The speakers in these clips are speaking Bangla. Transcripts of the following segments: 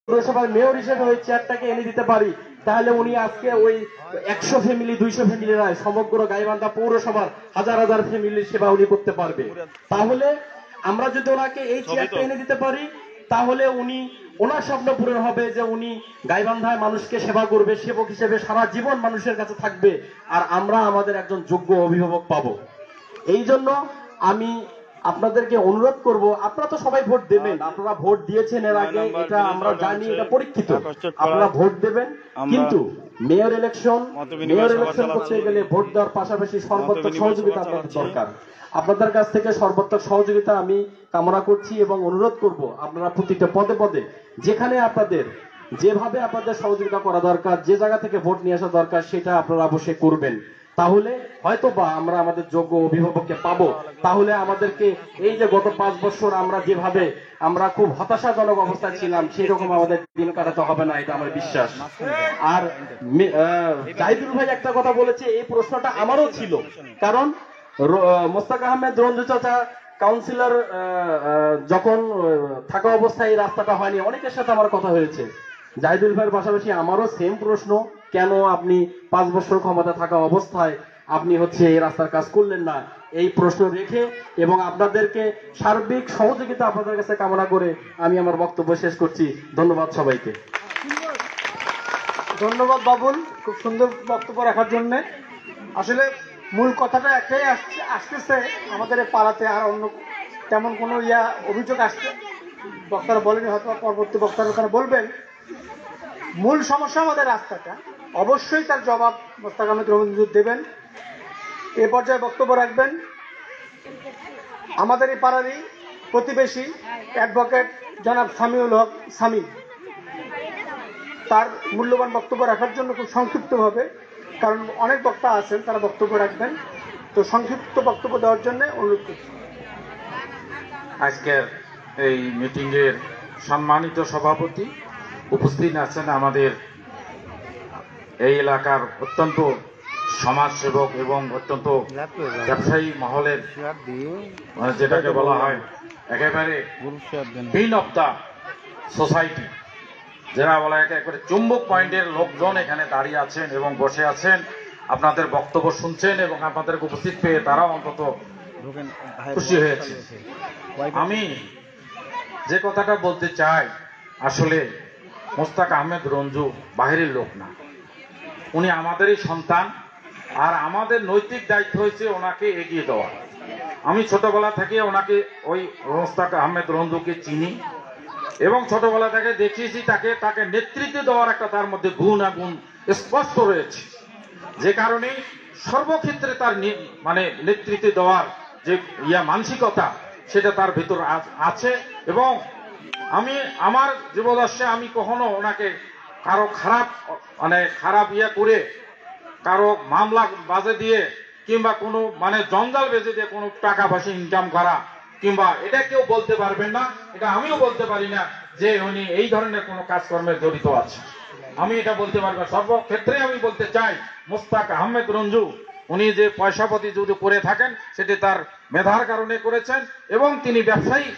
পৌরসভার মেয়র হিসেবে ওই চেয়ারটাকে এনে দিতে পারি, তাহলে উনি আজকে ওই 100 ফ্যামিলি 200 ফ্যামিলি নয়, সমগ্র গাইবান্ধা পৌরসভার হাজার হাজার ফ্যামিলির সেবা উনি করতে পারবে। তাহলে আমরা যদি ওনাকে এই চেয়ারটা এনে দিতে পারি, তাহলে উনি ওনার স্বপ্ন পূরণ হবে যে উনি গাইবান্ধায় মানুষকে সেবা করবে, সেবক হিসেবে সারা জীবন মানুষের কাছে থাকবে, আর আমরা আমাদের একজন যোগ্য অভিভাবক পাবো। এই জন্য আমি আপনাদেরকে অনুরোধ করব, আপনারা তো সবাই ভোট দেবেন, আপনারা ভোট দিয়েছেন এর আগে, এটা আমরা জানি, এটা পরীক্ষিত, আপনারা ভোট দেবেন। কিন্তু মেয়র ইলেকশন করতে গেলে ভোট দেওয়ার পাশাপাশি সর্বাত্মক সহযোগিতা আপনাদের দরকার। আপনাদের কাছ থেকে সর্বাত্মক সহযোগিতা আমি কামনা করছি এবং অনুরোধ করব, আপনারা প্রতিটা পদে পদে যেখানে আপনাদের যেভাবে আপনাদের সহযোগিতা করা দরকার, যে জায়গা থেকে ভোট নিয়ে আসা দরকার, সেটা আপনারা অবশ্যই করবেন। তাহলে হয়তো বা আমরা আমাদের যোগ্য অভিভাবককে পাবো। তাহলে আমাদেরকে এই যে গত 5 বছর আমরা যেভাবে আমরা খুব হতাশাজনক অবস্থায় ছিলাম, সেই রকম আমাদের দিন কাটাতে হবে না, এটা আমার বিশ্বাস। আর জাহিদুল ভাই একটা কথা বলেছে, এই প্রশ্নটা আমারও ছিল, কারণ মোস্তাক আহমেদ রঞ্জু চাচা কাউন্সিলর যখন থাকা অবস্থায় এই রাস্তাটা হয়নি, অনেকের সাথে আমার কথা হয়েছে। জাহিদুল ভাইয়ের পাশাপাশি আমারও সেম প্রশ্ন, কেন আপনি 5 বছর ক্ষমতা থাকা অবস্থায় আপনি এই রাস্তার কাজ করলেন না, এই প্রশ্ন রেখে এবং আপনাদেরকে সার্বিক সহযোগিতা আপনাদের কাছে কামনা করে আমি আমার বক্তব্য শেষ করছি। ধন্যবাদ সবাইকে। ধন্যবাদ বাবুল, খুব সুন্দর বক্তব্য রাখার জন্য। আসলে মূল কথাটা একটাই আসতেছে আমাদের পাড়াতে, আর অন্য তেমন কোনো অভিযোগ আসছে বক্তারা বলেনি, হয়তো পরবর্তী বক্তারা ওখানে বলবেন। মূল সমস্যা আমাদের রাস্তাটা, অবশ্যই তার জবাব মোস্তাক আহমেদ রঞ্জু দেবেন। এ পর্যায়ে বক্তব্য রাখবেন আমাদের এই পাড়ারই প্রতিবেশী অ্যাডভোকেট জনাব সামিউল হক সামি। তার মূল্যবান বক্তব্য রাখার জন্য খুব সংক্ষিপ্তভাবে, কারণ অনেক বক্তা আছেন তারা বক্তব্য রাখবেন, তো সংক্ষিপ্ত বক্তব্য দেওয়ার জন্য অনুরোধ করছি। আজকের এই মিটিংয়ের সম্মানিত সভাপতি, উপস্থিত আছেন আমাদের এই এলাকার অত্যন্ত সমাজসেবক এবং অত্যন্ত ব্যবসায়ী মহলের, যেটাকে বলা হয় একেবারে পিন অফ দ্য সোসাইটি, যারা বলা একেবারে চুম্বক পয়েন্টের লোকজন এখানে দাঁড়িয়ে আছেন এবং বসে আছেন, আপনাদের বক্তব্য শুনছেন এবং আপনাদেরকে উপস্থিত পেয়ে তারাও অন্তত খুশি হয়েছে। আমি যে কথাটা বলতে চাই, আসলে মোস্তাক আহমেদ রঞ্জু বাহিরের লোক না, উনি আমাদেরই সন্তান, আর আমাদের নৈতিক দায়িত্ব হয়েছে ওনাকে এগিয়ে দেওয়া। আমি ছোটবেলা থেকে ওনাকে ওই মোস্তাক আহমেদ রঞ্জুকে চিনি এবং ছোটবেলা থেকে দেখিয়েছি, তাকে নেতৃত্ব দেওয়ার একটা তার মধ্যে গুণ স্পষ্ট রয়েছে, যে কারণে সর্বক্ষেত্রে তার মানে নেতৃত্ব দেওয়ার যে মানসিকতা, সেটা তার ভিতর আছে। এবং আমি আমার জীবদর্শে আমি কখনো ওনাকে কারো খারাপ করে কারো মামলা বাজে দিয়ে কিংবা কোনো জঞ্জাল বেঁধে দিয়ে কোনো টাকা পয়সা ইনকাম করা কিংবা এটা কেউ বলতে পারবেন না, এটা আমিও বলতে পারি না যে উনি এই ধরনের কোনো কাজকর্মে জড়িত আছে। আমি এটা বলতে পারবো, সর্বক্ষেত্রে আমি বলতে চাই মোস্তাক আহমেদ রঞ্জু উনি যে পয়সাপতি যদি করে থাকেন, সেটি তার মেধার কারণে করেছেন এবং তিনি ব্যবসায়ী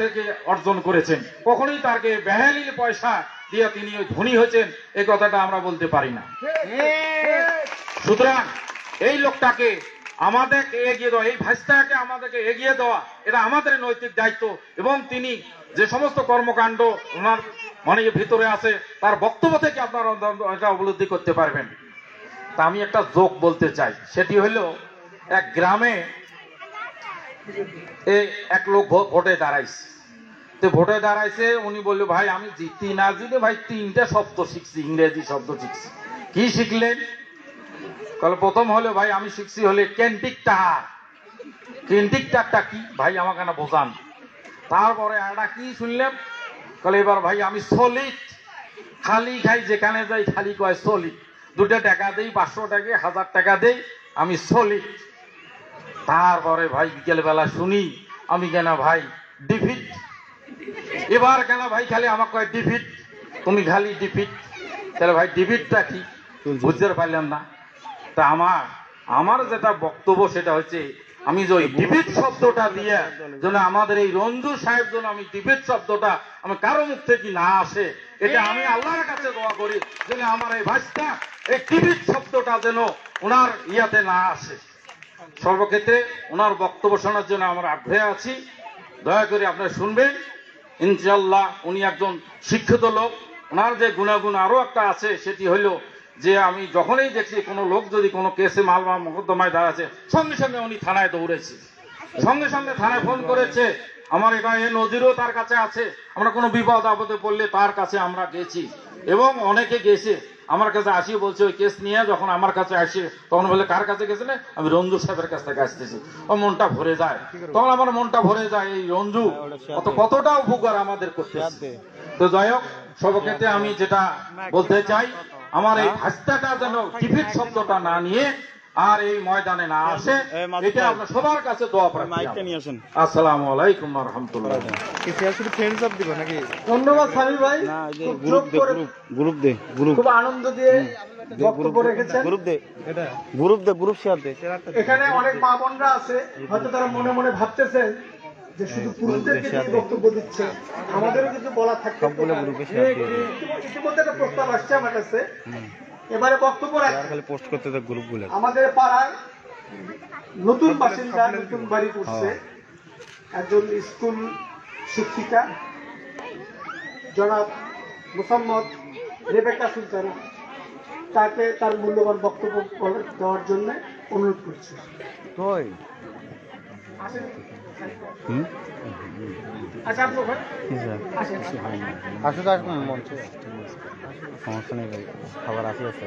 থেকে অর্জন করেছেন। কখনোই তাকে বেহালি পয়সা দিয়ে তিনি ধনী হয়েছেন, এই কথাটা আমরা বলতে পারি না। সুতরাং এই লোকটাকে আমাদেরকে এগিয়ে দেওয়া, এই ভাইসটাকে আমাদেরকে এগিয়ে দেওয়া, এটা আমাদের নৈতিক দায়িত্ব। এবং তিনি যে সমস্ত কর্মকাণ্ড ওনার ভিতরে আছে, তার বক্তব্য থেকে আপনারা এটা উপলব্ধি করতে পারবেন। তা আমি একটা জোক বলতে চাই, সেটি হলো এক গ্রামে এক লোক ভোটে দাঁড়াইছে। তো ভোটে দাঁড়াইছে, উনি বললো ভাই আমি জিতি না জিতে ভাই 3টে শব্দ শিখছি, ইংরেজি শব্দ শিখছি। কি শিখলেন? প্রথম হলো ভাই আমি শিখছি হলে ক্যান্টিকটার। ক্যান্টিকটারটা কি ভাই আমাকে না বোঝান। তারপরে একটা কি শুনলাম, এবার ভাই আমি সলিড, খালি খাই যেখানে যাই খালি কয় সলিড, 2 টাকা দেই, 500 টাকা 1000 টাকা দেই, আমি সলিড। তারপরে ভাই বিকেল বেলা শুনি আমি কেন ভাই ডিফিট। এবার কেন ভাই খালি আমাকে কয় ডিফিট, তুমি খালি ডিফিট। তাহলে ভাই ডিফিটটা কি বুঝতে পারলাম না। তা আমার যেটা বক্তব্য সেটা হচ্ছে আমি যে ওই ডিবেট শব্দটা দিয়ে যেন আমাদের এই রঞ্জু সাহেব যেন আমি ডিবেট শব্দটা আমি কারো মুখ থেকে না আসে, এটা আমি আল্লাহর কাছে দোয়া করি যেন আমার এই ভাষটা এই ডিবেট শব্দটা যেন ওনার ইয়াতে না আসে। সর্বক্ষেত্রে ওনার বক্তব্য শোনার জন্য আমরা আগ্রহে আছি, দয়া করে আপনারা শুনবেন। ইনশাআল্লাহ উনি একজন শিক্ষিত লোক। ওনার যে গুণাগুণ আরো একটা আছে, সেটি হলো যে আমি যখনই দেখছি কোনো লোক যদি কোনো কেসে মাল বা মোকদ্দমায় দাঁড়াচ্ছে, সঙ্গে সঙ্গে উনি থানায় দৌড়েছে, সঙ্গে সঙ্গে থানায় ফোন করেছে। আমার এখানে নজিরও তার কাছে আছে, আমরা কোনো বিপদ আপদে পড়লে তার কাছে আমরা গেছি, এবং অনেকে গেছে আমার কাছে আসি বলছে ওই কেস নিয়ে যখন আমার কাছে আসে তখন বলে কার কাছে গেছিলে, আমি রঞ্জু সাহেবের কাছ থেকে আসতেছি। ও মনটা ভরে যায়, তখন আমার মনটা ভরে যায় এই রঞ্জু কতটা উপকার আমাদের করতেছে। তো যাই হোক, সর্বক্ষেত্রে আমি যেটা বলতে চাই, আমার এই ভাষাটা যেন ডিফিট শব্দটা না নিয়ে আর এই ময়দানে না আসে, এটা আমরা সবার কাছে দোয়া প্রার্থী। আসসালামু আলাইকুম ওয়া রাহমাতুল্লাহ। ধন্যবাদ সামি ভাই, খুব আনন্দ দিয়ে বক্তব্য রেখেছেন। এখানে অনেক মা বোনরা আছে, হয়তো তারা মনে মনে ভাবতেছেন যে শুধু পুরুষদেরকে নিয়ে বক্তব্য দিচ্ছে, আমাদেরও কিছু বলা থাকবে। ইতিমধ্যে একটা প্রস্তাব আসছে আমার কাছে, এবারে বক্তব্য আমাদের পাড়ার নতুন বাসিন্দা, নতুন বাড়ি করছে একজন স্কুল শিক্ষিকা জনাব মোসাম্মদ রেবেকা সুলতানা, তাকে তার মূল্যবান বক্তব্য দেওয়ার জন্য অনুরোধ করছি। আচ্ছা আপনি সমস্যা নেই ভাই, খাবার আসি আছে।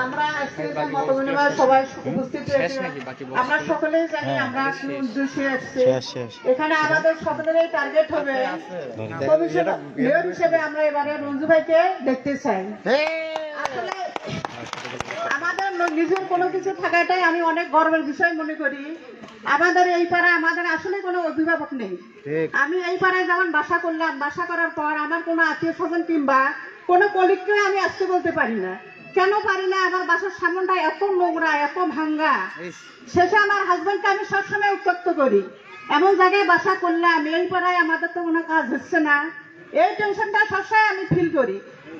আমরা আজকে মত বিনিময় সবাই উপস্থিত হয়েছি, আমরা সকলেই জানি আমরা কি উদ্দেশ্যে আসছি। এখানে আমাদের সকলেরই টার্গেট হবে কমিশনার মেয়র হিসেবে আমরা এবারে রঞ্জু ভাইকে দেখতে চাই। আসলে আমাদের নিজের কোনো কিছু থাকাটাই আমি অনেক গর্বের বিষয় মনে করি। আমাদের এই পাড়ায় আমাদের আসলে কোনো অভিভাবক নেই। আমি এই পাড়ায় যেমন বাসা করলাম, বাসা করার পর আমার কোনো আত্মীয় স্বজন কিংবা কোনো কলিগকে আমি আসতে বলতে পারি না। কেন পারি না? আমার বাসার সামনটা এত নোংরা, এত ভাঙ্গা। শেষে আমার হাজবেন্ডকে আমি সবসময় উত্তক্ত করি, এমন জায়গায় বাসা করলাম, এই পাড়ায় আমাদের তো কোনো কাজ হচ্ছে না, এই টেনশনটা সবসময় আমি ফিল করি।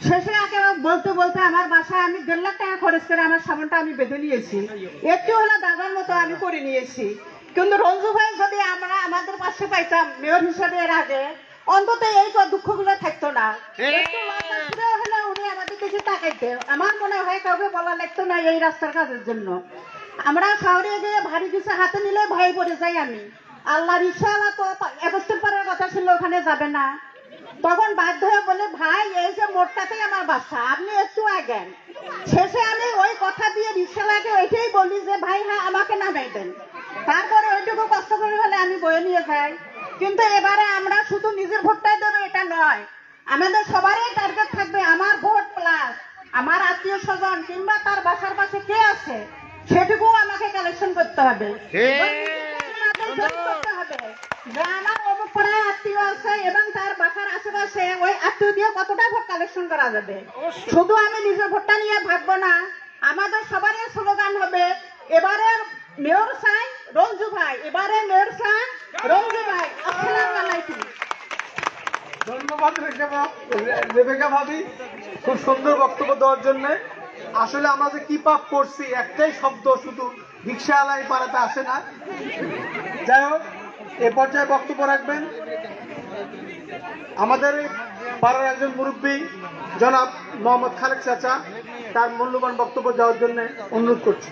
শেষে আগে বলতে বলতে আমার বাসায় আমি 1.5 লাখ টাকা খরচ করে আমার সামনটা আমি বেঁধে নিয়েছি, একটু হলে দাদার মতো আমি করে নিয়েছি। কিন্তু রঞ্জু ভাই যদি আমরা আমাদের পাশে পাইতাম মেয়র হিসাবে এর আগে, অন্তত এই দুঃখগুলো থাকতো না। হলে উনি আমাদের দিকে তাকাইতে, আমার মনে হয় কাউকে বলা লাগতো না এই রাস্তার কাজের জন্য। আমরা শহরে গিয়ে ভারী কিছু হাতে নিলে ভয় পড়ে যাই আমি। আল্লাহ রিক্সাওয়ালা তো 71 পারের কথা ছিল, ওখানে যাবে না। তখন বাধ্য হয়ে বলে, ভাই এই যে মোড়টাতেই আমার বাসা, আপনি একটু আগেন। শেষে আমি ওই কথা দিয়ে রিক্সাওয়ালাকে ওইটাই বলি যে ভাই হ্যাঁ আমাকে নামাই দেন। তারপরে ওইটুকু কষ্ট করে হলে আমি বয়ে নিয়ে যাই। কিন্তু এবারে আমরা শুধু নিজের ভোটটাই দেবো এটা নয়, আমাদের সবারই টার্গেট থাকবে আমার ভোট প্লাস আমার আত্মীয় স্বজন কিংবা তার বাসার পাশে কে আছে সেটুকু আমাকে কালেকশন করতে হবে। আমার অমুক পাড়ায় আত্মীয় আছে এবং তার বাসার আশেপাশে ওই আত্মীয় দিয়ে কতটা ভোট কালেকশন করা যাবে। শুধু আমি নিজের ভোটটা নিয়ে ভাববো না, আমাদের সবারই স্লোগান হবে এবারের মেয়র চাই রঞ্জু ভাই, এবারে মেয়র চাই রঞ্জু ভাই। আসসালামু আলাইকুম। ধন্যবাদ রেবেকা ভাবি, খুব সুন্দর বক্তব্য দেওয়ার জন্য। আসলে আমরা যে কি পাপ করছি, একটাই শব্দ শুধু রিক্সাওয়ালা এই পাড়াতে আসে না। যাই হোক, এ পর্যায়ে বক্তব্য রাখবেন আমাদের পাড়ার একজন মুরব্বী জনাব মোহাম্মদ খালেক চাচা, তার মূল্যবান বক্তব্য দেওয়ার জন্য অনুরোধ করছি।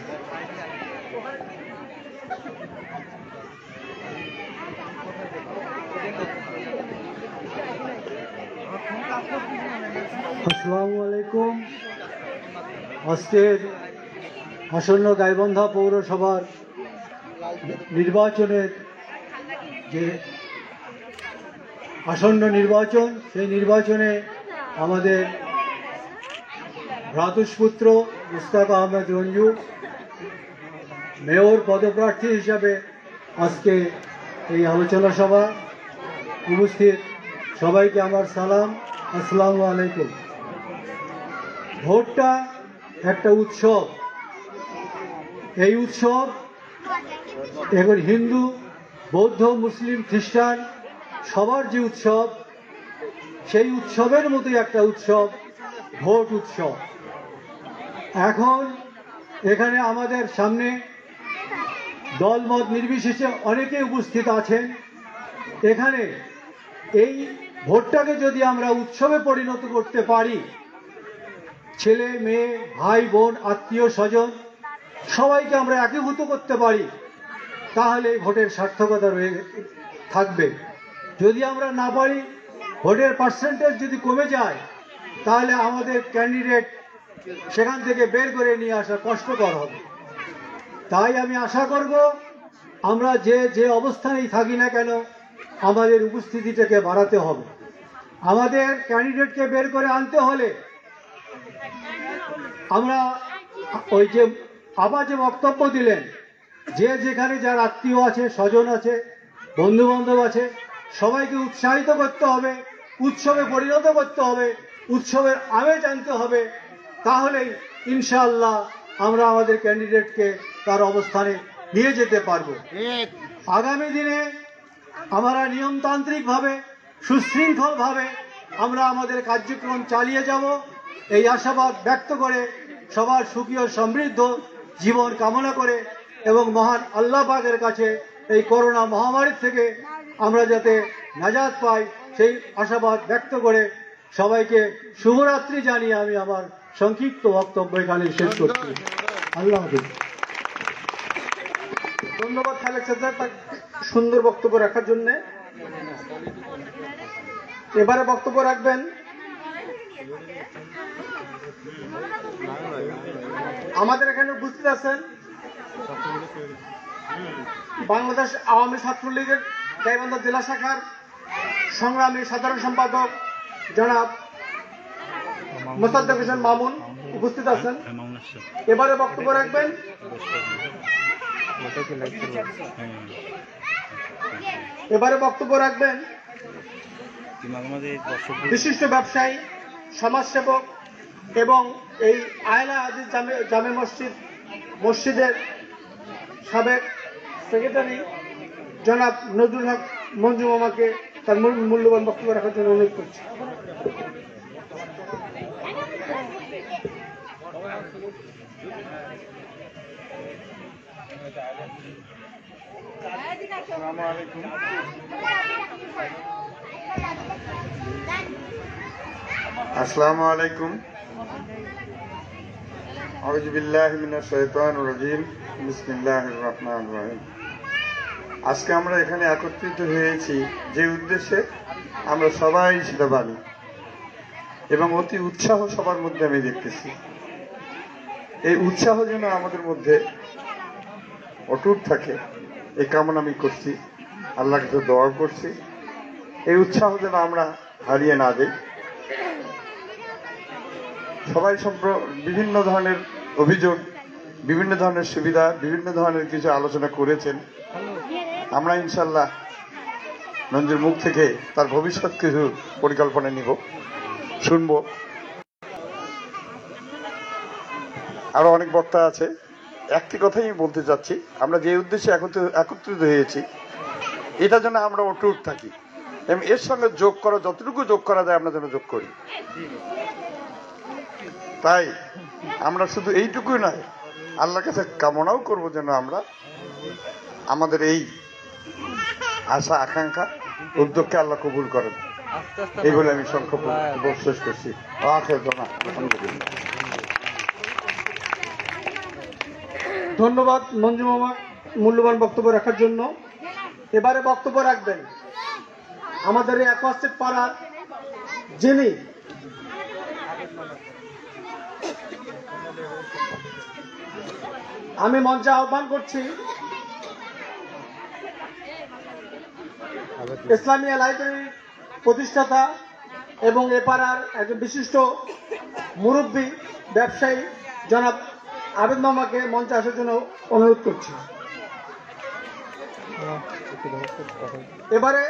আসসালামু আলাইকুম। আজকের আসন্ন গাইবান্ধা পৌরসভার নির্বাচনের যে আসন্ন নির্বাচন, সেই নির্বাচনে আমাদের ভ্রাতুষ্পুত্র মুস্তাক আহমেদ রঞ্জু, মেয়র পদপ্রার্থী হিসাবে আজকে এই আলোচনা সভা উপস্থিত সবাইকে আমার সালাম, আসসালামু আলাইকুম। ভোটটা একটা উৎসব। এই উৎসব এখন হিন্দু, বৌদ্ধ, মুসলিম, খ্রিস্টান সবার যে উৎসব, সেই উৎসবের মতোই একটা উৎসব ভোট উৎসব। এখন এখানে আমাদের সামনে দলমত নির্বিশেষে অনেকে উপস্থিত আছেন। এখানে এই ভোটটাকে যদি আমরা উৎসবে পরিণত করতে পারি, ছেলে মেয়ে ভাই বোন আত্মীয় স্বজন সবাইকে আমরা একীভূত করতে পারি, তাহলে ভোটের সার্থকতা রয়ে থাকবে। যদি আমরা না পারি, ভোটের পার্সেন্টেজ যদি কমে যায়, তাহলে আমাদের ক্যান্ডিডেট সেখান থেকে বের করে নিয়ে আসা কষ্টকর হবে। তাই আমি আশা করব আমরা যে অবস্থানেই থাকি না কেন, আমাদের উপস্থিতিটাকে বাড়াতে হবে। আমাদের ক্যান্ডিডেটকে বের করে আনতে হলে আমরা ওই যে আবার যে বক্তব্য দিলেন, যে যেখানে যার আত্মীয় আছে, স্বজন আছে, বন্ধু বান্ধব আছে, সবাইকে উৎসাহিত করতে হবে, উৎসবে পরিণত করতে হবে, উৎসবের আমেজ আনতে হবে। তাহলেই ইনশাআল্লাহ আমরা আমাদের ক্যান্ডিডেটকে তার অবস্থানে নিয়ে যেতে পারবো। আগামী দিনে আমরা নিয়মতান্ত্রিকভাবে সুশৃঙ্খলভাবে আমরা আমাদের কার্যক্রম চালিয়ে যাব, এই আশাবাদ ব্যক্ত করে সবার সুখী ও সমৃদ্ধ জীবন কামনা করে এবং মহান আল্লাহ পাকের কাছে এই করোনা মহামারী থেকে আমরা যাতে নাজাত পাই সেই আশাবাদ ব্যক্ত করে সবাইকে শুভরাত্রি জানিয়ে আমি আমার সংক্ষিপ্ত বক্তব্য এখানে শেষ করছি। আল্লাহ হাফেজ। ধন্যবাদ খালেক সাহেব তার সুন্দর বক্তব্য রাখার জন্য। এবারে বক্তব্য রাখবেন আমাদের এখানে উপস্থিত আছেন বাংলাদেশ আওয়ামী ছাত্রলীগের গাইবান্ধা জেলা শাখার সংগ্রামী সাধারণ সম্পাদক জনাব মোসাদ্দেক হোসেন মামুন উপস্থিত আছেন। এবারে বক্তব্য রাখবেন বিশিষ্ট ব্যবসায়ী, সমাজসেবক এবং এই আয়লা আজিজ জামে মসজিদের সাবেক সেক্রেটারি জনাব নজরুল হক মঞ্জু মামাকে তার মূল্যবান বক্তব্য রাখার জন্য অনুরোধ করছি। আসসালামু আলাইকুম। আউযু বিল্লাহি মিনাশ শাইতানির রাজিম। বিসমিল্লাহির রহমানির রহিম। আজকে আমরা এখানে একত্রিত হয়েছি যে উদ্দেশ্যে আমরা সবাই সেটা জানি এবং অতি উৎসাহ সবার মধ্যে আমি দেখতেছি। এই উৎসাহ যেন আমাদের মধ্যে অটুট থাকে এই কামনা আমি করছি, আল্লাহর কাছে দোয়া করছি। এই উৎসাহ যেন আমরা হারিয়ে না দেই। সবাই বিভিন্ন ধরনের অভিযোগ, বিভিন্ন ধরনের সুবিধা, বিভিন্ন ধরনের কিছু আলোচনা করেছেন। আমরা ইনশাল্লাহ মঞ্জুর মুখ থেকে তার ভবিষ্যৎ কিছু পরিকল্পনা নিব, শুনবো। আরো অনেক বক্তা আছে। একটি কথাই আমি বলতে চাচ্ছি, আমরা যে উদ্দেশ্যে একত্রিত হয়েছি এটা যেন আমরা অটুট থাকি এবং এর সঙ্গে যোগ করা, যতটুকু যোগ করা যায় আমরা যেন যোগ করি। তাই আমরা শুধু এইটুকুই নয়, আল্লাহর কাছে কামনাও করবো যেন আমরা আমাদের এই আশা আকাঙ্ক্ষা উদ্যোগকে আল্লাহ কবুল করেন। এই বলে আমি সংক্ষেপ শেষ করছি। ধন্যবাদ মঞ্জু মামা মূল্যবান বক্তব্য রাখার জন্য। এবারে বক্তব্য রাখবেন আমাদের এই অ্যাকোয়াস্টিক পাড়ার যিনি আমি মঞ্চে আহ্বান করছি ইসলামিয়া লাইব্রেরির প্রতিষ্ঠাতা এবং এ পাড়ার একজন বিশিষ্ট মুরব্বী ব্যবসায়ী জনাব আবেদ মামাকে মঞ্চে আসার জন্য অনুরোধ করছি। এবারে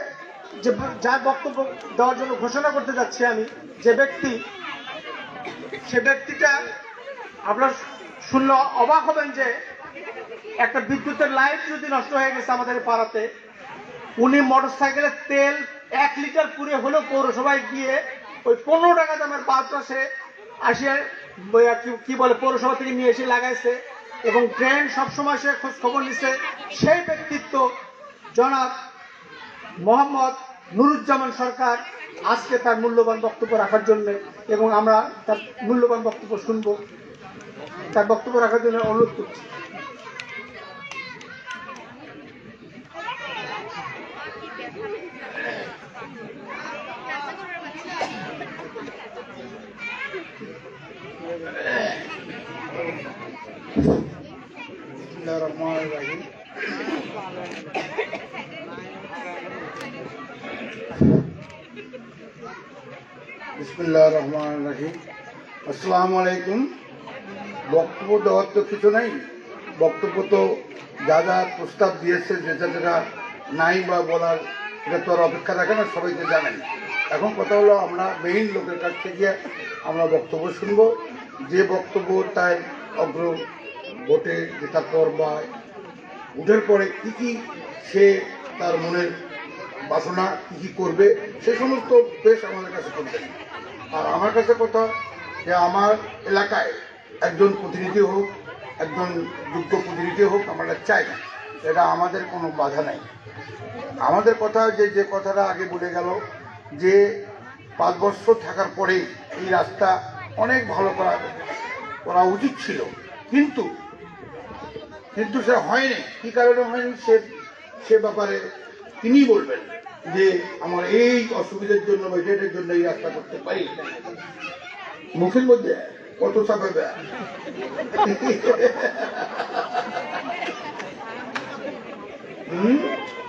যে যার বক্তব্য দেওয়ার জন্য ঘোষণা করতে যাচ্ছি আমি, যে ব্যক্তি, সে ব্যক্তিটা আপনার শুনলে অবাক হবেন যে একটা বিদ্যুতের লাইট যদি নষ্ট হয়ে গেছে আমাদের পাড়াতে, উনি মোটরসাইকেলের তেল 1 লিটার পুরে হলেও পৌরসভায় গিয়ে ওই 15 টাকা দামের বাল্বটা সে আসিয়া কি বলে পৌরসভা থেকে নিয়ে এসে লাগাইছে এবং ট্রেন সবসময় সে খোঁজ খবর নিচ্ছে। সেই ব্যক্তিত্ব জনাব মোহাম্মদ নুরুজ্জামান সরকার আজকে তার মূল্যবান বক্তব্য রাখার জন্য, এবং আমরা তার মূল্যবান বক্তব্য শুনব, তার বক্তব্য রাখার জন্য অনুরোধ করছি। বিসমিল্লাহির রহমানির রহিম। আসসালামু আলাইকুম। বক্তব্য দেওয়ার তো কিছু নাই, বক্তব্য তো যা যা প্রস্তাব দিয়েছে, যেটা যেটা নাই বা বলার, সেটা তো আর অপেক্ষা রাখে না, সবাই তো জানেন। এখন কথা হলো আমরা মেইন লোকের কাছ থেকে আমরা বক্তব্য শুনব। যে বক্তব্য তার অগ্র ভোটে জেতার পর বা উঠের পরে কি কি সে তার মনের বাসনা কি কি করবে, সে সমস্ত বেশ আমাদের কাছে করবেন। আর আমার কাছে কথা যে আমার এলাকায় একজন প্রতিনিধি হোক, একজন যোগ্য প্রতিনিধি হোক, আমরা চাই না, এটা আমাদের কোনো বাধা নাই। আমাদের কথা যে কথাটা আগে বলে গেল যে 5 বছর থাকার পরে এই রাস্তা অনেক ভালো করা উচিত ছিল, কিন্তু সে হয়নি। কি কারণে হয়নি সে ব্যাপারে তিনি বলবেন যে আমার এই অসুবিধার জন্য বা এটার জন্য এই রাস্তা করতে পারি। মুখের মধ্যে কত চাপাবে।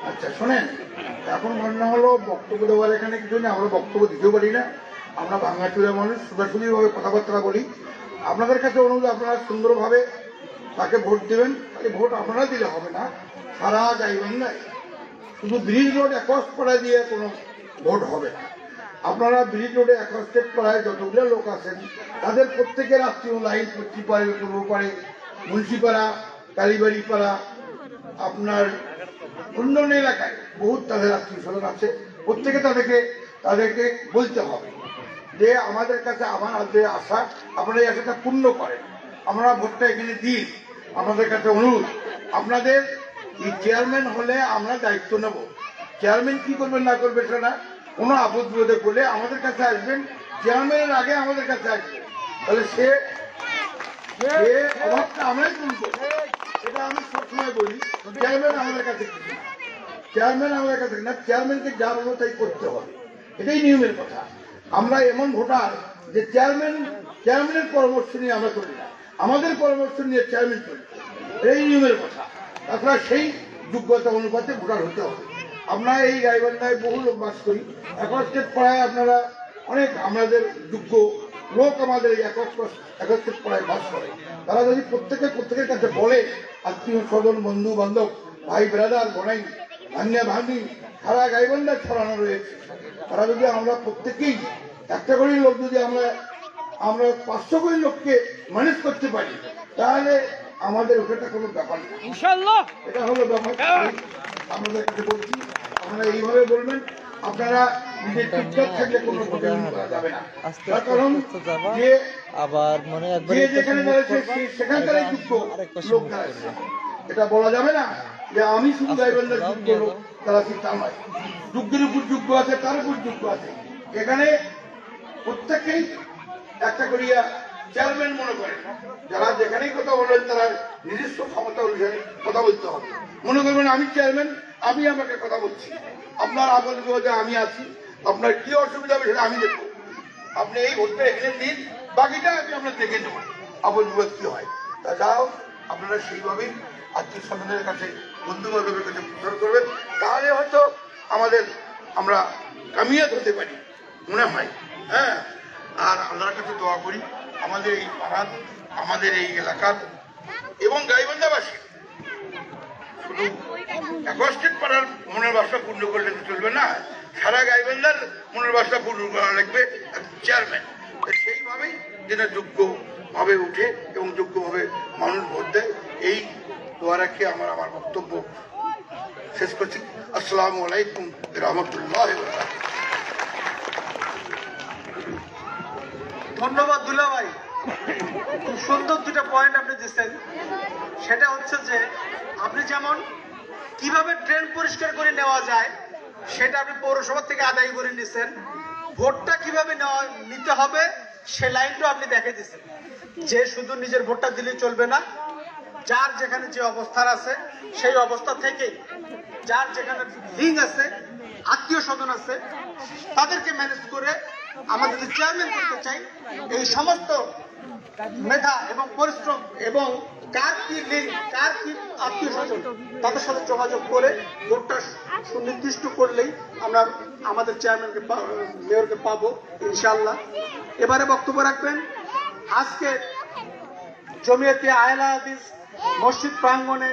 আচ্ছা শোনেন, এখন ঘটনা হলো বক্তব্য দেওয়ার এখানে কিছু নেই, আমরা বক্তব্য দিতেও পারি না। আমরা ভাঙাচুরা মানুষ, সোজাসুজিভাবে কথাবার্তা বলি। আপনাদের কাছে অনুরোধ, আপনারা সুন্দরভাবে তাকে ভোট দেবেন। তাহলে ভোট আপনারা দিলে হবে না, সারা গাইবান্ধায় শুধু ব্রিজ রোড একস্ট পাড়ায় দিয়ে কোনো ভোট হবে না। আপনারা ব্রিজ রোডে একস্টেড পাড়ায় যতগুলো লোক আছেন তাদের প্রত্যেকের আত্মীয় লাইন, পশ্চিমপাড়ে, পূর্বপাড়ে, মুন্সিপাড়া, কালীবাড়ি পাড়া, আপনার অন্যান্য এলাকায় বহুত তাদের আত্মীয় স্বজন আছে। প্রত্যেকে তাদেরকে বলতে হবে যে আমাদের কাছে আমার যে আশা, আপনারা এই আশাটা পূর্ণ করেন, আমরা ভোটটা এখানে দিই। আমাদের কাছে অনুরোধ, আপনাদের এই চেয়ারম্যান হলে আমরা দায়িত্ব নেব। চেয়ারম্যান কি করবেন না করবে সেটা কোনো আপদ বিপদে করলে আমাদের কাছে আসবেন, চেয়ারম্যানের আগে আমাদের কাছে আসবেন। তাহলে সে অভাবটা আমরাই তুলব। এটা আমি সবসময় বলি, চেয়ারম্যান আমাদের কাছে কিছু না, চেয়ারম্যান আমাদের কাছে না, চেয়ারম্যানকে যা বলবো তাই করতে হবে, এটাই নিয়মের কথা। আমরা এমন ভোটার যে চেয়ারম্যানের পরামর্শ নিয়ে আমরা চলি না, আমাদের পরামর্শ নিয়ে চেয়ারম্যান চলি, এই নিয়মের কথা। তাছাড়া সেই যোগ্যতা অনুপাতে ভোটার হতে হবে। আমরা এই গাইবান্ধায় বহু লোক বাস করি, একস্টেড পাড়ায় আপনারা অনেক আমাদের যোগ্য লোক আমাদের এই একস্টেড পাড়ায় বাস করে। তারা যদি প্রত্যেকের কাছে বলে, আত্মীয় স্বজন, বন্ধু বান্ধব, ভাই ব্রাদার, বোনাই, ভান্যা ভান্নি সারা গাইবান্ধায় ছড়ানো রয়েছে, তারা যদি আমরা প্রত্যেকেই একটা করে লোক যদি আমরা 500 করে লোককে ম্যানেজ করতে পারি, তাহলে আমাদের ওটা কোনো ব্যাপার না, ইনশাআল্লাহ। এটা হলো ব্যাপার। আমাদের কাছে বলছি, আপনারা এইভাবে বলবেন। আপনারা নিজের চুপচাপ থাকলে কোনো প্রতিনিধি করা যাবে না, তার কারণ যে আবার মানে যেখানে দাঁড়িয়েছে সেখানকারই যোগ্য লোক দাঁড়াচ্ছে। এটা বলা যাবে না যে আমি শুধু গাইবান্ধার যোগ্য লোক, তারা ঠিক তা নয়। যোগ্যের উপর যোগ্য আছে, তার উপর যোগ্য আছে। এখানে প্রত্যেকেই একটা করিয়া চেয়ারম্যান মনে করেন। যারা যেখানেই কথা বলেন তারা নিজস্ব ক্ষমতা অনুসারে কথা বলতে হবে। মনে করবেন আমি চেয়ারম্যান, আমি আমাকে কথা বলছি, আপনার আপদ বিপদে আমি আছি, আপনার কি অসুবিধা হবে সেটা আমি দেখবো। আপনি এই ভোটটা এখানে দিন, বাকিটা আমি আপনার দেখে নেব আপদ বিপদ কি হয়। তা যাও, আপনারা সেইভাবেই আত্মীয় স্বজনের কাছে, বন্ধু বান্ধবের কাছে প্রচার করবেন, তাহলে হয়তো আমরা কামিয়াত হতে পারি মনে হয়। হ্যাঁ, আর আল্লাহর কাছে দোয়া করি আমাদের এই পাড়ার, আমাদের এই এলাকার এবং গাইবান্ধাবাসী। শুধু একস্টেট পাড়ার মনের বাসা পূর্ণ করলে তো চলবে না, সারা গাইবান্ধার মনের বাসা পূর্ণ করা লাগবে চেয়ারম্যান। সেইভাবেই যেন যোগ্যভাবে উঠে এবং যোগ্যভাবে মানুষ ভোট দেয়, এই দোয়া রাখে আমার বক্তব্য শেষ করছি। আসসালামু আলাইকুম রহমতুল্লাহ। ধন্যবাদ দুলা ভাই, খুব সুন্দর দুটা পয়েন্ট আপনি দিচ্ছেন। সেটা হচ্ছে যে আপনি যেমন কিভাবে ড্রেন পরিষ্কার করে নেওয়া যায় সেটা আপনি পৌরসভা থেকে আদায় করে নিচ্ছেন, ভোটটা কিভাবে নিতে হবে সে লাইনটা আপনি দেখে দিচ্ছেন যে শুধু নিজের ভোটটা দিলেই চলবে না, যার যেখানে যে অবস্থান আছে সেই অবস্থা থেকেই যার যেখানে লিঙ্ক আছে, আত্মীয় স্বজন আছে, তাদেরকে ম্যানেজ করে আমাদের যদি চেয়ারম্যান করতে চাই, এই সমস্ত মেধা এবং পরিশ্রম এবং কার কি লিঙ্ক, কার কি আত্মীয় স্বজন, তাদের সাথে যোগাযোগ করে ভোটটা সুনির্দিষ্ট করলেই আমরা আমাদের চেয়ারম্যানকে মেয়রকে পাবো ইনশাআল্লাহ। এবারে বক্তব্য রাখবেন আজকে জমিয়তে আহলে হাদিস মসজিদ প্রাঙ্গণে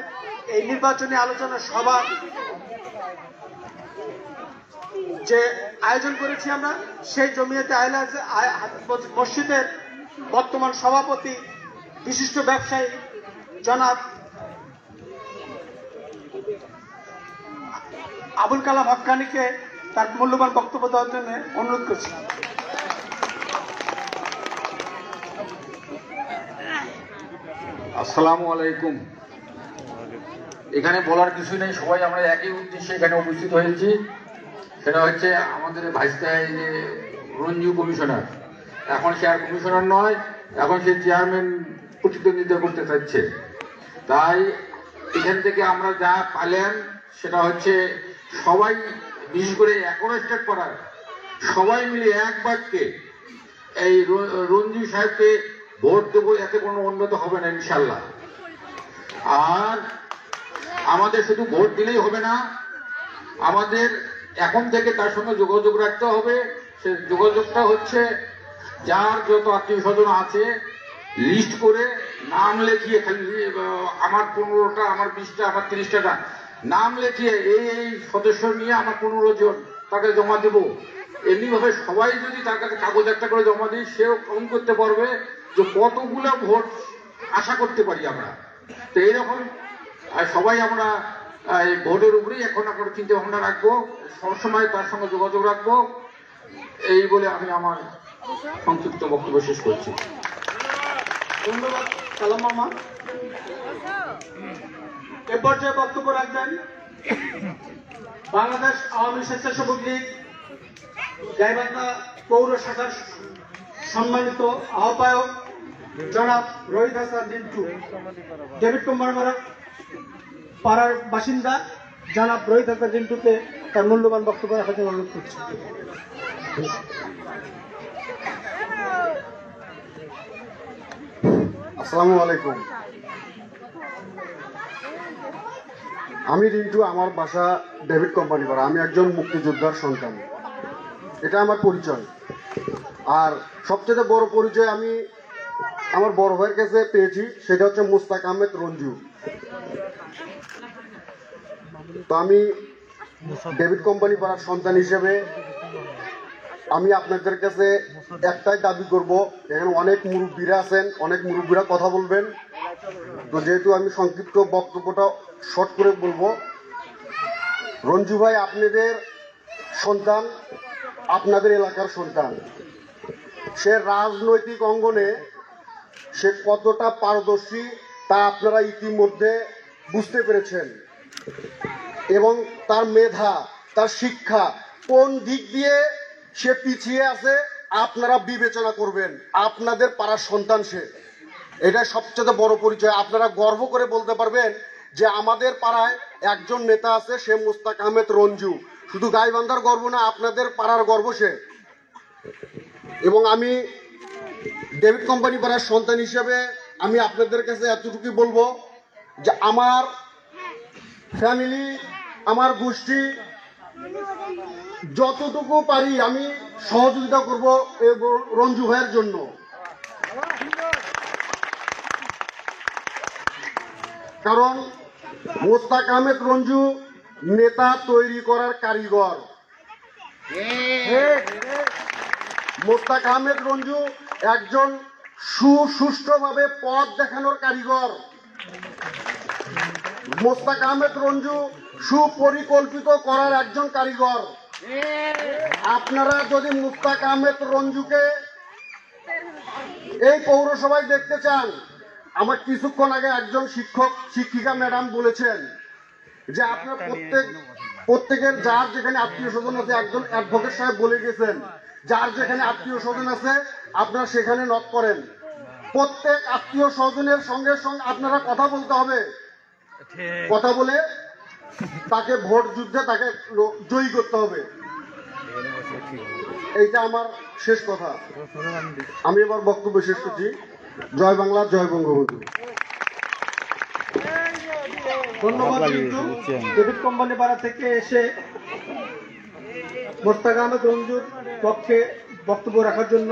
এই নির্বাচনী আলোচনা সভা যে আয়োজন করেছি আমরা, সেই জমিয়তে আহলে হাদিস মসজিদের বর্তমান সভাপতি বিশিষ্ট ব্যবসায়ী জনাব আবুল কালাম হক্কানিকে তার মূল্যবান বক্তব্য দেওয়ার জন্য অনুরোধ করছি। আসসালামু আলাইকুম। এখানে বলার কিছু নেই, সবাই আমরা একই উদ্দেশ্যে এখানে উপস্থিত হয়েছি। সেটা হচ্ছে আমাদের ভাইসরয় যে রঞ্জু কমিশনার, এখন সে আর কমিশনার নয়, এখন সে চেয়ারম্যান প্রতিদ্বন্দ্বিতা করতে চাচ্ছে। তাই এখান থেকে আমরা যা পাইলাম সেটা হচ্ছে সবাই, বিশেষ করে একস্টেট পাড়ার সবাই মিলে এক বাক্যে এই রঞ্জু সাহেবকে ভোট দেবো, এতে কোনো উন্নত হবে না ইনশাল্লাহ। আর আমাদের শুধু ভোট দিলেই হবে না, আমাদের এখন থেকে তার সঙ্গে যোগাযোগ রাখতে হবে। সে যোগাযোগটা হচ্ছে যার যত আত্মীয় স্বজন আছে লিস্ট করে নাম লেখিয়ে, খালি আমার 15টা, আমার 20টা, আমার 30টা নাম লেখিয়ে এই সদস্য নিয়ে আমার 15 জন তাকে জমা দেব। এমনিভাবে সবাই যদি তার কাছে কাগজ একটা করে জমা দিই, সেও কাউন্ট করতে পারবে যে কতগুলো ভোট আশা করতে পারি আমরা। তো এইরকম সবাই আমরা এই ভোটের উপরেই এখন আমরা চিন্তা ভাবনা রাখবো, সবসময় তার সঙ্গে যোগাযোগ রাখবো। এই বলে আমি আমার সংক্ষিপ্ত বক্তব্য শেষ করছি। ধন্যবাদ কালাম মামা। এ পর্যায়ে বক্তব্য রাখবেন বাংলাদেশ আওয়ামী স্বেচ্ছাসেবক লীগ গাইবান্ধা পৌর শাখার সম্মানিত আহ্বায়ক জনাব রোহিত হাসান রিন্টু। ডেভিড কুমার পাড়ার বাসিন্দা জনাব রোহিত হাসান রিন্টুকে তার মূল্যবান বক্তব্য রাখার জন্য অনুরোধ করছি। আসসালামু আলাইকুম। আমি রিন্টু, আমার বাসা ডেভিড কোম্পানি পাড়া। আমি একজন মুক্তিযোদ্ধার সন্তান, এটা আমার পরিচয়। আর সবচেয়ে বড় পরিচয় আমি আমার বড় ভাইয়ের কাছে পেয়েছি, সেটা হচ্ছে মুস্তাক আহমেদ রঞ্জু। তো আমি ডেভিড কোম্পানি পাড়ার সন্তান হিসেবে আমি আপনাদের কাছে একটাই দাবি করব, এখানে অনেক মুরব্বীরা আছেন, অনেক মুরব্বীরা কথা বলবেন। তো যেহেতু আমি সংক্ষিপ্ত বক্তব্যটা শর্ট করে বলবো, রঞ্জু ভাই আপনাদের সন্তান, আপনাদের এলাকার সন্তান। সে রাজনৈতিক অঙ্গনে সে কতটা পারদর্শী তা আপনারা ইতিমধ্যে বুঝতে পেরেছেন, এবং তার মেধা, তার শিক্ষা কোন দিক দিয়ে সে পিছিয়ে আছে আপনারা বিবেচনা করবেন। আপনাদের পাড়ার সন্তান সে, এটা সবচেয়ে বড় পরিচয়। আপনারা গর্ব করে বলতে পারবেন যে আমাদের পাড়ায় একজন নেতা আছে, সে মুস্তাক আহমেদ রঞ্জু। শুধু গাইবান্ধার গর্ব না, আপনাদের পাড়ার গর্ব সে। এবং আমি ডেভিড কোম্পানি পাড়ার সন্তান হিসেবে আমি আপনাদের কাছে এতটুকু বলবো যে আমার ফ্যামিলি, আমার গোষ্ঠী যতটুকু পারি আমি সহযোগিতা করব রঞ্জু ভাইয়ের জন্য। কারণ মোস্তাক আহমেদ রঞ্জু নেতা তৈরি করার কারিগর। মোস্তাক আহমেদ রঞ্জু একজন সুষ্ঠুভাবে পথ দেখানোর কারিগর। মোস্তাক আহমেদ রঞ্জু সুপরিকল্পিত করার একজন কারিগর। আপনারা যদি মোস্তাক আহমেদ রঞ্জুকে এই পৌরসভায় দেখতে চান, আমার কিছুক্ষণ আগে একজন শিক্ষিকা ম্যাডাম বলেছেন যে আপনার প্রত্যেকের যার যেখানে আত্মীয় স্বজন আছে, একজন অ্যাডভোকেট সাহেব বলে গেছেন যার যেখানে আত্মীয় স্বজন আছে আপনারা সেখানে নক করেন। প্রত্যেক আত্মীয় স্বজনের সঙ্গে সঙ্গে আপনারা কথা বলতে হবে, কথা বলে তাকে ভোট যুদ্ধে তাকে জয়ী করতে হবে। এইটা আমার শেষ কথা। আমি এবার বক্তব্য শেষ করছি। জয় বাংলা, জয় বঙ্গবন্ধু। ধন্যবাদ। ডেভিড কোম্পানি পাড়া থেকে এসে মোস্তাক আহমেদ রঞ্জুর পক্ষে বক্তব্য রাখার জন্য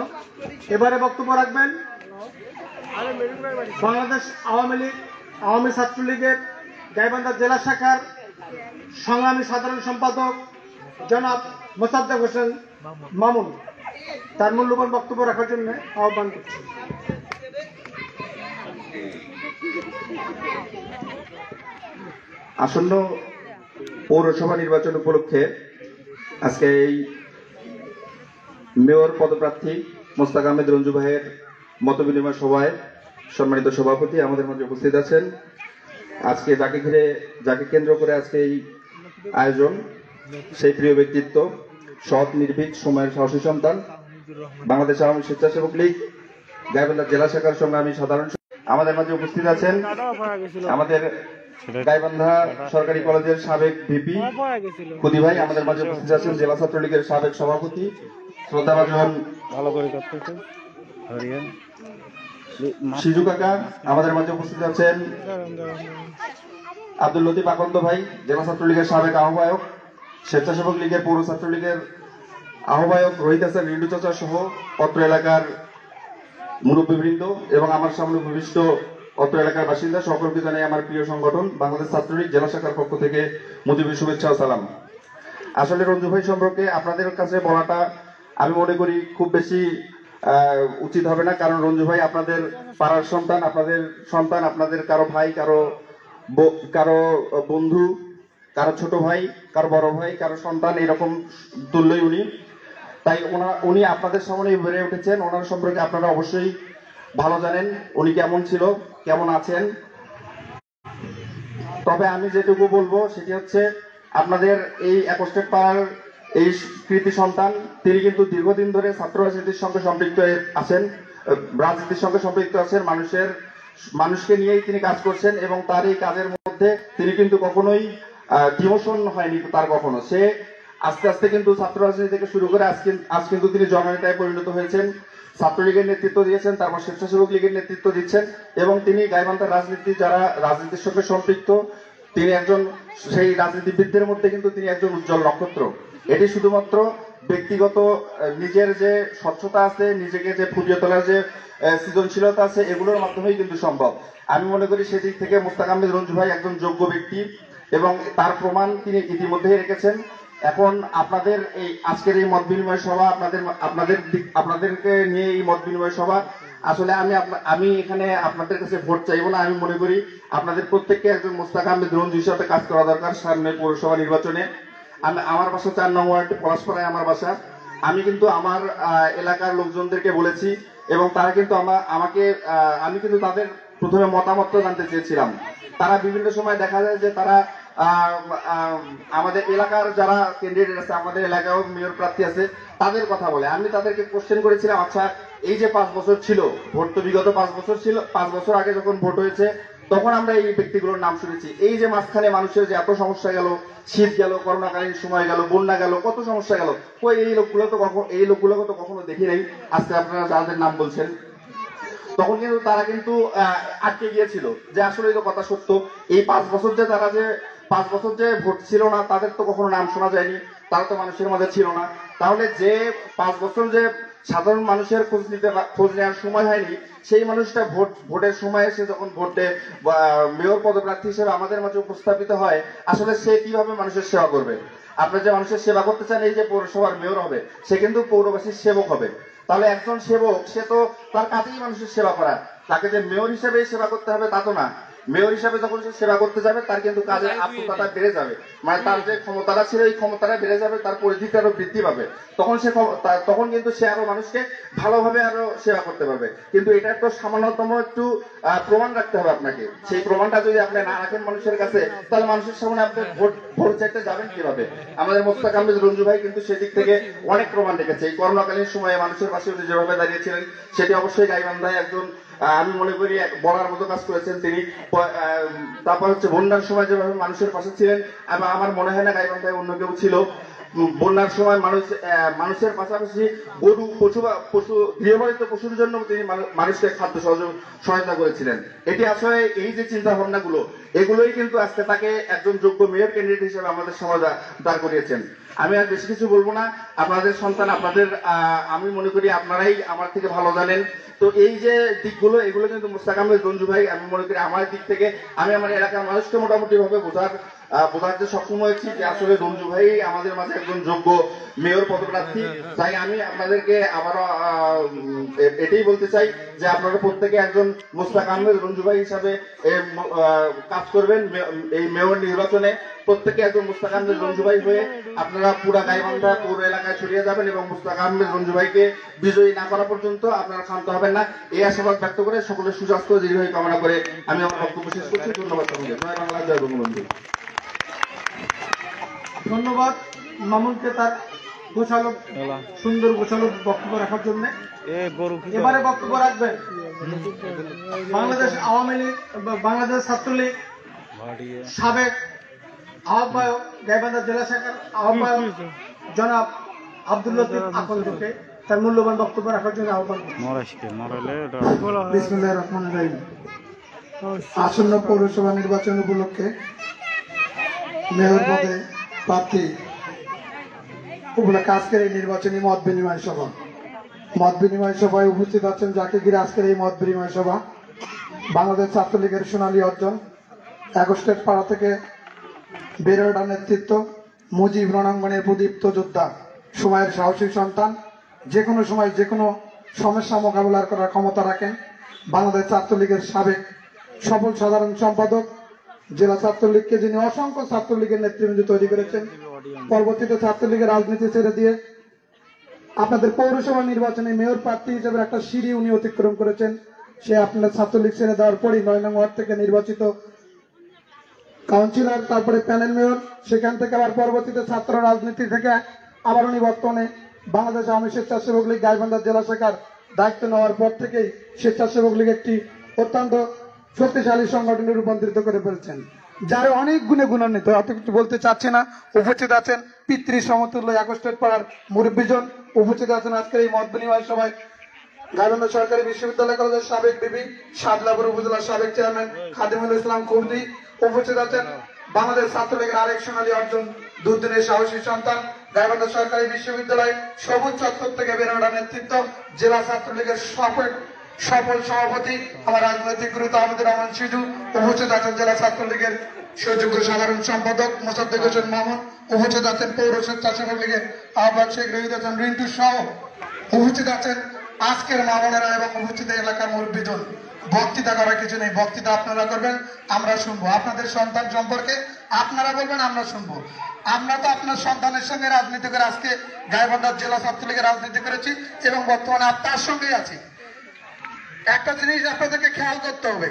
এবারে বক্তব্য রাখবেন বাংলাদেশ আওয়ামী ছাত্রলীগের গাইবান্ধা জেলা শাখার সংগ্রামী সাধারণ সম্পাদক জনাব মোসাদ্দেক হোসেন মামুন। তার মূল্যবান বক্তব্য রাখার জন্য আহ্বান করছি। আসন্ন পৌরসভা নির্বাচন উপলক্ষে আজকে এই মেয়র পদপ্রার্থী মোস্তাক আহমেদ রঞ্জু ভাইয়ের মতবিনিময় সভায় সম্মানিত সভাপতি আমাদের মাঝে উপস্থিত আছেন। আজকে যাকে কেন্দ্র করে আজকে এই আয়োজন, সেই প্রিয় ব্যক্তিত্ব, সৎ নির্ভীক সময়ের সাহসী সন্তান, বাংলাদেশ আওয়ামী স্বেচ্ছাসেবক লীগ গাইবান্ধা জেলা শাখার সংগ্রামী সাধারণ আমাদের মাঝে উপস্থিত আছেন। আমাদের গাইবান্ধা সরকারি কলেজের সাবেক ভিপি খুদি ভাই আমাদের মাঝে উপস্থিত আছেন। জেলা ছাত্রলীগের সাবেক সভাপতি শ্রদ্ধাভাজন সিজু কাকা আমাদের মাঝে উপস্থিত আছেন। আব্দুল লতিফ আকন্দ ভাই জেলা ছাত্রলীগের সাবেক আহ্বায়ক, স্বেচ্ছাসেবক লীগের পৌর ছাত্রলীগের আহ্বায়ক রোহিত হাসান রিন্টু চাচা সহ অত্র এলাকার মুরব্বীবৃন্দ এবং আমার সামনে ভূমিষ্ঠ অত্র এলাকার বাসিন্দা সকলকে জানাই আমার প্রিয় সংগঠন বাংলাদেশ ছাত্রলীগ জেলা শাখার পক্ষ থেকে মুজিবুর শুভেচ্ছা ও সালাম। আসলে রঞ্জু ভাই সম্পর্কে আপনাদের কাছে বলাটা আমি মনে করি খুব বেশি উচিত হবে না, কারণ রঞ্জু ভাই আপনাদের পাড়ার সন্তান, আপনাদের কারো ভাই, কারো বন্ধু, কারো ছোট ভাই, কারো বড় ভাই, কারো সন্তান, এরকম তুল্যই উনি। তাই উনি আপনাদের সামনে বেড়ে উঠেছেন। ওনার সম্পর্কে আপনারা অবশ্যই ভালো জানেন উনি কেমন ছিল, কেমন আছেন। তবে আমি যেটুকু বলবো সেটি হচ্ছে আপনাদের এই একস্টেট পাড়ার এই কৃতি সন্তান, তিনি কিন্তু দীর্ঘদিন ধরে ছাত্র রাজনীতির সঙ্গে সম্পৃক্ত আছেন, মানুষকে নিয়েই তিনি কাজ করছেন এবং তার এই কাজের মধ্যে তিনি কিন্তু কখনোই ডিমোশন হয়নি তার কখনো। সে আস্তে আস্তে কিন্তু ছাত্র রাজনীতি থেকে শুরু করে আজ কিন্তু তিনি জননেতায় পরিণত হয়েছেন, ছাত্রলীগের নেতৃত্ব দিয়েছেন, তারপর স্বেচ্ছাসেবক লীগের নেতৃত্ব দিচ্ছেন এবং তিনি গাইবান্ধার যারা রাজনীতির সঙ্গে সম্পৃক্ত তিনি একজন সেই রাজনীতিবিদদের মধ্যে কিন্তু তিনি একজন উজ্জ্বল নক্ষত্র। এটি শুধুমাত্র ব্যক্তিগত নিজের যে স্বচ্ছতা আছে, নিজেকে যে ফুটিয়ে তোলার যে সৃজনশীলতা আছে, এগুলোর মাধ্যমেই কিন্তু সম্ভব। আমি মনে করি সেদিক থেকে মোস্তাক আহমেদ রঞ্জু ভাই একজন যোগ্য ব্যক্তি এবং তার প্রমাণ তিনি ইতিমধ্যেই রেখেছেন। এখন আপনাদের এই আজকের এই মত বিনিময় সভা, আপনাদেরকে নিয়ে এই মত বিনিময় সভা, আসলে আমি এখানে আপনাদের কাছে ভোট চাইবো না। আমি মনে করি আপনাদের প্রত্যেককে একজন মোস্তাক আহমেদ রঞ্জু হিসাবে কাজ করা দরকার। সামনে পৌরসভা নির্বাচনে আমার বাসা 4 নং ওয়ার্ড পলাশপাড়ায় আমার বাসা। আমি কিন্তু আমার এলাকার লোকজনদেরকে বলেছি এবং তারা কিন্তু আমি কিন্তু তাদের প্রথমে মতামত জানতে চেয়েছিলাম। তারা বিভিন্ন সময় দেখা যায় যে তারা আমাদের এলাকার যারা ক্যান্ডিডেট আছে, আমাদের এলাকায়ও মেয়র প্রার্থী আছে, তাদের কথা বলে। আমি তাদেরকে কোশ্চেন করেছিলাম, আচ্ছা এই যে 5 বছর ছিল ভোট, তো বিগত 5 বছর ছিল, 5 বছর আগে যখন ভোট হয়েছে তখন আমরা এই ব্যক্তিগুলোর নাম শুনেছি। এই যে মাঝখানে মানুষের যে এত সমস্যা গেল, শীত গেল, করোনাকালীন সময় গেল, বন্যা গেল, কত সমস্যা গেল, এই লোকগুলোকে তো কখনো দেখি নাই। আজকে আপনারা যাদের নাম বলছেন, তখন কিন্তু তারা কিন্তু আটকে গিয়েছিল যে আসলে তো কথা সত্য। এই 5 বছর যে ভোট ছিল না, তাদের তো কখনো নাম শোনা যায়নি, তারা তো মানুষের মাঝে ছিল না। তাহলে যে 5 বছর যে সাধারণ মানুষের খোঁজ নেওয়ার সময় হয়নি, সেই মানুষটা ভোটের সময় এসে যখন ভোটে মেয়র পদপ্রার্থী হিসেবে আমাদের মাঝে উপস্থাপিত হয়, আসলে সে কিভাবে মানুষের সেবা করবে? আপনি যে মানুষের সেবা করতে চান, এই যে পৌরসভার মেয়র হবে, সে কিন্তু পৌরবাসীর সেবক হবে। তাহলে একজন সেবক, সে তো তার কাজেই মানুষের সেবা করা, তাকে যে মেয়র হিসেবে সেবা করতে হবে তা তো না। মেয়র হিসাবে যখন সে সেবা করতে যাবে, তার কিন্তু কাজের আত্মকতা বেড়ে যাবে, মানে তার যে ক্ষমতাটা ছিল এই ক্ষমতাটা বেড়ে যাবে, তার পরিধিটা আরো বৃদ্ধি পাবে। তখন কিন্তু সে আরো মানুষকে ভালোভাবে আরো সেবা করতে পারবে। কিন্তু এটা তো সামান্যতম একটু প্রমাণ রাখতে হবে আপনাকে। সেই প্রমাণটা যদি আপনি না রাখেন মানুষের কাছে, তাহলে মানুষের সামনে আপনি ভোট চাইতে যাবেন কিভাবে? আমাদের মোস্তাক আহমেদ রঞ্জু ভাই কিন্তু সেদিক থেকে অনেক প্রমাণ রেখেছে। এই করোনাকালীন সময়ে মানুষের পাশে উনি যেভাবে দাঁড়িয়েছিলেন, সেটি অবশ্যই গাইবান্ধায় একজন, আমি মনে করি, বলার মতো কাজ করেছেন তিনি। তারপর হচ্ছে বন্যার সময় যেভাবে মানুষের পাশে ছিলেন, আমার মনে হয় না গাইবান্ধায় অন্য কেউ ছিল। বন্যার সময় মানুষের পাশাপাশি গরু, পশু, গৃহপালিত পশুর জন্য তিনি মানুষকে খাদ্য সহায়তা করেছিলেন। এটি আসলে এই যে চিন্তা ভাবনাগুলো, এগুলোই কিন্তু আজকে তাকে একজন যোগ্য মেয়র ক্যান্ডিডেট হিসেবে আমাদের সমাজে দাঁড় করিয়েছেন। আমি আর বেশি কিছু বলবো না। আপনাদের সন্তান, আপনাদের, আমি মনে করি আপনারাই আমার থেকে ভালো জানেন। তো এই যে দিকগুলো, এগুলো কিন্তু মোস্তাক আহমেদ রঞ্জু ভাই, আমি মনে করি আমার দিক থেকে আমি আমার এলাকার মানুষকে মোটামুটি ভাবে বোঝাতে সক্ষম হয়েছি যে আসলে রঞ্জু ভাই আমাদের মাঝে একজন যোগ্য মেয়র পদপ্রার্থী। তাই আমি আপনাদেরকে আবারও এটাই বলতে চাই যে আপনারা প্রত্যেকে একজন মোস্তাক আহমেদ রঞ্জু ভাই হিসাবে কাজ করবেন। এই মেয়র নির্বাচনে প্রত্যেকে একজন মোস্তাক আহমেদ রঞ্জু ভাই হয়ে আপনারা পুরা গাইবান্ধা পৌর এলাকায় ছড়িয়ে যাবেন এবং মোস্তাক আহমেদ রঞ্জু ভাইকে বিজয়ী না করা পর্যন্ত আপনারা শান্ত হবেন না, এই আশাবাদ ব্যক্ত করে সকলের সুস্বাস্থ্য দীর্ঘায়ু কামনা করে আমি আমার বক্তব্য শেষ করছি। ধন্যবাদ সকলকে। জয় বাংলা, জয় বঙ্গবন্ধু। ধন্যবাদ মামুনকে তার গোছালো, সুন্দর গোছালো বক্তব্য রাখার জন্য। এবারে বক্তব্য রাখবেন বাংলাদেশ আওয়ামী লীগ, বাংলাদেশ ছাত্রলীগ সাবেক আহ্বায়ক, গাইবান্ধা জেলা শাখার আহ্বায়ক জনাব আব্দুল লতিফ আকন্দকে তার মূল্যবান বক্তব্য রাখার জন্য আহ্বান করছি। বিসমিল্লাহির রহমানির রহিম। আসন্ন পৌরসভা নির্বাচন উপলক্ষে মেয়র পদে প্রার্থী উপলক্ষে আজকের এই নির্বাচনী মত বিনিময় সভায় উপস্থিত আছেন, যাকে ঘিরে আজকের এই মত বিনিময় সভা বাংলাদেশ ছাত্রলীগের সোনালী অর্জন, এগস্টেট পাড়া থেকে বেড়ে ওঠা নেতৃত্ব, মুজিব রণাঙ্গনের প্রদীপ্ত যোদ্ধা, সময়ের সাহসী সন্তান, যে কোনো সময় যে কোনো সমস্যা মোকাবেলা করার ক্ষমতা রাখেন, বাংলাদেশ ছাত্রলীগের সাবেক সফল সাধারণ সম্পাদক, জেলা ছাত্রলীগকে যিনি অসংখ্য ছাত্রলীগের নেতৃবৃন্দ তৈরি করেছেন, পরবর্তীতে ছাত্রলীগের রাজনীতি ছেড়ে দিয়ে আপনাদের পৌরসভা নির্বাচনে মেয়র প্রার্থী হিসেবে একটা সিঁড়ি উনি অতিক্রম করেছেন। সে আপনার ছাত্রলীগ ছেড়ে দেওয়ার পরই 9 নং ওয়ার্ড থেকে নির্বাচিত কাউন্সিলর, তারপরে প্যানেল মেয়র, সেখান থেকে আবার পরবর্তীতে ছাত্র রাজনীতি থেকে আবার উনি বর্তমানে বাংলাদেশ আওয়ামী স্বেচ্ছাসেবক লীগ গাইবান্ধা জেলা শাখার দায়িত্ব নেওয়ার পর থেকেই স্বেচ্ছাসেবক লীগ একটি অত্যন্ত শক্তিশালী সংগঠনে রূপান্তরিত করে ফেলছেন, যার অনেক গুণে গুণান্বিত। অত কিছু বলতে চাচ্ছি না। উপস্থিত আছেন পিতৃ সমতুল্য এগস্টেট পাড়ার মুরব্বীজন, উপস্থিত আছেন আজকের এই মত বিনিময় সভায় গাইবান্ধা সরকারি বিশ্ববিদ্যালয় কলেজের সাবেক বিবি, সাদলাপুর উপজেলার সাবেক চেয়ারম্যান খাদিমুল ইসলাম খুবদি, উপস্থিত আছেন বাংলাদেশ ছাত্রলীগের আরেক সোনালী অর্জন, দুর্দিনের সাহসী সন্তান, গাইবান্ধা সরকারি বিশ্ববিদ্যালয় সবুজ চত্বর থেকে বেড়ে ওঠা নেতৃত্ব, জেলা ছাত্রলীগের সফল সভাপতি আমার রাজনৈতিক গুরু আহমেদ রহমান সিজু, উপস্থিত আছেন জেলা ছাত্রলীগের সুযোগ্য সাধারণ সম্পাদক মোসাদ্দেক হোসেন মামুন, উপস্থিত আছেন পৌর স্বেচ্ছাসেবক লীগের আহ্বায়ক শেখ রহিদ হাসান রিন্টু সহ উপস্থিত আছেন আজকের মামুনেরা এবং উপস্থিত এলাকার মুরব্বীজন। বক্তৃতা করার কিছু নেই, বক্তৃতা আপনারা করবেন, আমরা শুনবো। আপনাদের সন্তান সম্পর্কে আপনারা বলবেন, আমরা শুনবো। আমরা তো আপনার সন্তানের সঙ্গে রাজনীতি করে আজকে গাইবান্ধা জেলা ছাত্রলীগের রাজনীতি করেছি এবং বর্তমানে আপনার সঙ্গেই আছি। একটা জিনিস আপনাদেরকে খেয়াল করতে হবে,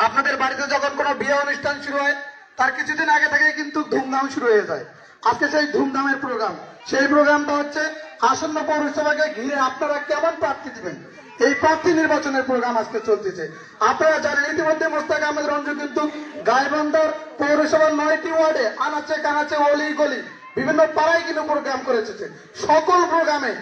আপনাদের বাড়িতে যখন কোনো বিয়ে অনুষ্ঠান শুরু হয় তার কিছুদিন আগে থেকেই কিন্তু ধুমধাম শুরু হয়ে যায়। আজকে সেই ধুমধামের প্রোগ্রাম, সেই প্রোগ্রামটা হচ্ছে আসন্ন পৌরসভাকে ঘিরে আপনারা কেমন প্রার্থী দিবেন, এই প্রার্থী নির্বাচনের প্রোগ্রাম আজকে চলতেছে। আপনারা জানেন ইতিমধ্যে মোস্তাক আহমেদ রঞ্জু কিন্তু গাইবান্ধার পৌরসভার 9টি ওয়ার্ডে আনাচে কানাচে অলি গলি বিভিন্ন পাড়ায় কিন্তু প্রোগ্রাম করেছে। সকল প্রোগ্রামে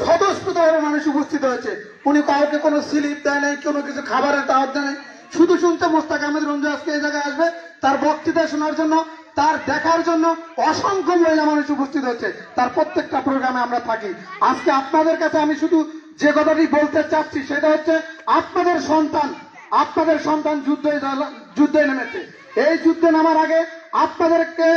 স্বতঃস্ফূর্তভাবে মানুষ উপস্থিত হয়েছে। উনি কাউকে কোনো স্লিপ দেয় নাই, কোনো কিছু খাবারের দাওয়াত দেয় নাই, শুধু শুনতে মোস্তাক আহমেদ রঞ্জু আজকে এই জায়গায় আসবে, তার বক্তৃতা শোনার জন্য তার দেখার জন্য অসংখ্য মহিলা মানুষ উপস্থিত হচ্ছে, তার প্রত্যেকটা প্রোগ্রামে আমরা থাকি। আজকে আপনাদের কাছে আমি শুধু যে কথাটি বলতে চাচ্ছি সেটা হচ্ছে আপনাদের সন্তান যুদ্ধে নেমেছে। এই যুদ্ধে নামার আগে আপনাদেরকে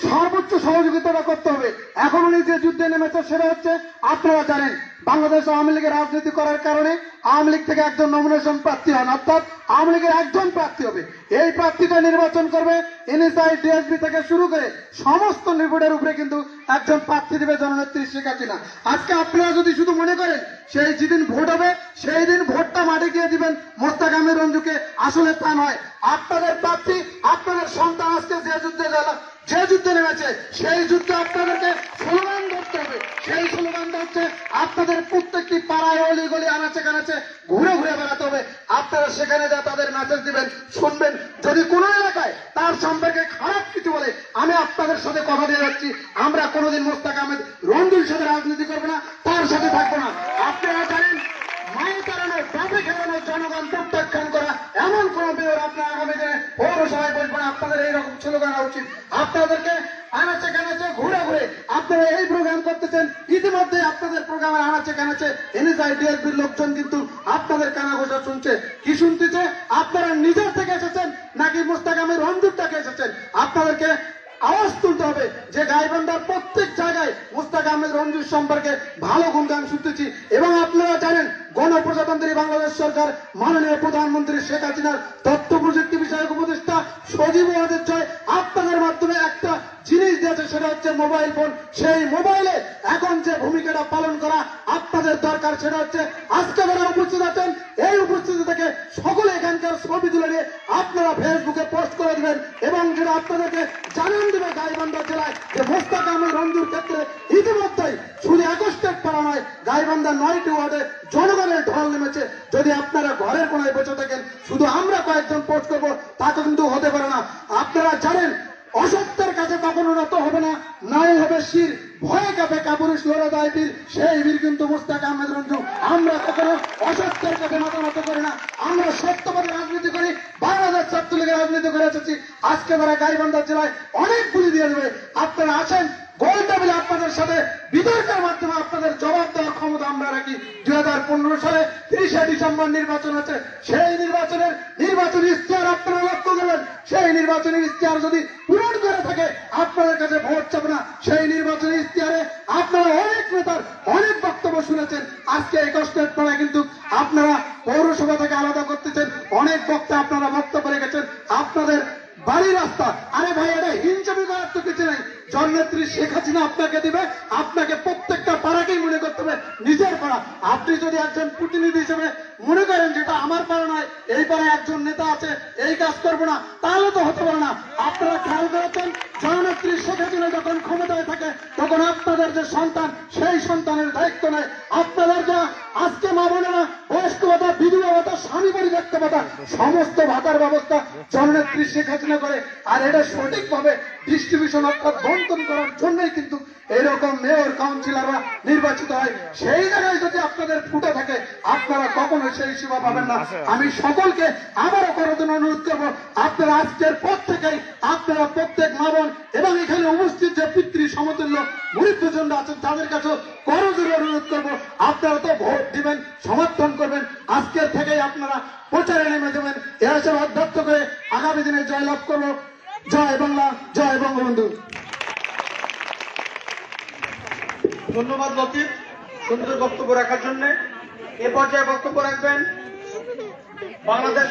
সর্বোচ্চ সহযোগিতা করতে হবে। এখন উনি যে যুদ্ধে নেমেছে সেটা হচ্ছে, আপনারা জানেন বাংলাদেশ আওয়ামী লীগের রাজনীতি করার কারণে আওয়ামী লীগ থেকে একজন নমিনেশন প্রার্থী হন, অর্থাৎ আওয়ামী লীগের একজন প্রার্থী হবে। এই প্রার্থীটা নির্বাচন করবে এনএসআই ডিএসপি থেকে শুরু করে সমস্ত রিপোর্টের উপরে কিন্তু একজন প্রার্থী দেবে জননেত্রী শেখ হাসিনা। আজকে আপনারা যদি শুধু মনে করেন সেই যেদিন ভোট হবে সেই দিন ভোটটা মাঠে গিয়ে দিবেন মোস্তাক আহমেদ রঞ্জুকে, আসলে তা নয়। আপনাদের প্রার্থী, আপনাদের সন্তান আজকে যে যুদ্ধে নেমেছে সেই যুদ্ধে আপনাদেরকে স্লোগান ধরতে হবে। সেই স্লোগানটা হচ্ছে আপনাদের প্রত্যেকটি পাড়ায় অলি গলি আনাচে কানাচে ঘুরে ঘুরে বেড়াতে হবে। আপনারা সেখানে যা তাদের মেসেজ দিবেন, শুনবেন। যদি কোনো এলাকায় তার সম্পর্কে খারাপ কিছু বলে, আমি আপনাদের সাথে কথা দিয়ে যাচ্ছি, আমরা কোনোদিন মোস্তাক আহমেদ রঞ্জুর সাথে রাজনীতি করবো না, তার সাথে থাকবো না। আপনারা জানেন মায়ের কারণে বাপে খেলানো জনগণ প্রত্যাখ্যান করা এমন কোন মেয়র আপনার আগামী দিনে পৌরসভায় বসবেন। আপনাদের এইরকম স্লোগান হওয়া উচিত। আপনাদেরকে আনাচে কানাচে ঘুরে ঘুরে আপনারা এই প্রোগ্রাম করতেছেন, ইতিমধ্যে আপনাদের প্রোগ্রামের আনাচে কানাচে এনএসআই ডিএসপির লোকজন কিন্তু আপনাদের কানাঘোষা শুনছে। কি শুনতেছে? আপনারা নিজের থেকে এসেছেন নাকি মোস্তাক আহমেদ রঞ্জুর থেকে এসেছেন? আপনাদেরকে আওয়াজ তুলতে হবে যে গাইবান্ধার প্রত্যেক জায়গায় মোস্তাক আহমেদ রঞ্জুর সম্পর্কে ভালো গুণগান শুনতেছি। এবং আপনারা জানেন গণপ্রজাতন্ত্রী বাংলাদেশ সরকার মাননীয় প্রধানমন্ত্রী শেখ হাসিনার তথ্য প্রযুক্তি বিষয়ক উপদেষ্টা সজীব ওয়াজেদ জয় আপনাদের মাধ্যমে একটা জিনিস দিয়েছে, সেটা হচ্ছে মোবাইল ফোন। সেই মোবাইলে এখন যে ভূমিকাটা পালন করা আপনাদের দরকার সেটা হচ্ছে আজকে যারা উপস্থিত আছেন এই উপস্থিতি থেকে সকলে এখানকার ছবি তুলে নিয়ে আপনারা ফেসবুকে পোস্ট করে দিবেন এবং যেটা আপনাদেরকে জানান দেবে গাইবান্ধা জেলায় যে মোস্তাক আহমেদ রঞ্জুর ক্ষেত্রে ইতিমধ্যেই শুধু 21 পাড়া নয়, গাইবান্ধা 9টি ওয়ার্ডে জনগণের ঢল নেমেছে। যদি আপনারা ঘরের কোনায় বসে থাকেন শুধু আমরা কয়েকজন পোস্ট করবো তা তো কিন্তু হতে পারে না। আপনারা জানেন অসত্যের কাছে কখনো নত হবে না, নাই হবে শির, ভয়ে কাঁপে কাপুরুষ লড়ে দেয় বীর, সেই বীর কিন্তু মোস্তাক আহমেদ রঞ্জু। আমরা কখনো অসত্যের কাছে নত করি না, আমরা সত্যবাদী রাজনীতি করি, বাংলাদেশ ছাত্রলীগের রাজনীতি করে এসেছি। আজকে তারা গাইবান্ধা জেলায় অনেক গুলি দিয়ে দেবে। আপনারা আসেন গোল টেবিলে আপনাদের সাথে বিতর্কের মাধ্যমে আপনাদের জবাব দেওয়ার ক্ষমতা আমরা রাখি। 2015 সালে 30শে ডিসেম্বর নির্বাচন আছে, সেই নির্বাচনী ইশতেহার আপনারা লক্ষ্য করবেন। সেই নির্বাচনী ইশতেহার যদি পূরণ করে থাকে আপনাদের কাছে ভোট চাবে না। সেই নির্বাচনী ইশতেহারে আপনারা অনেক নেতার অনেক বক্তব্য শুনেছেন। আজকে 21 পাড়ায় কিন্তু আপনারা পৌরসভা থেকে আলাদা করতেছেন, অনেক বক্তা আপনারা বক্তব্য রেখেছেন। আপনাদের বাড়ি রাস্তা, আরে ভাই এটা হিংসামি করার তো কিছু নেই। জননেত্রী শেখ হাসিনা আপনাকে দিবে, আপনাকে প্রত্যেকটা পাড়াকেই মনে করতে হবে নিজের পাড়া। আপনি যদি একজন প্রতিনিধি হিসেবে মনে করেন যেটা আমার পাড়া নয়, এই পাড়ায় একজন নেতা আছে, এই কাজ করবো না, তাহলে তো হতে পারে না। আপনারা খেয়াল করেছেন জননেত্রী শেখ হাসিনা যখন ক্ষমতায় থাকে তখন আপনাদের যে সন্তান সেই সন্তানের দায়িত্ব নেয়। আপনাদের যা আজকে মা বোনেরা বয়স্ক ভাতা, বিধবা ভাতা, স্বামী পরিত্যক্ত ভাতা, সমস্ত ভাতার ব্যবস্থা জননেত্রী শেখ হাসিনা করে। আর এটা সঠিকভাবে ডিস্ট্রিবিউশন অর্থাৎ বন্টন করার জন্যই কিন্তু এরকম মেয়র কাউন্সিলররা নির্বাচিত হয়। সেই জায়গায় যদি আপনাদের ফুটে থাকে আপনারা কখনো সেই সেবা পাবেন না। আমি সকলকে আবারও কোনোদিন অনুরোধ করবো, আপনারা আজকের পর থেকেই আপনারা প্রত্যেক মা বোন এবং এখানে উপস্থিত যে পিতৃ সমতুল্য মুরিদজন আছেন তাদের কাছে করজোরে অনুরোধ করবো, আপনারা তো ভোট দিবেন, সমর্থন করবেন। আজকের থেকেই আপনারা প্রচারে নেমে যাবেন। এর হিসেবে অধ্যক্ষ করে আগামী দিনে জয়লাভ করবো। জয় বাংলা, জয় বঙ্গবন্ধু। ধন্যবাদ লতিফ সুন্দর বক্তব্য রাখার জন্য। এ পর্যায়ে বক্তব্য রাখবেন বাংলাদেশ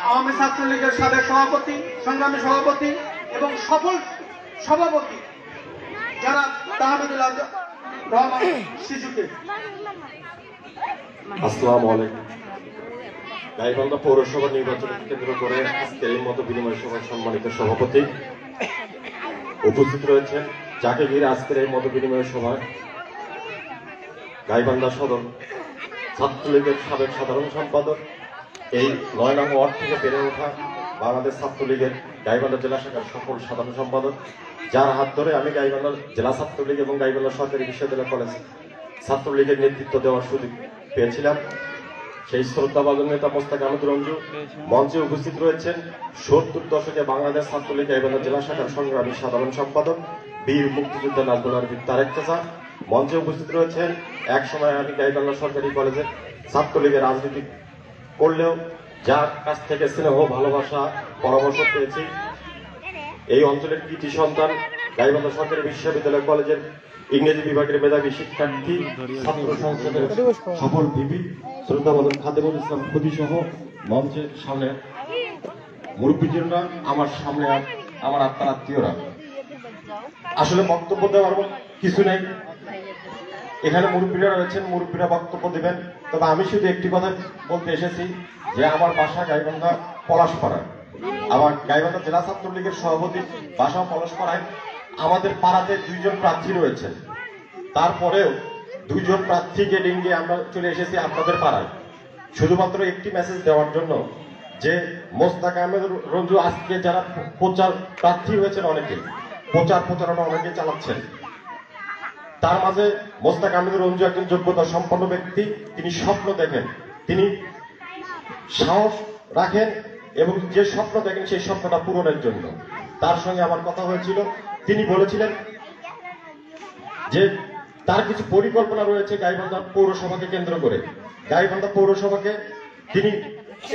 আওয়ামী ছাত্রলীগের সাবেক সভাপতি, সংগ্রামী সভাপতি এবং সফল সভাপতি যারা তাহমিদুল্লাহ রহমান শিশুকে। আসসালামু আলাইকুম। গাইবান্ধা পৌরসভা নির্বাচনকে কেন্দ্র করে আজকের এই মত বিনিময় সভার সম্মানিত সভাপতি উপস্থিত রয়েছেন, যাকে ঘিরে আজকের এই মত বিনিময় সভায় গাইবান্ধা সদর ছাত্রলীগের সাবেক সাধারণ সম্পাদক, এই 9 নং ওয়ার্ড থেকে বেড়ে ওঠা বাংলাদেশ ছাত্রলীগের গাইবান্ধা জেলা শাখার সকল সাধারণ সম্পাদক, যার হাত ধরে আমি গাইবান্ধা জেলা ছাত্রলীগ এবং গাইবান্ধা সরকারি বিশ্ববিদ্যালয় কলেজ ছাত্রলীগের নেতৃত্ব দেওয়ার সুযোগ পেয়েছিলাম। সেই শ্রদ্ধাভাজন নেতা মোস্তাক আহমেদ রঞ্জু। মঞ্চে উপস্থিত রয়েছেন 70 দশকে বাংলাদেশ ছাত্রলীগ গাইবান্ধা জেলা শাখার সংগ্রামী সাধারণ সম্পাদক বীর মুক্তিযোদ্ধা নাজমুল আরফিন তারেক চাচা। মঞ্চে উপস্থিত রয়েছেন এক সময় আমি গাইবান্ধা সরকারি কলেজে ছাত্রলীগের রাজনীতি করলেও যার কাছ থেকে স্নেহ ভালোবাসা পরামর্শ পেয়েছি, এই অঞ্চলের কৃতি সন্তান, গাইবান্ধা সরকারি বিশ্ববিদ্যালয় কলেজের ইংরেজি বিভাগের মেধাবী শিক্ষার্থী, ছাত্র সংসদের সফল ভিপি শ্রদ্ধাভাজন খাদেমুল ইসলাম খুদি সহ মঞ্চের সামনে মুরব্বীজনরা, আমার সামনে আমার আত্মার আত্মীয়রা। আসলে বক্তব্য দেওয়ার কিছু নেই, এখানে মুরব্বীরা রয়েছেন, মুরব্বীরা বক্তব্য দেবেন। তবে আমি শুধু একটি কথা বলতে এসেছি যে আমার বাসা গাইবান্ধা পলাশপাড়া, আমার গাইবান্ধা জেলা ছাত্রলীগের সভাপতি বাসা পলাশপাড়ায়। আমাদের পাড়াতে 2 জন প্রার্থী রয়েছেন, তারপরেও 2 জন প্রার্থীকে ডিঙ্গে আমরা চলে এসেছি আপনাদের পাড়ায় শুধুমাত্র একটি মেসেজ দেওয়ার জন্য যে মোস্তাক আহমেদ রঞ্জু আজকে যারা প্রচার প্রার্থী হয়েছেন, অনেকে প্রচারণা অনেকে চালাচ্ছেন, তার মাঝে মোস্তাক আহমেদ রঞ্জু একজন যোগ্যতা সম্পন্ন ব্যক্তি। তিনি স্বপ্ন দেখেন, তিনি সাহস রাখেন এবং যে স্বপ্ন দেখেন সেই স্বপ্নটা পূরণের জন্য। তার সঙ্গে আমার কথা হয়েছিল, তিনি বলেছিলেন যে তার কিছু পরিকল্পনা রয়েছে গাইবান্ধা পৌরসভাকে কেন্দ্র করে। গাইবান্ধা পৌরসভাকে তিনি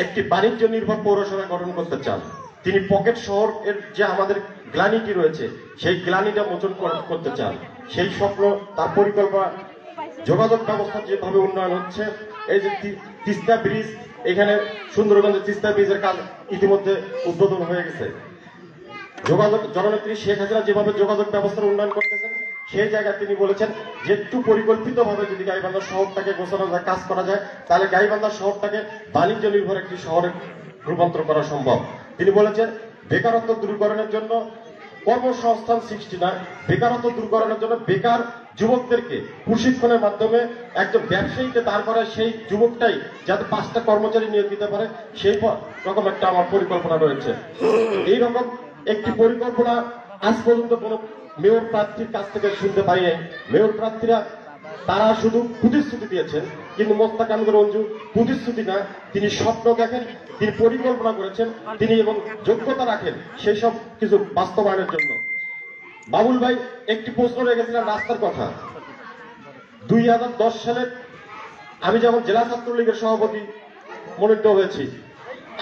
একটি বাণিজ্য নির্ভর পৌরসভা গঠন করতে চান। তিনি পকেট শহরের যে আমাদের গ্লানিটি রয়েছে সেই গ্লানিটা মোচন করতে চান। সেই স্বপ্ন, তার পরিকল্পনা, যোগাযোগ ব্যবস্থা যেভাবে উন্নয়ন হচ্ছে, এই যে তিস্তা ব্রিজ, এখানে সুন্দরগঞ্জের তিস্তা ব্রিজের কাজ ইতিমধ্যে উদ্বোধন হয়ে গেছে। যোগাযোগ জননেত্রী শেখ হাসিনা যেভাবে যোগাযোগ ব্যবস্থার উন্নয়ন করতেছেন, সেই জায়গায় তিনি বলেছেন যে একটু পরিকল্পিতভাবে যদি গাইবান্ধা শহরটাকে গোছানো যায়, কাজ করা যায়, তাহলে গাইবান্ধা শহরটাকে বাণিজ্য নির্ভর একটি শহরে রূপান্তর করা সম্ভব। তিনি বলেছেন বেকারত্ব দূরীকরণের জন্য কর্মসংস্থান সৃষ্টি না, বেকারত্ব দূরীকরণের জন্য বেকার যুবকদেরকে প্রশিক্ষণের মাধ্যমে একজন ব্যবসায়ীকে দাঁড় করায়, সেই যুবকটাই যাতে 5টা কর্মচারী নিয়োগ দিতে পারে, সেই রকম একটা আমার পরিকল্পনা রয়েছে। এই রকম একটি পরিকল্পনা আজ পর্যন্ত কোন মেয়র প্রার্থীর কাছ থেকে শুনতে পাই নাই। মেয়র প্রার্থীরা তারা শুধু প্রতিশ্রুতি দিয়েছেন, কিন্তু মোস্তাক আহমেদ রঞ্জু প্রতিশ্রুতি না, তিনি স্বপ্ন দেখেন, তিনি পরিকল্পনা করেছেন, তিনি এবং যোগ্যতা রাখেন সেই সব কিছু বাস্তবায়নের জন্য। বাবুল ভাই একটি প্রশ্ন রেখেছিলেন রাস্তার কথা। 2010 সালে আমি যখন জেলা ছাত্রলীগের সভাপতি মনোনীত হয়েছি,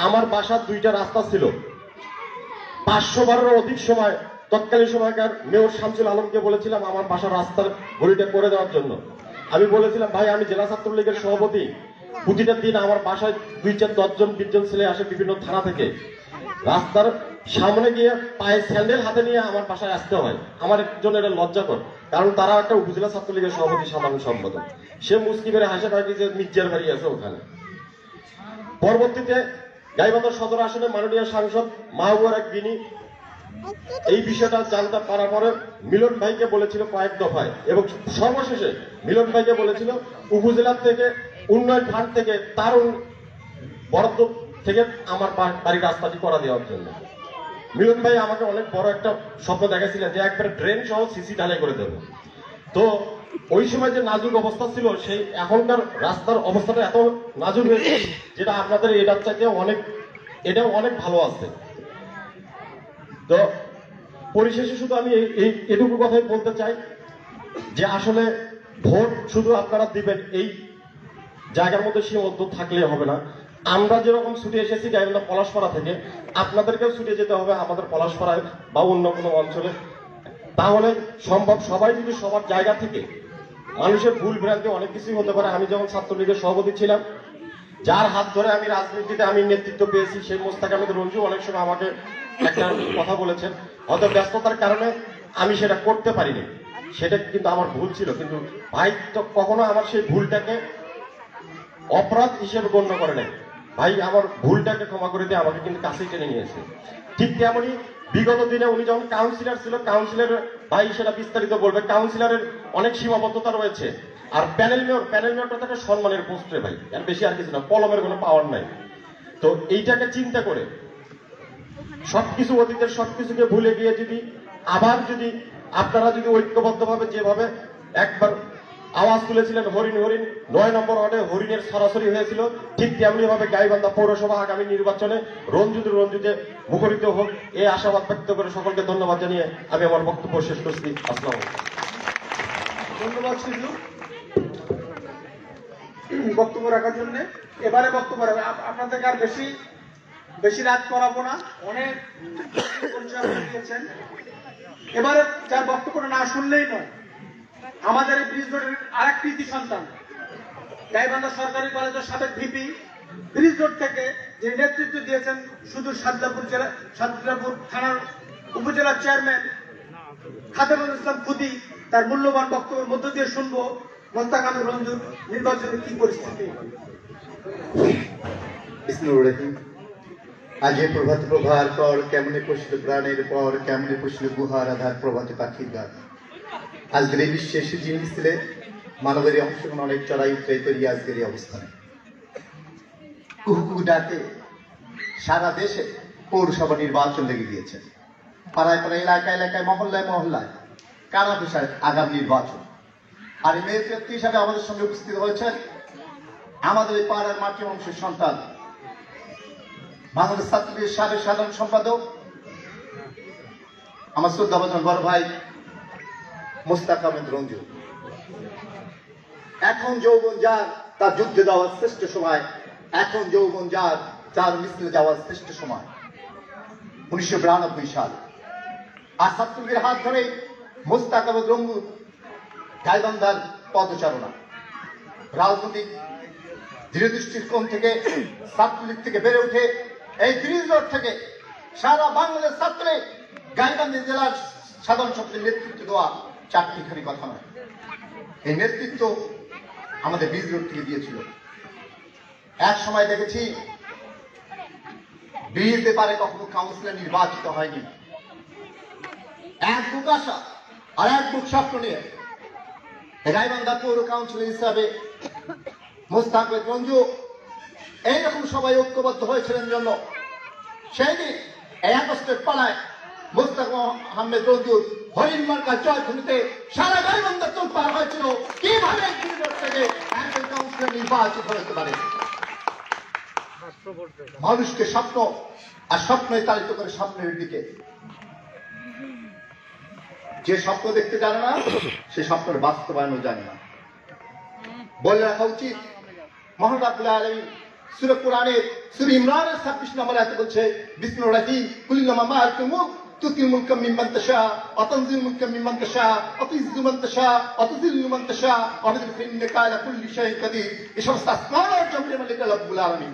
আমার বাসার 2টা রাস্তা ছিল। 500বারেরও অধিক সময় তৎকালীন সময়কার মেয়র শামসুল আলমকে বলেছিলাম আমার বাসার রাস্তার গলিটা করে দেওয়ার জন্য। আমি বলেছিলাম ভাই, আমি জেলা ছাত্রলীগের সভাপতি, প্রতিটা দিন আমার বাসায় 2, 4, 10 জন 20 জন ছেলে আসে বিভিন্ন থানা থেকে, রাস্তার সামনে গিয়ে পায়ে স্যান্ডেল হাতে নিয়ে আমার বাসায় আসতে হয়। আমার একজন এটা লজ্জাকর, কারণ তারা একটা উপজেলা ছাত্রলীগের সভাপতি সাধারণ সম্পাদক, সে মুসকি বেড়ে হাসে পায় যে মির্জার বাড়ি আছে ওখানে। পরবর্তীতে গাইবান্ধা সদর আসনে মাননীয় সাংসদ মাহবুবুর গিনি এই বিষয়টা জানতে পারার পরে মিলন ভাইকে বলেছিল কয়েক দফায়, এবং সর্বশেষে মিলন ভাইকে বলেছিল উপজেলা থেকে উন্নয়ন ফান্ড থেকে তার বরাদ্দ থেকে আমার বাড়ির রাস্তাটি করা দেওয়ার জন্য। মিলন ভাই আমাকে অনেক বড় একটা স্বপ্ন দেখাছিলেন যে একবার ড্রেন সহ সিসি ঢালাই করে দেব। তো ওই সময় যে নাজুক অবস্থা ছিল, সেই এখনকার রাস্তার অবস্থাটা এত নাজুক হয়েছে যেটা আপনাদের এটার চাইতে এটাও অনেক ভালো আছে। তো পরিশেষে শুধু আমি এটুকু কথাই বলতে চাই যে আসলে ভোট শুধু আপনারা দিবেন এই জায়গার মধ্যে সীমাবদ্ধ থাকলে হবে না। আমরা যেরকম ছুটে এসেছি গাইবান্ধা পলাশপাড়া থেকে, আপনাদেরকেও ছুটে যেতে হবে আমাদের পলাশপাড়ায় বা অন্য কোনো অঞ্চলে, তাহলে সম্ভব। সবাই যদি সবার জায়গা থেকে, মানুষের ভুল ভ্রান্তি অনেক কিছুই হতে পারে। আমি যখন ছাত্রলীগের সভাপতি ছিলাম, যার হাত ধরে আমি রাজনীতিতে নেতৃত্ব পেয়েছি, সেই মোস্তাক আহমেদ রঞ্জু অনেক সময় আমাকে একটা কথা বলেছেন, হয়তো ব্যস্ততার কারণে আমি সেটা করতে পারিনি, সেটা কিন্তু আমার ভুল ছিল। কিন্তু ভাই তো কখনো আমার সেই ভুলটাকে অপরাধ হিসেবে গণ্য করে নেয়। ভাই আমার ভুলটাকে ক্ষমা করে দিয়ে আমাকে কিন্তু কাছেই টেনে নিয়েছে। ঠিক তেমনই বিগত দিনে উনি যখন কাউন্সিলর ছিল, কাউন্সিলর ভাই সেটা বিস্তারিত বলবে, কাউন্সিলরের অনেক সীমাবদ্ধতা রয়েছে। আর প্যানেল মেয়রটা থাকে সম্মানের পোস্টে ভাই, এর বেশি আর কিছু না, কলমের কোনো পাওয়ার নাই। তো এইটাকে চিন্তা করে সবকিছু অতীতের সবকিছুকে ভুলে গিয়ে যদি আবার যদি আপনারা যদি ঐক্যবদ্ধভাবে যেভাবে একবার আওয়াজ তুলেছিলেন হরিণ হরিণ, 9 নম্বর ওয়ার্ডে হরিণের সরাসরি হয়েছিল। ঠিক তেমনি ভাবে গাইবান্ধা পৌরসভা আগামী নির্বাচনে রঞ্জুতে মুখরিত হোক, এই আশাবাদ ব্যক্ত করে সকলকে ধন্যবাদ জানিয়ে আমি আমার বক্তব্য শেষ করছি। আসসালামু আলাইকুম। ধন্যবাদ সিন্ধু বক্তব্য রাখার জন্য। এবারে বক্তব্য রাখবে আপনাদেরকে আর বেশি রাত করাবো না, অনেক পরিচয় দিয়েছেন। এবারে যার বক্তব্যটা না শুনলেই নয়, আমাদের এই ব্রিজ রোডের আরেক কৃতি সন্তান, গাইবান্ধা সরকারি কলেজের সাবেক ভিপি, ব্রিজ রোড থেকে যে নেতৃত্ব দিয়েছেন সুদূর সাদুল্লাপুর থানার উপজেলার চেয়ারম্যান খাদেমুল ইসলাম খুদি, তার মূল্যবান বক্তব্যের মধ্য দিয়ে শুনবো মোস্তাক আহমেদ রঞ্জুর নির্বাচনের কি পরিস্থিতি। আজে প্রভাত প্রভার পর কেমনে পশিল প্রাণের পর কেমনে পশিল গুহার আধার প্রভাতে পাখির গান। আজকের এই বিশ্বে সুযোগ মিছিলে মানবের অংশগ্রহণ অনেক চড়াই উত্তরাই তৈরি আজকের এই অবস্থানে কুহু ডাকে সারা দেশে পৌরসভা নির্বাচন লেগে গিয়েছে। পাড়ায় পাড়ায় এলাকায় এলাকায় মহল্লায় মহল্লায় কারা পেশায় আগাম নির্বাচন। আর এই মেয়ের ব্যক্তি হিসাবে আমাদের সঙ্গে উপস্থিত হয়েছেন আমাদের এই পাড়ার মাটি অংশের সন্তান বাংলাদেশ ছাত্রলীগের সাবেক সাধারণ সম্পাদক আমার শ্রদ্ধাভাজন বড় ভাই মোস্তাক আহমেদ রঞ্জু। এখন যৌবন যার তার যুদ্ধে যাওয়ার শ্রেষ্ঠ সময়, এখন যৌবন যার তার মিছিলে যাওয়ার শ্রেষ্ঠ সময়। 1992 সাল আর ছাত্রলীগের হাত ধরে মোস্তাক আহমেদ রঞ্জু গাইবান্ধার পদচারণা রাজনৈতিক দৃঢ়দৃষ্টিকোণ থেকে ছাত্রলীগ থেকে বেড়ে উঠে এই ব্রিজ রোড থেকে সারা বাংলাদেশ ছাত্রে গাইবান্ধা জেলার সাধারণ সম্পাদকের নেতৃত্ব দেওয়া চারটিখানি কথা নয়। এই নেতৃত্ব আমাদের ব্রিজ রোড থেকে দিয়েছিল। এক সময় দেখেছি ব্রিজ ব্যাপারে কখনো কাউন্সিলর নির্বাচিত হয়নি। এক বুক আশা আর এক বুক স্বপ্ন নিয়ে গাইবান্ধা পৌর কাউন্সিলর হিসাবে মোস্তাক আহমেদ রঞ্জু এইরকম সবাই ঐক্যবদ্ধ হয়েছিলেন জন্য সেই দিন 1 আগস্টের পাড়ায় মোস্তাক আহমেদ রঞ্জুর হরিণ মার্কার জয়ধ্বনিতে সারা গাইবান্ধা চোখ পার হয়েছিল কিভাবে থেকে একজন কাউন্সিলর নির্বাচিত হতে পারে। মানুষকে স্বপ্ন আর স্বপ্নই চালিত করে স্বপ্নের দিকে। যে স্বপ্ন দেখতে জানে না সে স্বপ্নের বাস্তবায়নও জানে না। বলে রাখা উচিত মহান রাব্বুল আলামিন সূরা কোরআনের সূরা ইমরানের 26 নম্বর আয়াতে বলছে বিসমিল্লাহির রহমানির রহিম কুল্লামা মাআতুম তুতিল মুলকা মিম্মান তাশা ওয়া তানজিল মুলকা মিম্মান তাশা ওয়া তুইজ্জু মান তাশা ওয়া তুযিল্লু মান তাশা ওয়া বিল ইন্নাকা আলা কুল্লি শাইইন কাদির। এই সমস্ত আসমান আর জমিনের মালিক রব্বুল আলামিন।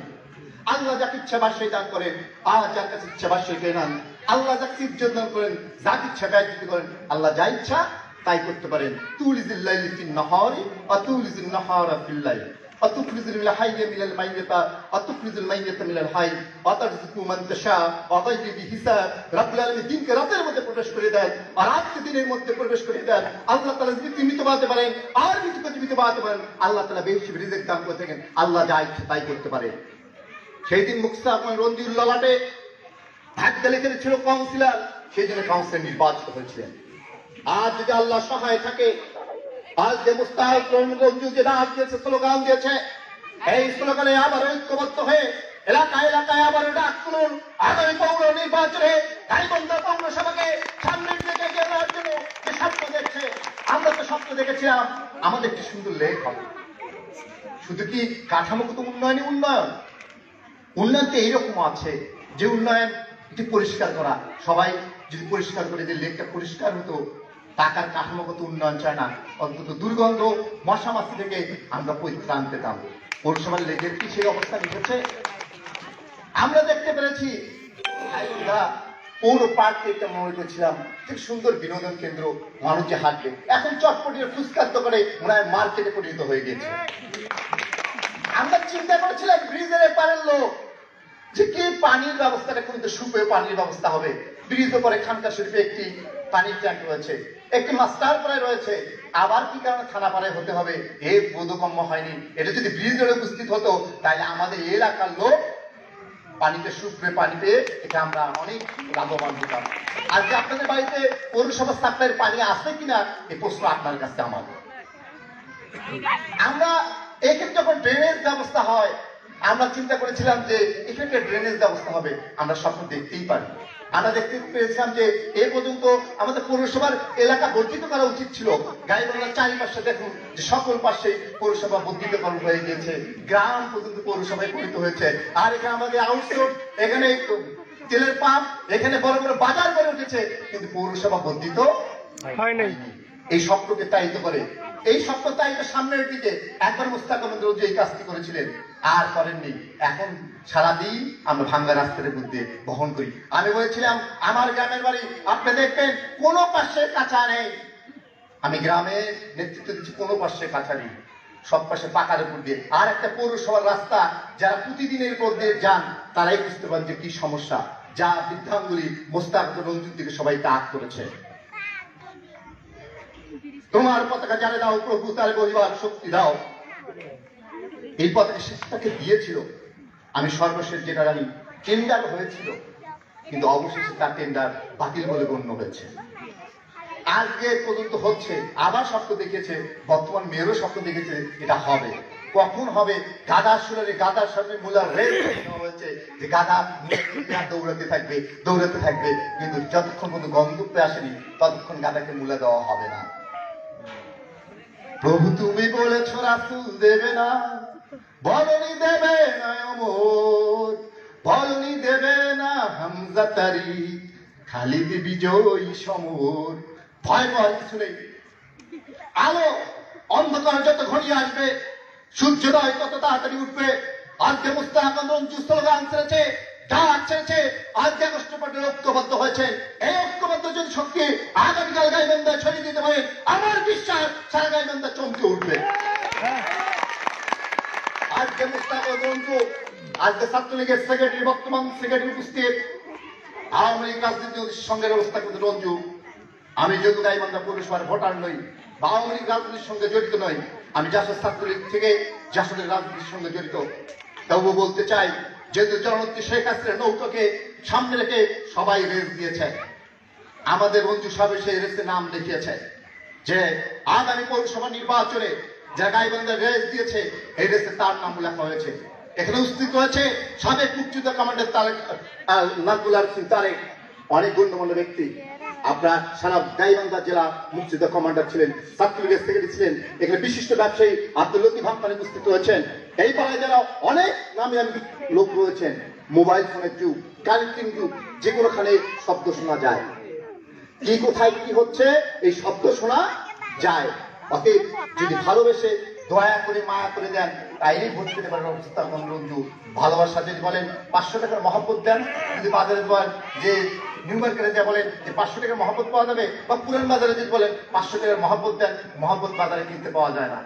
আল্লাহ যাকে ইচ্ছা বাসে দান করেন আর যার কাছে ইচ্ছা বাসে দেন। আল্লাহ যাকে ইজ্জত দান করেন যাকে ইচ্ছা ব্যয় করেন। আল্লাহ যা ইচ্ছা তাই করতে পারেন। তুলিজুল লাইলি ফিন নাহারি ওয়া তুলিজুন নাহারা ফিল লাইল ওয়া তুখরিজুল হাইয়্যা মিনাল মাইয়্যিতা ওয়া তুখরিজুল মাইয়্যিতা মিনাল হাইয়্য ওয়া তারযুকু মান তাশা ওয়া গায়রি বিহিসাব। রব্বুল আলামিন দিনকে রাতের মধ্যে প্রবেশ করে দেন আর রাতকে দিনের মধ্যে প্রবেশ করে দেন। আল্লাহ তাআলা জীবিত বানাতে পারেন আর মৃতকে জীবিত বানাতে পারেন। আল্লাহ তাআলা বেশি রিজিক দান করে থাকেন। আল্লাহ যা ইচ্ছা তাই করতে পারেন। সেই দিন মোস্তাক আহমেদ রঞ্জুর ললাটে ভাগ্য লেখা ছিল কাউন্সিলর, সেই জন্য কাউন্সিলর নির্বাচিত হয়েছিলেন। আজ যদি আল্লাহ সহায় থাকে, আজ যে মোস্তাক আহমেদ রঞ্জু যে ডাক দিয়েছে, স্লোগান দিয়েছে, এই স্লোগানে আবার ঐক্যবদ্ধ হয়ে এলাকায় এলাকায় আবার ডাক তুলুন। আগামী পৌর নির্বাচনে গাইবান্ধা পৌরসভাকে সামনের দিকে এগিয়ে নেওয়ার জন্য যে স্বপ্ন দেখছে, আমরা তো স্বপ্ন দেখেছিলাম আমাদের একটি সুন্দর লেখ হবে। শুধু কি কাঠামোগত উন্নয়নই উন্নয়ন? উন্নয়ন তো এইরকম আছে যে উন্নয়ন এটি পরিষ্কার করা। সবাই যদি পরিষ্কার করে যে লেকটা পরিষ্কার হতো, টাকার কাঠামোগত উন্নয়ন চায় না, অন্তত দুর্গন্ধ মশা মাছি থেকে আমরা পরিত্রাণ পেতাম। পৌরসভার লেকের কি সেই অবস্থা ঘটেছে? আমরা দেখতে পেরেছি পৌর পার্কে একটা মনে করছিলাম খুব সুন্দর বিনোদন কেন্দ্র, মানুষ যে হাঁটবে, এখন চটপটির ফুচকার দোকানে মনে হয় মার্কেটে পরিণত হয়ে গেছে। আমরা চিন্তা করেছিলাম ব্রিজের এপারের লোক যে কি পানির ব্যবস্থাটা কিন্তু সুপেয় পানির ব্যবস্থা হবে। ব্রিজের পরে খানকা শরীফে একটি পানির ট্যাঙ্ক রয়েছে, একটি মাস্টার পাড়ায় রয়েছে, আবার কি কারণে থানা পাড়ায় হতে হবে এই বোধগম্য হয়নি। এটা যদি ব্রিজের উপস্থিত হতো তাহলে আমাদের এলাকার লোক পানিতে সুপে পানি পেয়ে এটা আমরা অনেক লাভবান হতাম। আজকে আপনাদের বাড়িতে পৌরসভা সাপ্লাইয়ের পানি আসে কিনা এই প্রশ্ন আপনার কাছে আমার। আমরা এখানে যখন ড্রেনেজ ব্যবস্থা হয় আমরা চিন্তা করেছিলাম যে এখানে ড্রেনেজ ব্যবস্থা হবে, আমরা স্বপ্ন দেখতেই পারি। আমরা দেখতে পেরেছিলাম যে এ পর্যন্ত আমাদের পৌরসভার এলাকা বর্ধিত করা উচিত ছিল। গাইবান্ধার চারিপাশে দেখুন যে সকল পাশে পৌরসভা বর্ধিতকরণ হয়ে গিয়েছে, গ্রাম পর্যন্ত পৌরসভায় পরিণত হয়েছে। আর এখানে আমাদের আউটসোর্স, এখানে তেলের পাম্প, এখানে বড় বড় বাজার গড়ে উঠেছে, কিন্তু পৌরসভা বর্ধিত হয় নাই। এই স্বপ্নকে তায়িত করে, এই স্বপ্ন তায়িত সামনের দিকে একবার মুস্তাক আহমেদ রঞ্জু এই কাজটি করেছিলেন, আর করেননি। এখন সারাদিন আমরা ভাঙ্গা রাস্তার মধ্যে বহন করি। আমি বলেছিলাম আমার গ্রামের বাড়ি, আপনি দেখবেন কোনো পাশে কাঁচা নেই। আমি গ্রামে নেতৃত্ব দিচ্ছি, কোনো পাশে কাঁচা নেই, সব পাশে পাকার উপর দিয়ে। আর একটা পৌরসভার রাস্তা যারা প্রতিদিনের উপর দিয়ে যান তারাই বুঝতে পারেন যে কি সমস্যা, যা বৃদ্ধাঙ্গুলি মোস্তাক আহমেদ রঞ্জুর দিকে সবাই তাক করেছে। তোমার পতাকা জানে দাও প্রভু, তার বহিবার শক্তি দাও। এই পতাকা শিক্ষাকে দিয়েছিল। আমি সর্বশেষ যেটা জানি টেন্ডার হয়েছিল, কিন্তু অবশেষে তার টেন্ডার বাতিল বলে গণ্য হয়েছে। আজকে পর্যন্ত হচ্ছে, আবার স্বপ্ন দেখেছে, বর্তমান মেয়েরও স্বপ্ন দেখেছে এটা হবে। কখন হবে? গাদার সুরে গাদার সামনে মূলার রেল হয়েছে যে গাদা দৌড়াতে থাকবে দৌড়াতে থাকবে, কিন্তু যতক্ষণ পর্যন্ত গন্তব্যে আসেনি ততক্ষণ গাদাকে মূলা দেওয়া হবে না। প্রভু তুমি বলেছ রাসূল দেবে না, বলনি দেবে না ওমর, বলনি দেবে না হামজা তারিক, খালিদ বিজয়ী সমর। ভয় ভয় কিছু নেই। আলো অন্ধকার যত ঘনিয়ে আসবে, সূর্যোদয় তত তাড়াতাড়ি উঠবে। আজকে মুস্তাক আহমেদ রঞ্জু স্লোগান ছেড়েছে, ডাক ছেড়েছে, আজকে আগস্ট পার্টির ঐক্যবদ্ধ হয়েছে। এই ঐক্যবদ্ধ যদি শক্তি আগামীকাল গাইবান্ধায় ছড়িয়ে দিতে পারে, আমার বিশ্বাস সারা গাইবান্ধা চমকে উঠবে। আজকে মুস্তাক আহমেদ রঞ্জু, আজকে ছাত্রলীগের সেক্রেটারি, বর্তমান সেক্রেটারি উপস্থিত, আওয়ামী লীগ রাজনীতির সঙ্গে মুস্তাক আহমেদ রঞ্জু। আমি যেহেতু গাইবান্ধা পৌরসভার ভোটার নই বা আওয়ামী লীগ রাজনীতির সঙ্গে জড়িত নই, আমি জাসদ ছাত্রলীগ থেকে জাসদের রাজনীতির সঙ্গে জড়িত, তবুও বলতে চাই যেহেতু জননেত্রী শেখ হাসিনার নৌকাকে সামনে রেখে সবাই রেস দিয়েছে, আমাদের রঞ্জু সাহেব সেই রেসে নাম দেখিয়েছে যে আগামী পৌরসভা নির্বাচনে যারা গাইবান্ধায় রেস দিয়েছে এই রেসে তার নাম লেখা হয়েছে। এখানে উপস্থিত হয়েছে সাবেক মুক্তিযোদ্ধা কমান্ডার নাকুলার সিং তারেক, অনেক গণ্যমান্য ব্যক্তি। আপনার সারা গাইবান্ধা জেলা মুক্তিযোদ্ধা কমান্ডার ছিলেন, ছাত্রলীগের সেক্রেটারি ছিলেন। এখানে বিশিষ্ট ব্যবসায়ী আব্দুল লতিফ হাক্কানি উপস্থিত হয়েছেন। এই পাড়ায় যারা অনেক নামী নামী লোক রয়েছেন। মোবাইল ফোনের যুগ, কানেক্টিং যুগ, যে কোনোখানে শব্দ শোনা যায়, কি কোথায় কি হচ্ছে এই শব্দ শোনা যায়। অতএব যদি ভালোবেসে দয়া করে মায়া করে দেন তাইলেই ভোট পেতে পারেন মুস্তাক আহমেদ রঞ্জু। ভালোবাসা যদি বলেন 500 টাকার মহব্বত দেন, যদি বাজারে বলেন যে নিউ মার্কেটে যা বলেন যে 500 টাকার মহব্বত পাওয়া যাবে, বা পুরান বাজারে যদি বলেন 500 টাকার মহব্বত দেন, মহব্বত বাজারে কিনতে পাওয়া যায় না।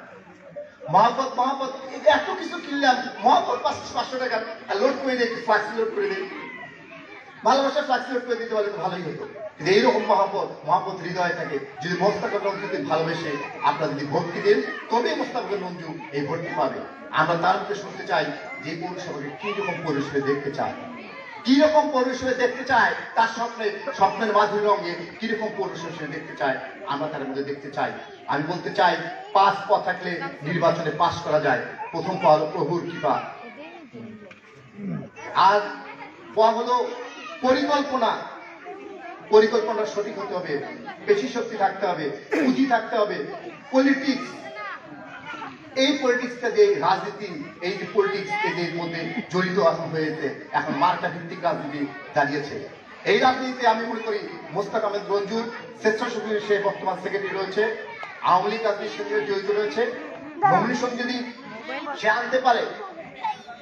মহব্বত মহব্বত এত কিছু কিনলাম, মহব্বত 500 টাকা আর লোড করে দিই, ফ্লাক্সি লোড করে দিই, ভালোবাসা ফ্লাক্সি লোড করে দিতে পারলে তো ভালোই হতো। কিন্তু এইরকম মহব্বত হৃদয়ে থাকে। যদি মোস্তাক আহমেদ রঞ্জুকে ভালোবেসে আপনারা যদি ভোটটি দেন, তবে মোস্তাক আহমেদ রঞ্জু এই ভোটটি পাবে। আমরা তার মধ্যে শুনতে চাই যে পৌরসভাকে কি রকম পরিবেশে দেখতে চায়, কি রকম পরিবেশে দেখতে চায়, তার স্বপ্নের মাধুরী রঙে কিরকম পরিবেশে দেখতে চায়, আমরা তার মধ্যে দেখতে চাই। আমি বলতে চাই 5 পথ থাকলে নির্বাচনে পাশ করা যায়। প্রথম পা হলো প্রভুর কৃপা, আর পা হলো পরিকল্পনা। পরিকল্পনা সঠিক হতে হবে, পেশি শক্তি থাকতে হবে, পুঁজি থাকতে হবে, পলিটিক্স। এই পলিটিক্সটা যে রাজনীতি, এই যে পলিটিক্স এদের মধ্যে জড়িত এখন হয়েছে, এখন মার্কা ভিত্তিক রাজনীতি দাঁড়িয়েছে। এই রাজনীতিতে আমি মনে করি মোস্তাক আহমেদ রঞ্জুর স্বেচ্ছাসেবী, সে বর্তমান সেক্রেটারি রয়েছে, আওয়ামী লীগ রাজনীতির সঙ্গে জড়িত রয়েছে। নমিনেশন যদি সে আনতে পারে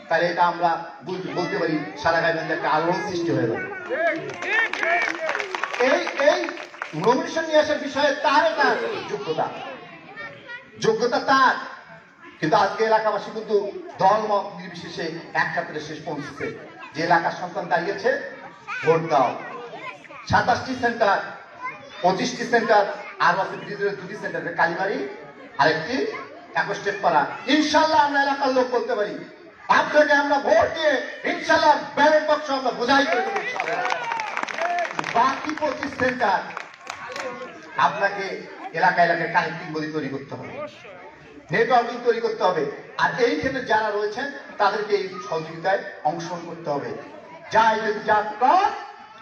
তাহলে এটা আমরা বলতে পারি সারা গাইবান্ধা একটা আলোড়ন সৃষ্টি হয়ে যাবে। এই নমিনেশন নিয়ে আসার বিষয়ে তার একটা যোগ্যতা তার, কিন্তু আজকে এলাকাবাসী কিন্তু দলমত নির্বিশেষে এক কাতারে শেষ পৌঁছেছে। যে এলাকার সন্তান দাঁড়িয়েছে, ভোট দাও। 27টি সেন্টার, 25টি সেন্টার, আর আছে ব্রিজের 2টি সেন্টার, কালীবাড়ি আরেকটি একস্টেপ পাড়া। ইনশাল্লাহ আমরা এলাকার লোক বলতে পারি আপনাকে আমরা ভোট দিয়ে ইনশাল্লাহ ব্যালট বাক্স আমরা বোঝাই করে দেবো। বাকি 25 সেন্টার আপনাকে এলাকা এলাকায় কানেক্টিং বডি তৈরি করতে হবে, নেটওয়ার্কিং তৈরি করতে হবে। আর এই ক্ষেত্রে যারা রয়েছেন তাদেরকে এই সহযোগিতায় অংশগ্রহণ করতে হবে। যাই যাত্রা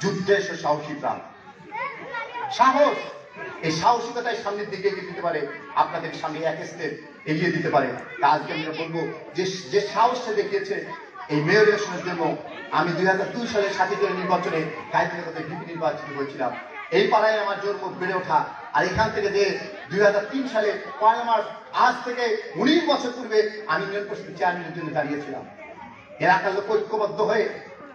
যুদ্ধে এসে সাহসী প্রাণ, সাহস, এই সাহসিকতায় সামনের দিকে এগিয়ে দিতে পারে, আপনাদের সামনে এক স্টেপ এগিয়ে দিতে পারে। আজকে আমরা বলবো যে সাহসটা দেখিয়েছে এই মেয়র ইলেকশনের জন্য। আমি 2002 সালে 7 নির্বাচনে গাইবান্ধা ভিপি নির্বাচিত হয়েছিলাম। এই পাড়ায় আমার জন্ম, বেড়ে ওঠা। আর এখান থেকে যে 2003 সালে 1 মার্চ, আজ থেকে 19 বছর পূর্বে আমি ইউনিয়ন পরিষদের চেয়ারম্যানের জন্য দাঁড়িয়েছিলাম। এলাকার লোক ঐক্যবদ্ধ হয়ে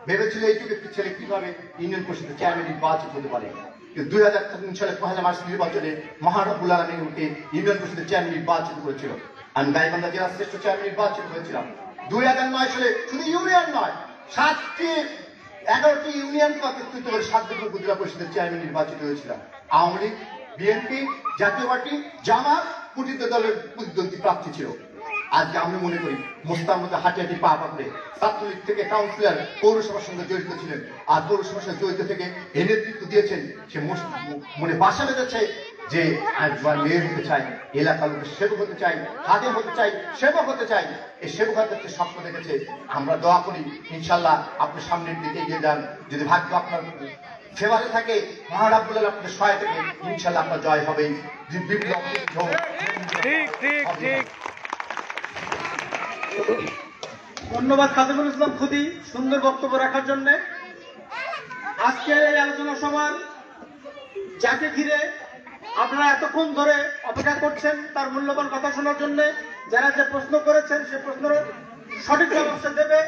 ভেবেছিল এইটুকু একটি ছেলে কিভাবে ইউনিয়ন পরিষদের চেয়ারম্যান নির্বাচিত হতে পারে। কিন্তু 2003 সালে 1 মার্চ নির্বাচনে মহানবুল আলমীকে ইউনিয়ন পরিষদের চেয়ারম্যান নির্বাচিত করেছিল। আমি গাইবান্ধা জেলার শ্রেষ্ঠ চেয়ারম্যান নির্বাচিত হয়েছিলাম। 2009 সালে শুধু ইউনিয়ন নয়, 11টি ইউনিয়নকে একত্রিত করে 7 উপজেলা পরিষদের চেয়ারম্যান নির্বাচিত হয়েছিলাম। আওয়ামী লীগ, বিএনপি, জাতীয় পার্টি, জামাত, প্রতিদ্বন্দ্বী দলের প্রতিদ্বন্দ্বী প্রার্থী ছিল। আজকে আমি মনে করি মোস্তার মধ্যে হাঁটি হাঁটি পা করে ছাত্রলীগ থেকে কাউন্সিলর পৌরসভার সঙ্গে জড়িত ছিলেন, আর পৌরসভার সঙ্গে জড়িত থেকে এই নেতৃত্ব দিয়েছেন। সে মনে বাসা বেঁধেছে যে একবার মেয়র হতে চাই, এলাকার লোকের সেবক হতে চাই, খাদেম হতে চাই, সেবক হতে চাই। এই সেবক হতে স্বপ্ন দেখেছে। আমরা দোয়া করি ইনশাল্লাহ আপনি সামনের দিকে এগিয়ে যান। যদি ভাগ্য আপনার ফেভারে থাকে, মহারাব্বুল আলামিন আপনাদের সহায় থেকে, ইনশাল্লাহ আপনার জয় হবেই। বিপ্লব ঠিক ঠিক ঠিক। ধন্যবাদ খাদিমুল ইসলাম খুদি সুন্দর বক্তব্য রাখার জন্য। আজকে এই আলোচনা সভার যাকে ঘিরে আপনারা এতক্ষণ ধরে অপেক্ষা করছেন তার মূল্যবান কথা শোনার জন্য, যারা যে প্রশ্ন করেছেন সে প্রশ্নের সঠিক জবাব সে দেবে।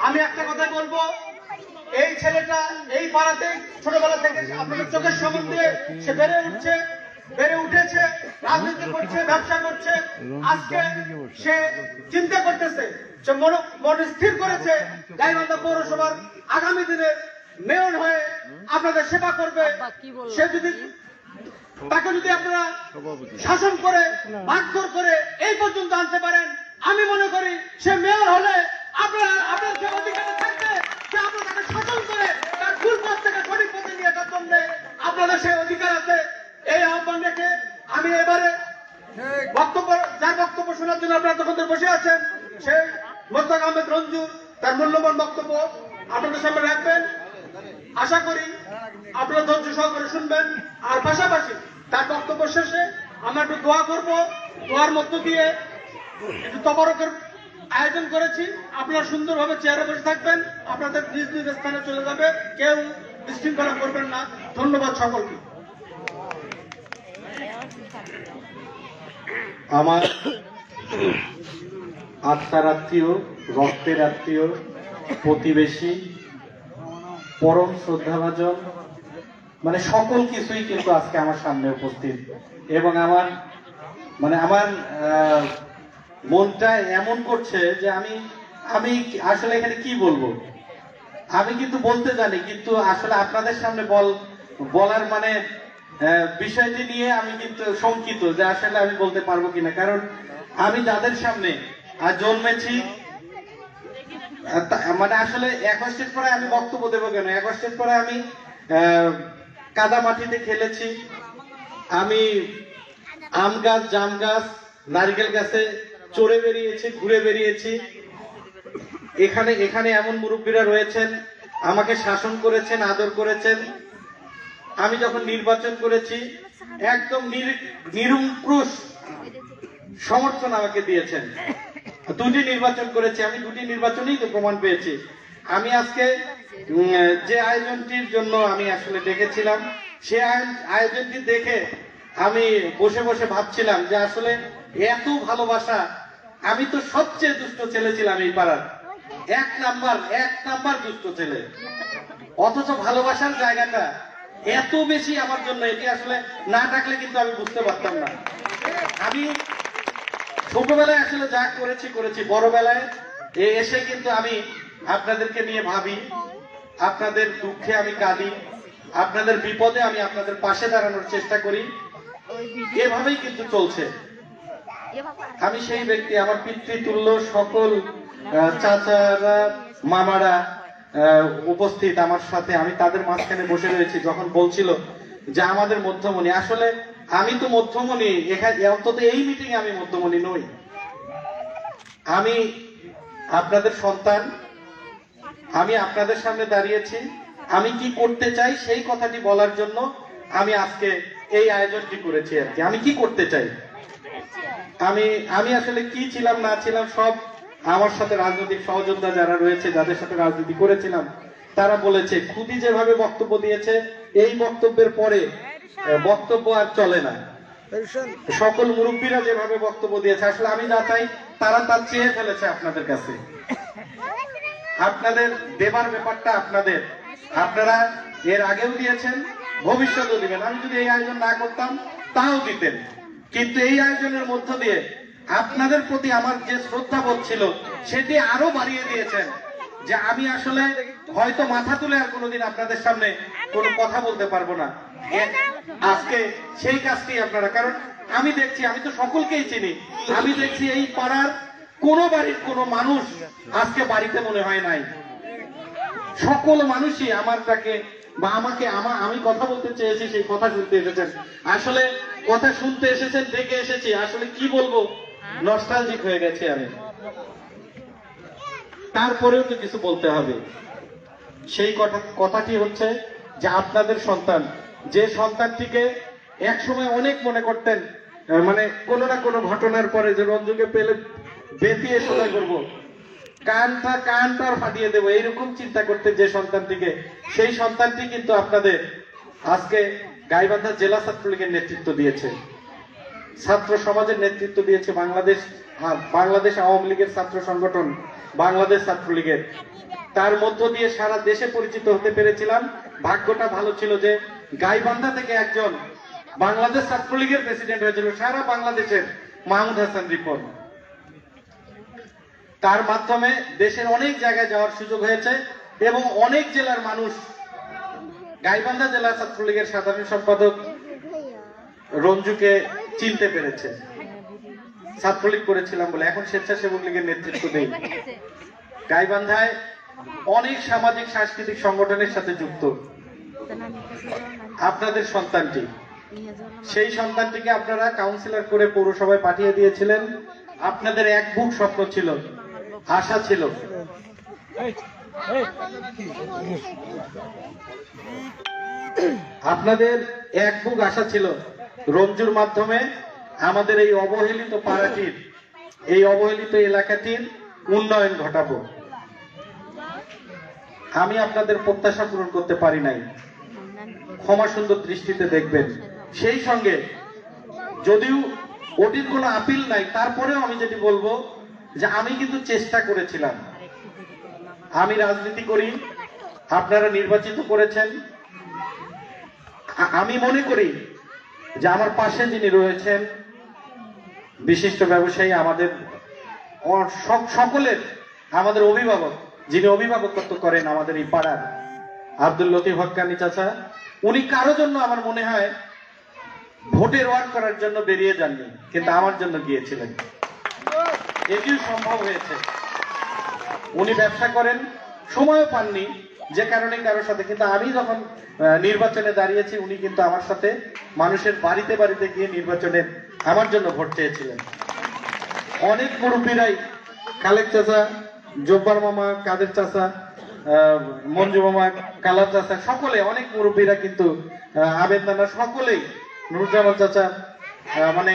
আমি একটা কথা বলবো, এই ছেলেটা এই পাড়াতে ছোটবেলা থেকে আপনাদের চোখের সামনে দিয়ে সে বেড়ে উঠেছে, রাজনীতি করছে, ব্যবসা করছে। আজকে সে চিন্তা করতেছে, সে মন স্থির করেছে গাইবান্ধা পৌরসভার আগামী দিনে মেয়র হয়ে আপনাদের সেবা করবে। সে যদি তাকে যদি আপনারা শাসন করে মারধর করে এই পর্যন্ত আনতে পারেন, আমি মনে করি সে মেয়র হলে আপনারা আপনার যে অধিকারে থাকবে যে আপনারা তাকে শাসন করে তার ভুল পথ থেকে সঠিক পথে নিয়ে আসার জন্য আপনাদের সেই অধিকার আছে। এই আহ্বান রেখে আমি এবারে যার বক্তব্য শোনার জন্য আপনারা তখন বসে আছেন, সেই মোস্তাক আহমেদ রঞ্জু তার মূল্যবান বক্তব্য আপনাদের সামনে রাখবেন। আশা করি আপনারা ধৈর্য সহকারে শুনবেন। আর পাশাপাশি তার বক্তব্য শেষে আমরা একটু দোয়া করব। দোয়ার মধ্য দিয়ে একটু তবারকের আয়োজন করেছি। আপনারা সুন্দরভাবে চেয়ারে বসে থাকবেন, আপনাদের নিজ নিজ স্থানে চলে যাবে, কেউ বিশৃঙ্খলা করবেন না। ধন্যবাদ সকলকে। আমার আত্মার আত্মীয়, রক্তের আত্মীয়, প্রতিবেশী, পরম শ্রদ্ধাভাজন, মানে সকল কিছুই কিন্তু আজকে আমার সামনে উপস্থিত। এবং আমার মনটা এমন করছে যে আমি আসলে এখানে কি বলবো। আমি কিন্তু বলতে জানি, কিন্তু আসলে আপনাদের সামনে বলার বিষয়টি নিয়ে আমি কিন্তু শঙ্কিত যে আসলে আমি বলতে পারবো কিনা। কারণ আমি যাদের সামনে জন্মেছি, আসলে 21 স্টেজ পরে আমি বক্তব্য দেবো কেন? 21 স্টেজ পরে আমি কাদা মাটিতে খেলেছি, আমি আম গাছ, জাম গাছ, নারকেল গাছে চড়ে বেরিয়েছি, ঘুরে বেরিয়েছি। এখানে এমন মুরব্বীরা রয়েছেন, আমাকে শাসন করেছেন, আদর করেছেন। আমি যখন নির্বাচন করেছি একদম নিরঙ্কুশ সমর্থন আমাকে দিয়েছেন। 2টি নির্বাচন করেছি, আমি 2টি নির্বাচনেই তো প্রমাণ পেয়েছি। আমি আজকে যে আয়োজনটির জন্য আমি আসলে ডেকেছিলাম, সে আয়োজনটি দেখে আমি বসে বসে ভাবছিলাম যে আসলে এত ভালোবাসা। আমি তো সবচেয়ে দুষ্ট ছেলে ছিলাম এই পাড়ার, এক নাম্বার দুষ্ট ছেলে, অথচ ভালোবাসার জায়গাটা এত বেশি আমার জন্য। এটি আসলে না থাকলে কিন্তু আমি বুঝতে পারতাম না। আমি ছোটবেলায় আসলে যা করেছি, বড়বেলায় এসে কিন্তু আমি আপনাদেরকে নিয়ে ভাবি, আপনাদের দুঃখে আমি কাঁদি, আপনাদের বিপদে আমি আপনাদের পাশে দাঁড়ানোর চেষ্টা করি। এভাবেই কিন্তু চলছে। আমি সেই ব্যক্তি, আমার পিতৃতুল্য সকল চাচারা, মামারা উপস্থিত আমার সাথে, আমি তাদের মাঝখানে বসে রয়েছি। যখন বলছিল যে আমাদের মধ্যমণি। আসলে আমি তো মধ্যমণি, এখানে অন্তত এই মিটিং এ আমি মধ্যমণি নই। আমি আপনাদের সন্তান, আমি আপনাদের সামনে দাঁড়িয়েছি। আমি কি করতে চাই সেই কথাটি বলার জন্য আমি আজকে এই আয়োজনটি করেছি আর কি। আমি কি করতে চাই, আমি আসলে কি ছিলাম না ছিলাম সব আমার সাথে রাজনৈতিক সহযোদ্ধা যারা রয়েছে, যাদের সাথে রাজনীতি করেছিলাম, তারা বলেছে খুদি যেভাবে বক্তব্য দিয়েছে এই বক্তব্যের পরে বক্তব্য আর চলে না। সকল মুরব্বীরা যেভাবে বক্তব্য দিয়েছে, আসলে আমি যা চাই তারা তার চেয়ে ফেলেছে আপনাদের কাছে। আপনাদের দেবার ব্যাপারটা আপনাদের, আপনারা এর আগেও দিয়েছেন, ভবিষ্যতেও দিবেন। আমি যদি এই আয়োজন না করতাম তাও দিতেন, কিন্তু এই আয়োজনের মধ্য দিয়ে আপনাদের প্রতি আমার যে শ্রদ্ধাবোধ ছিল সেটি আরো বাড়িয়ে দিয়েছেন। যে আমি আসলে হয়তো মাথা তুলে আর কোনোদিন আপনাদের সামনে কোনো কথা বলতে পারবো না, আজকে সেই কাজটি আপনারা, কারণ আমি দেখছি, আমি তো সকলকেই চিনি, আমি দেখছি এই পাড়ার কোনো বাড়ির কোনো মানুষ আজকে বাড়িতে মনে হয় নাই। সকল মানুষই আমারটাকে বা আমাকে আমি কথা বলতে চেয়েছি সেই কথা শুনতে এসেছেন। আসলে কথা শুনতে এসেছেন, দেখে এসেছি, আসলে কি বলবো, নস্টালজিক হয়ে গেছে আমি। তারপরেও তো কিছু বলতে হবে। সেই কথাটি হচ্ছে যে আপনাদের সন্তান, যে সন্তানটিকে একসময় অনেক মনে করতেন, মানে কোনো না কোনো ঘটনার পরে যে রঞ্জুকে পেলে বেঁধিয়ে সোজা করবো, কানটা ফাটিয়ে দেবো, এইরকম চিন্তা করতে যে সন্তানটিকে, সেই সন্তানটি কিন্তু আপনাদের আজকে গাইবান্ধা জেলা ছাত্রলীগের নেতৃত্ব দিয়েছে, ছাত্র সমাজের নেতৃত্ব দিয়েছে, বাংলাদেশ আওয়ামী লীগের ছাত্র সংগঠন, বাংলাদেশ ছাত্রলীগের, তার মধ্য দিয়ে সারা দেশে পরিচিত হতে পেরেছিলাম। ভাগ্যটা ভালো ছিল যে গাইবান্ধা থেকে একজন বাংলাদেশ ছাত্রলীগের প্রেসিডেন্ট হয়েছিল সারা বাংলাদেশের, মাহমুদ হাসান রিপন। তার মাধ্যমে দেশের অনেক জায়গায় যাওয়ার সুযোগ হয়েছে এবং অনেক জেলার মানুষ গাইবান্ধা জেলা ছাত্রলীগের সাধারণ সম্পাদক রঞ্জুকে চিনতে পেরেছে। ছাত্রলীগ করেছিলাম বলে, এখন স্বেচ্ছাসেবক লীগের নেতৃত্ব দেই। গাইবান্ধায় অনেক সামাজিক সাংস্কৃতিক সংগঠনের সাথে যুক্ত আপনাদের সন্তানটি, সেই সন্তানটিকে আপনারা কাউন্সিলর করে পৌরসভায় পাঠিয়ে দিয়েছিলেন। আপনাদের এক বুক স্বপ্ন ছিল, আশা ছিল, আপনাদের এক বুক আশা ছিল রঞ্জুর মাধ্যমে আমাদের এই অবহেলিত পাড়াটির, এই অবহেলিত এলাকাটির উন্নয়ন ঘটাবো। আমি আপনাদের প্রত্যাশা পূরণ করতে পারি নাই, ক্ষমা সুন্দর দৃষ্টিতে দেখবেন। সেই সঙ্গে যদিও ওটির কোনো আপিল নাই, তারপরেও আমি যেটি বলবো যে আমি কিন্তু চেষ্টা করেছিলাম। আমি রাজনীতি করি, আপনারা নির্বাচিত করেছেন। আমি মনে করি যে আমার পাশে যিনি রয়েছেন বিশিষ্ট ব্যবসায়ী, আমাদের সকলের, আমাদের অভিভাবক, যিনি অভিভাবকত্ব করেন আমাদের এই পাড়ার, আব্দুল লতিফ হক্কানি চাচা, উনি কারো জন্য আমার মনে হয় ভোটের ওয়ার্ক করার জন্য বেরিয়ে যাননি, কিন্তু আমার জন্য গিয়েছিলেন। এটিও সম্ভব হয়েছে। উনি ব্যবসা করেন, সময়ও পাননি যে কারণে কারোর সাথে, কিন্তু আমি যখন নির্বাচনে দাঁড়িয়েছি উনি কিন্তু আমার সাথে মানুষের বাড়িতে বাড়িতে গিয়ে নির্বাচনে আমার জন্য ভোট চেয়েছিলেন। অনেক মুরব্বীরাই, খালেক চাচা, জব্বার মামা, কাদের চাচা, মঞ্জু মামা, কালার চাচা, সকলে, অনেক মুরব্বীরা কিন্তু, আবেদ নানা, সকলেই, নুরজামান চাচা, মানে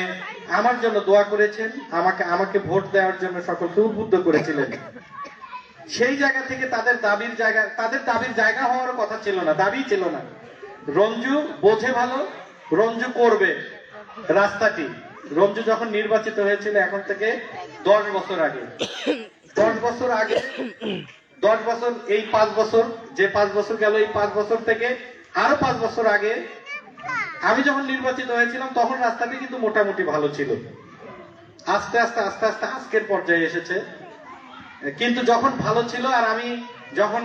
আমার জন্য দোয়া করেছেন, আমাকে ভোট দেওয়ার জন্য সকলকে উদ্বুদ্ধ করেছিলেন। সেই জায়গা থেকে তাদের দাবির জায়গা হওয়ার কথা ছিল না, দাবি ছিল না। রঞ্জু বোঝে ভালো, রঞ্জু করবে রাস্তাটি। রঞ্জু যখন নির্বাচিত হয়েছিল এখন থেকে 10 বছর আগে, 10 বছর আগে, 10 বছর, এই 5 বছর, যে 5 বছর গেল, এই 5 বছর থেকে আরো 5 বছর আগে আমি যখন নির্বাচিত হয়েছিলাম তখন রাস্তাটি কিন্তু মোটামুটি ভালো ছিল। আস্তে আস্তে আস্তে আস্তে আজকের পর্যায়ে এসেছে। কিন্তু যখন ভালো ছিল, আর আমি যখন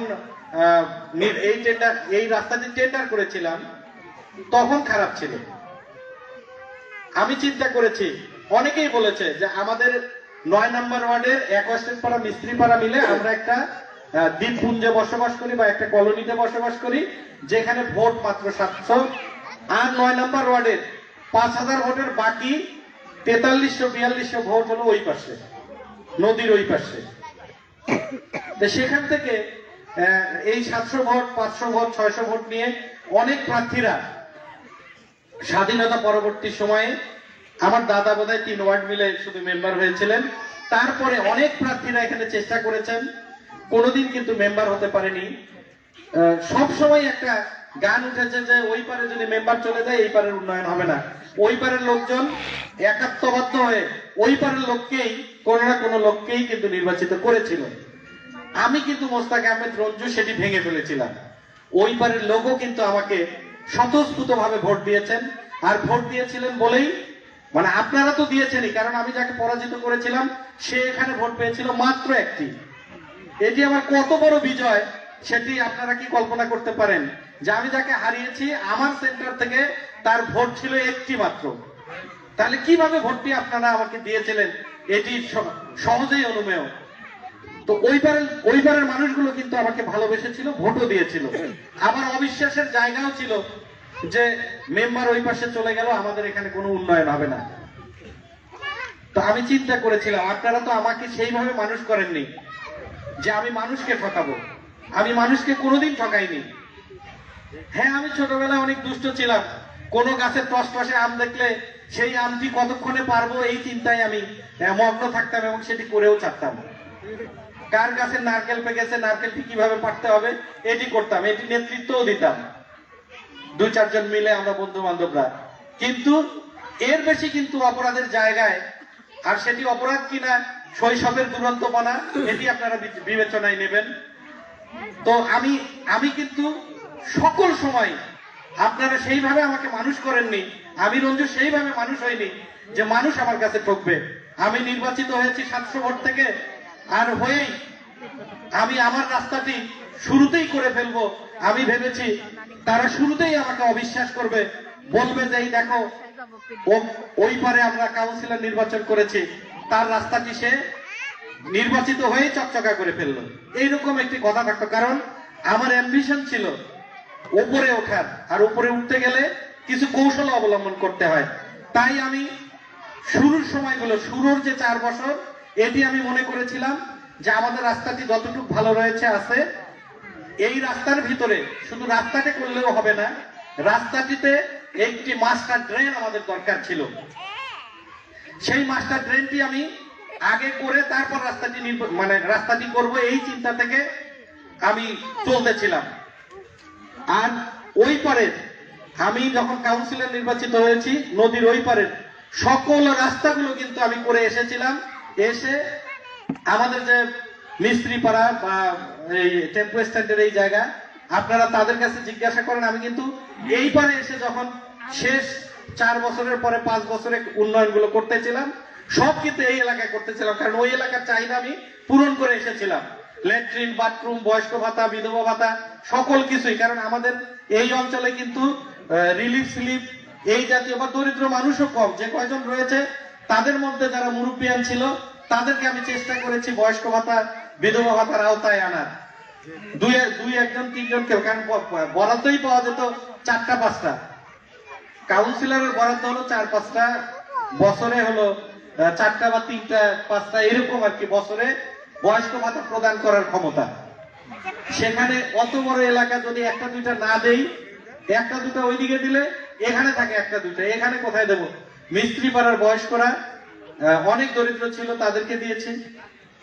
এই রাস্তাটি টেন্ডার করেছিলাম তখন খারাপ ছিল। আমি চিন্তা করেছি, অনেকেই বলেছে যে আমাদের 9 নম্বর ওয়ার্ডের 21 পাড়া মিস্ত্রি পাড়া মিলে আমরা একটা দ্বীপপুঞ্জে বসবাস করি বা একটা কলোনিতে বসবাস করি, যেখানে ভোট মাত্র আর 9 নম্বর ওয়ার্ডের 5000 ভোটের বাকি 4342 ভোট হলো ওই পাশে, নদীর ওই পাশে। সেখান থেকে এই 700 ভোট, 500 ভোট, 600 ভোট নিয়ে অনেক প্রার্থীরা স্বাধীনতা পরবর্তী সময়ে, আমার দাদা বোধহয় 3 ওয়ার্ড মিলে শুধু মেম্বার হয়েছিলেন। তারপরে অনেক প্রার্থীরা এখানে চেষ্টা করেছেন, কোনোদিন কিন্তু মেম্বার হতে পারেনি। সব সময় একটা গান উঠেছে যে ওই পারে যদি মেম্বার চলে যায় এই পারের উন্নয়ন হবে না। ওই পারের লোকজন একাত্মবদ্ধ হয়ে ওই পারের লোককেই, কোনো না কোনো লোককেই কিন্তু নির্বাচিত করেছিল। আমি কিন্তু মোস্তাক আহমেদ রঞ্জু সেটি ভেঙে ফেলেছিলাম। ওই পারের লোকও কিন্তু আমাকে স্বতঃস্ফূর্ত ভাবে ভোট দিয়েছেন। আর ভোট দিয়েছিলেন বলেই, মানে আপনারা তো দিয়েছেনই, কারণ আমি যাকে পরাজিত করেছিলাম সে এখানে ভোট পেয়েছিল মাত্র একটি। এটি আমার কত বড় বিজয় সেটি আপনারা কি কল্পনা করতে পারেন, যে আমি যাকে হারিয়েছি আমার সেন্টার থেকে তার ভোট ছিল একটি মাত্র। তাহলে কিভাবে ভোটটি আপনারা আমাকে দিয়েছিলেন এটি সহজেই অনুমেয়। তো ওই পারের মানুষগুলো কিন্তু আমাকে ভালোবেসেছিল, ভোটও দিয়েছিল। আবার অবিশ্বাসের জায়গাও ছিল যে মেম্বার ওই পাশে চলে গেল, আমাদের এখানে কোনো উন্নয়ন হবে না। তো আমি চিন্তা করেছিলাম আপনারা তো আমাকে সেইভাবে মানুষ করেননি যে আমি মানুষকে ঠকাবো। আমি মানুষকে কোনোদিন ঠকাইনি। হ্যাঁ, আমি ছোটবেলায় অনেক দুষ্ট ছিলাম। কোনো গাছের টসটসে আম দেখলে সেই আমটি কতক্ষণে পারবো এই চিন্তায় আমি মগ্ন থাকতাম এবং সেটি করেও ছাড়তাম। কার গাছের নারকেল পেকেছে, নারকেলটি কিভাবে পারতে হবে এটি করতাম, এটি নেতৃত্বও দিতাম 2-4 জন মিলে আমরা বন্ধু বান্ধবরা। কিন্তু এর বেশি কিন্তু অপরাধের জায়গায়, আর সেটি অপরাধ কিনা শৈশবের দুরন্তপনা এটি আপনারা বিবেচনায় নেবেন। তো আমি কিন্তু সকল সময় আপনারা সেইভাবে আমাকে মানুষ করেননি, আমি রঞ্জু সেইভাবে মানুষ হইনি যে মানুষ আমার কাছে ঠকবে। আমি নির্বাচিত হয়েছি 700 ভোট থেকে, আর হয়েই আমি আমার রাস্তাটি শুরুতেই করে ফেলবো। আমি ভেবেছি তারা শুরুতেই আমাকে অবিশ্বাস করবে, বলবে যে এই দেখো ওই পারে আমরা কাউন্সিলর নির্বাচন করেছি, তার রাস্তাটি সে নির্বাচিত হয়ে চকচকা করে ফেললো। এইরকম একটি কথা থাকতো, কারণ আমার অ্যাম্বিশন ছিল উপরে ওঠার, আর উপরে উঠতে গেলে কিছু কৌশল অবলম্বন করতে হয়। তাই আমি শুরুর সময়গুলো, শুরুর যে 4 বছর, এটি আমি মনে করেছিলাম যে আমাদের রাস্তাটি যতটুকু ভালো রয়েছে আছে, এই রাস্তার ভিতরে শুধু রাস্তাটি করলেও হবে না, রাস্তাটিতে একটি মাস্টার ড্রেন আমাদের দরকার ছিল। সেই মাস্টার ড্রেনটি আমি আগে করে তারপর রাস্তাটি করব, এই চিন্তা থেকে আমি চলতেছিলাম। আর ওই পারের, আমি যখন কাউন্সিলর নির্বাচিত হয়েছি নদীর ওই পারের সকল রাস্তাগুলো কিন্তু আমি করে এসেছিলাম। এসে আমাদের যে মিস্ত্রি পাড়া বা এই টেম্পো স্ট্যান্ডের এই জায়গা, আপনারা তাদের কাছে জিজ্ঞাসা করেন, আমি কিন্তু এই পারে এসে যখন শেষ 4 বছরের পরে 5 বছরে উন্নয়নগুলো করতেছিলাম, সব কিন্তু এই এলাকায় করতেছিলাম, কারণ ওই এলাকার চাহিদা আমি পূরণ করে এসেছিলাম। ল্যাট্রিন, বাথরুম, বয়স্ক ভাতা, বিধবা ভাতা, সকল কিছুই। কারণ আমাদের এই অঞ্চলে কিন্তু রিলিফ স্লিপ এই জাতীয় বা দরিদ্র মানুষও কম, যে কয়জন রয়েছে তাদের মধ্যে যারা মুরব্বিয়ান ছিল তাদেরকে আমি চেষ্টা করেছি বয়স্ক ভাতা, বিধবা ভাতার আওতায় আনার। 2-1 জন 3 জন কেউ, কারণ বরাদ্দই পাওয়া যেত 4টা-5টা। কাউন্সিলরের বরাদ্দ হলো 4-5টা, বছরে হলো 4টা বা 3টা-5টা এরকম আর কি বছরে বয়স্ক ভাতা প্রদান করার ক্ষমতা। সেখানে অত বড় এলাকা যদি 1-2টা না দেই, 1-2টা ওইদিকে দিলে এখানে থাকে 1-2টা, এখানে কোথায় দেবো? মিস্ত্রি পাড়ার বয়স্করা অনেক দরিদ্র ছিল, তাদেরকে দিয়েছি।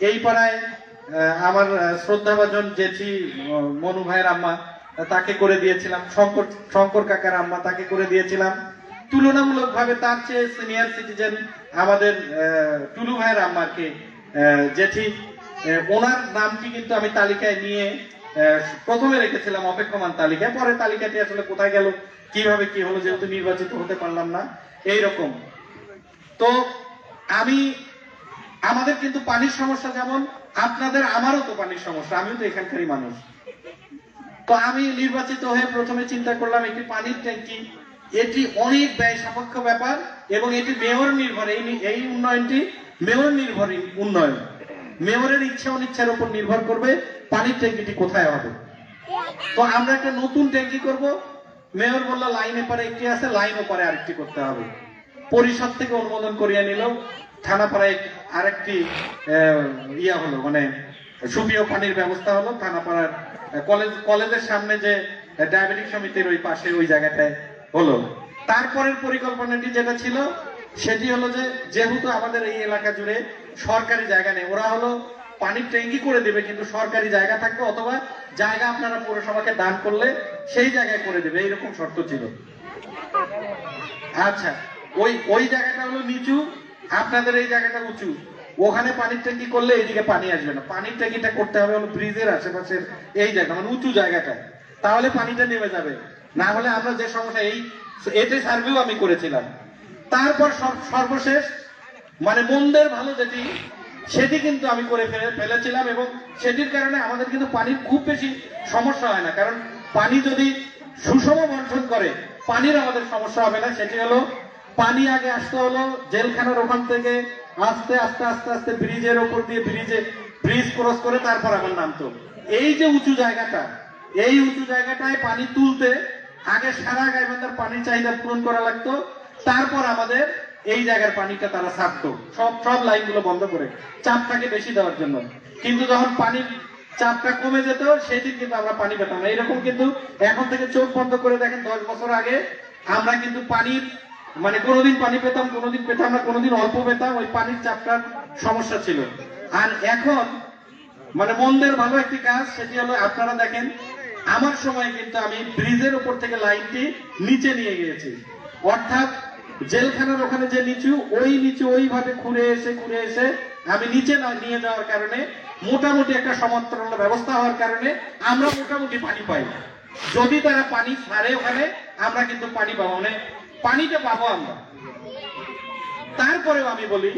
এই পাড়ায় আমার শ্রদ্ধাভাজন জেঠি মনু ভাইয়ের আম্মা, তাকে করে দিয়েছিলাম। শঙ্কর কাকার আম্মা, তাকে করে দিয়েছিলাম। তুলনামূলক ভাবে তার চেয়ে সিনিয়র সিটিজেন আমাদের টুলু ভাইয়ের আম্মাকে জেঠি, ওনার নামটি কিন্তু আমি তালিকায় নিয়ে প্রথমে রেখেছিলাম অপেক্ষমান তালিকায়, পরে তালিকাটি আসলে কোথায় গেল, কিভাবে কি হলো, যেহেতু নির্বাচিত হতে পারলাম না এইরকম। তো আমাদের কিন্তু পানির সমস্যা যেমন আপনাদের, আমারও তো পানির সমস্যা, আমিও তো এখানকারই মানুষ। তো আমি নির্বাচিত হয়ে প্রথমে চিন্তা করলাম একটি পানির ট্যাঙ্কি। এটি অনেক ব্যয় সাপেক্ষ ব্যাপার এবং এটি মেয়র নির্ভর, এই উন্নয়নটি মেয়র নির্ভর উন্নয়ন। মেয়রের ইচ্ছা অনিচ্ছার উপর নির্ভর করবে পানির ট্যাঙ্কিটি কোথায় হবে। তো আমরা একটা নতুন ট্যাঙ্কি করব, মেয়র বলল লাইনে পারে একটি আছে, লাইনও পারে আরেকটি করতে হবে। পরিষদ থেকে অনুমোদন করিয়ে নিল, থানাপাড়ায় আরেকটি ইয়া হলো, মানে সুপেয় পানির ব্যবস্থা হলো। থানাপাড়ার কলেজের সামনে যে ডায়াবেটিক সমিতির ওই পাশে ওই জায়গাটায় হলো। তারপরের পরিকল্পনাটি যেটা ছিল সেটি হলো যে যেহেতু আমাদের এই এলাকা জুড়ে সরকারি জায়গা নেই, ওরা হলো পানির ট্যাঙ্কি করে দেবে, কিন্তু সরকারি জায়গা থাকবে অথবা জায়গা আপনারা পৌরসভাকে দান করলে সেই জায়গায় করে দেবে, এইরকম শর্ত ছিল। আচ্ছা, ওই জায়গাটা হলো নিচু, আপনাদের এই জায়গাটা উঁচু, ওখানে পানির ট্যাঙ্কি করলে এইদিকে পানি আসবে না। পানির ট্যাঙ্কিটা করতে হবে হলো ব্রিজের আশেপাশের এই জায়গা, মানে উঁচু জায়গাটা, তাহলে পানিটা নেমে যাবে। না হলে আমরা যে সমস্যা, এতে সার্ভেও আমি করেছিলাম। তারপর সর্বশেষ মানে মন্দের ভালো যেটি, সেটি কিন্তু আমি করে ফেলেছিলাম, এবং সেটির কারণে আমাদের কিন্তু পানির খুব বেশি সমস্যা হয় না। কারণ পানি যদি সুষম বন্টন করে পানির আমাদের সমস্যা হবে না। সেটি হলো পানি আগে আসতে হলো জেলখানার ওখান থেকে আস্তে আস্তে আস্তে আস্তে ব্রিজের ওপর দিয়ে ব্রিজ ক্রস করে তারপর আবার নামতো। এই যে উঁচু জায়গাটা, এই উঁচু জায়গাটায় পানি তুলতে আগে সারা গাইবান্ধার পানির চাহিদা পূরণ করা লাগতো, তারপর আমাদের এই জায়গার পানিটা তারা ছাড়তো সব লাইনগুলো বন্ধ করে চাপটাকে বেশি দেওয়ার জন্য। কিন্তু যখন পানির চাপটা কমে যেত সেদিন কিন্তু আমরা পানি পেতাম না। এরকম কিন্তু এখন থেকে চোখ বন্ধ করে দেখেন 10 বছর আগে আমরা কিন্তু পানির মানে কোনোদিন পানি পেতাম, কোনোদিন পেতাম না, কোনোদিন অল্প পেতাম, ওই পানির চাপটার সমস্যা ছিল। আর এখন মানে মন্দের ভালো একটি কাজ, সেটি হলো আপনারা দেখেন আমার সময় কিন্তু আমি ব্রিজের উপর থেকে লাইনটি নিচে নিয়ে গিয়েছি, অর্থাৎ জেলখানার ওখানে যে নিচু ওইভাবে ঘুরে এসে আমি নিচে নিয়ে যাওয়ার কারণে মোটামুটি একটা সমান্তরাল ব্যবস্থা হওয়ার কারণে আমরা মোটামুটি পানি পাই। যদি তারা পানি ছাড়ে ওখানে আমরা কিন্তু পানি পাবো, মানে পানিটা পাবো আমরা। তারপরেও আমি বলি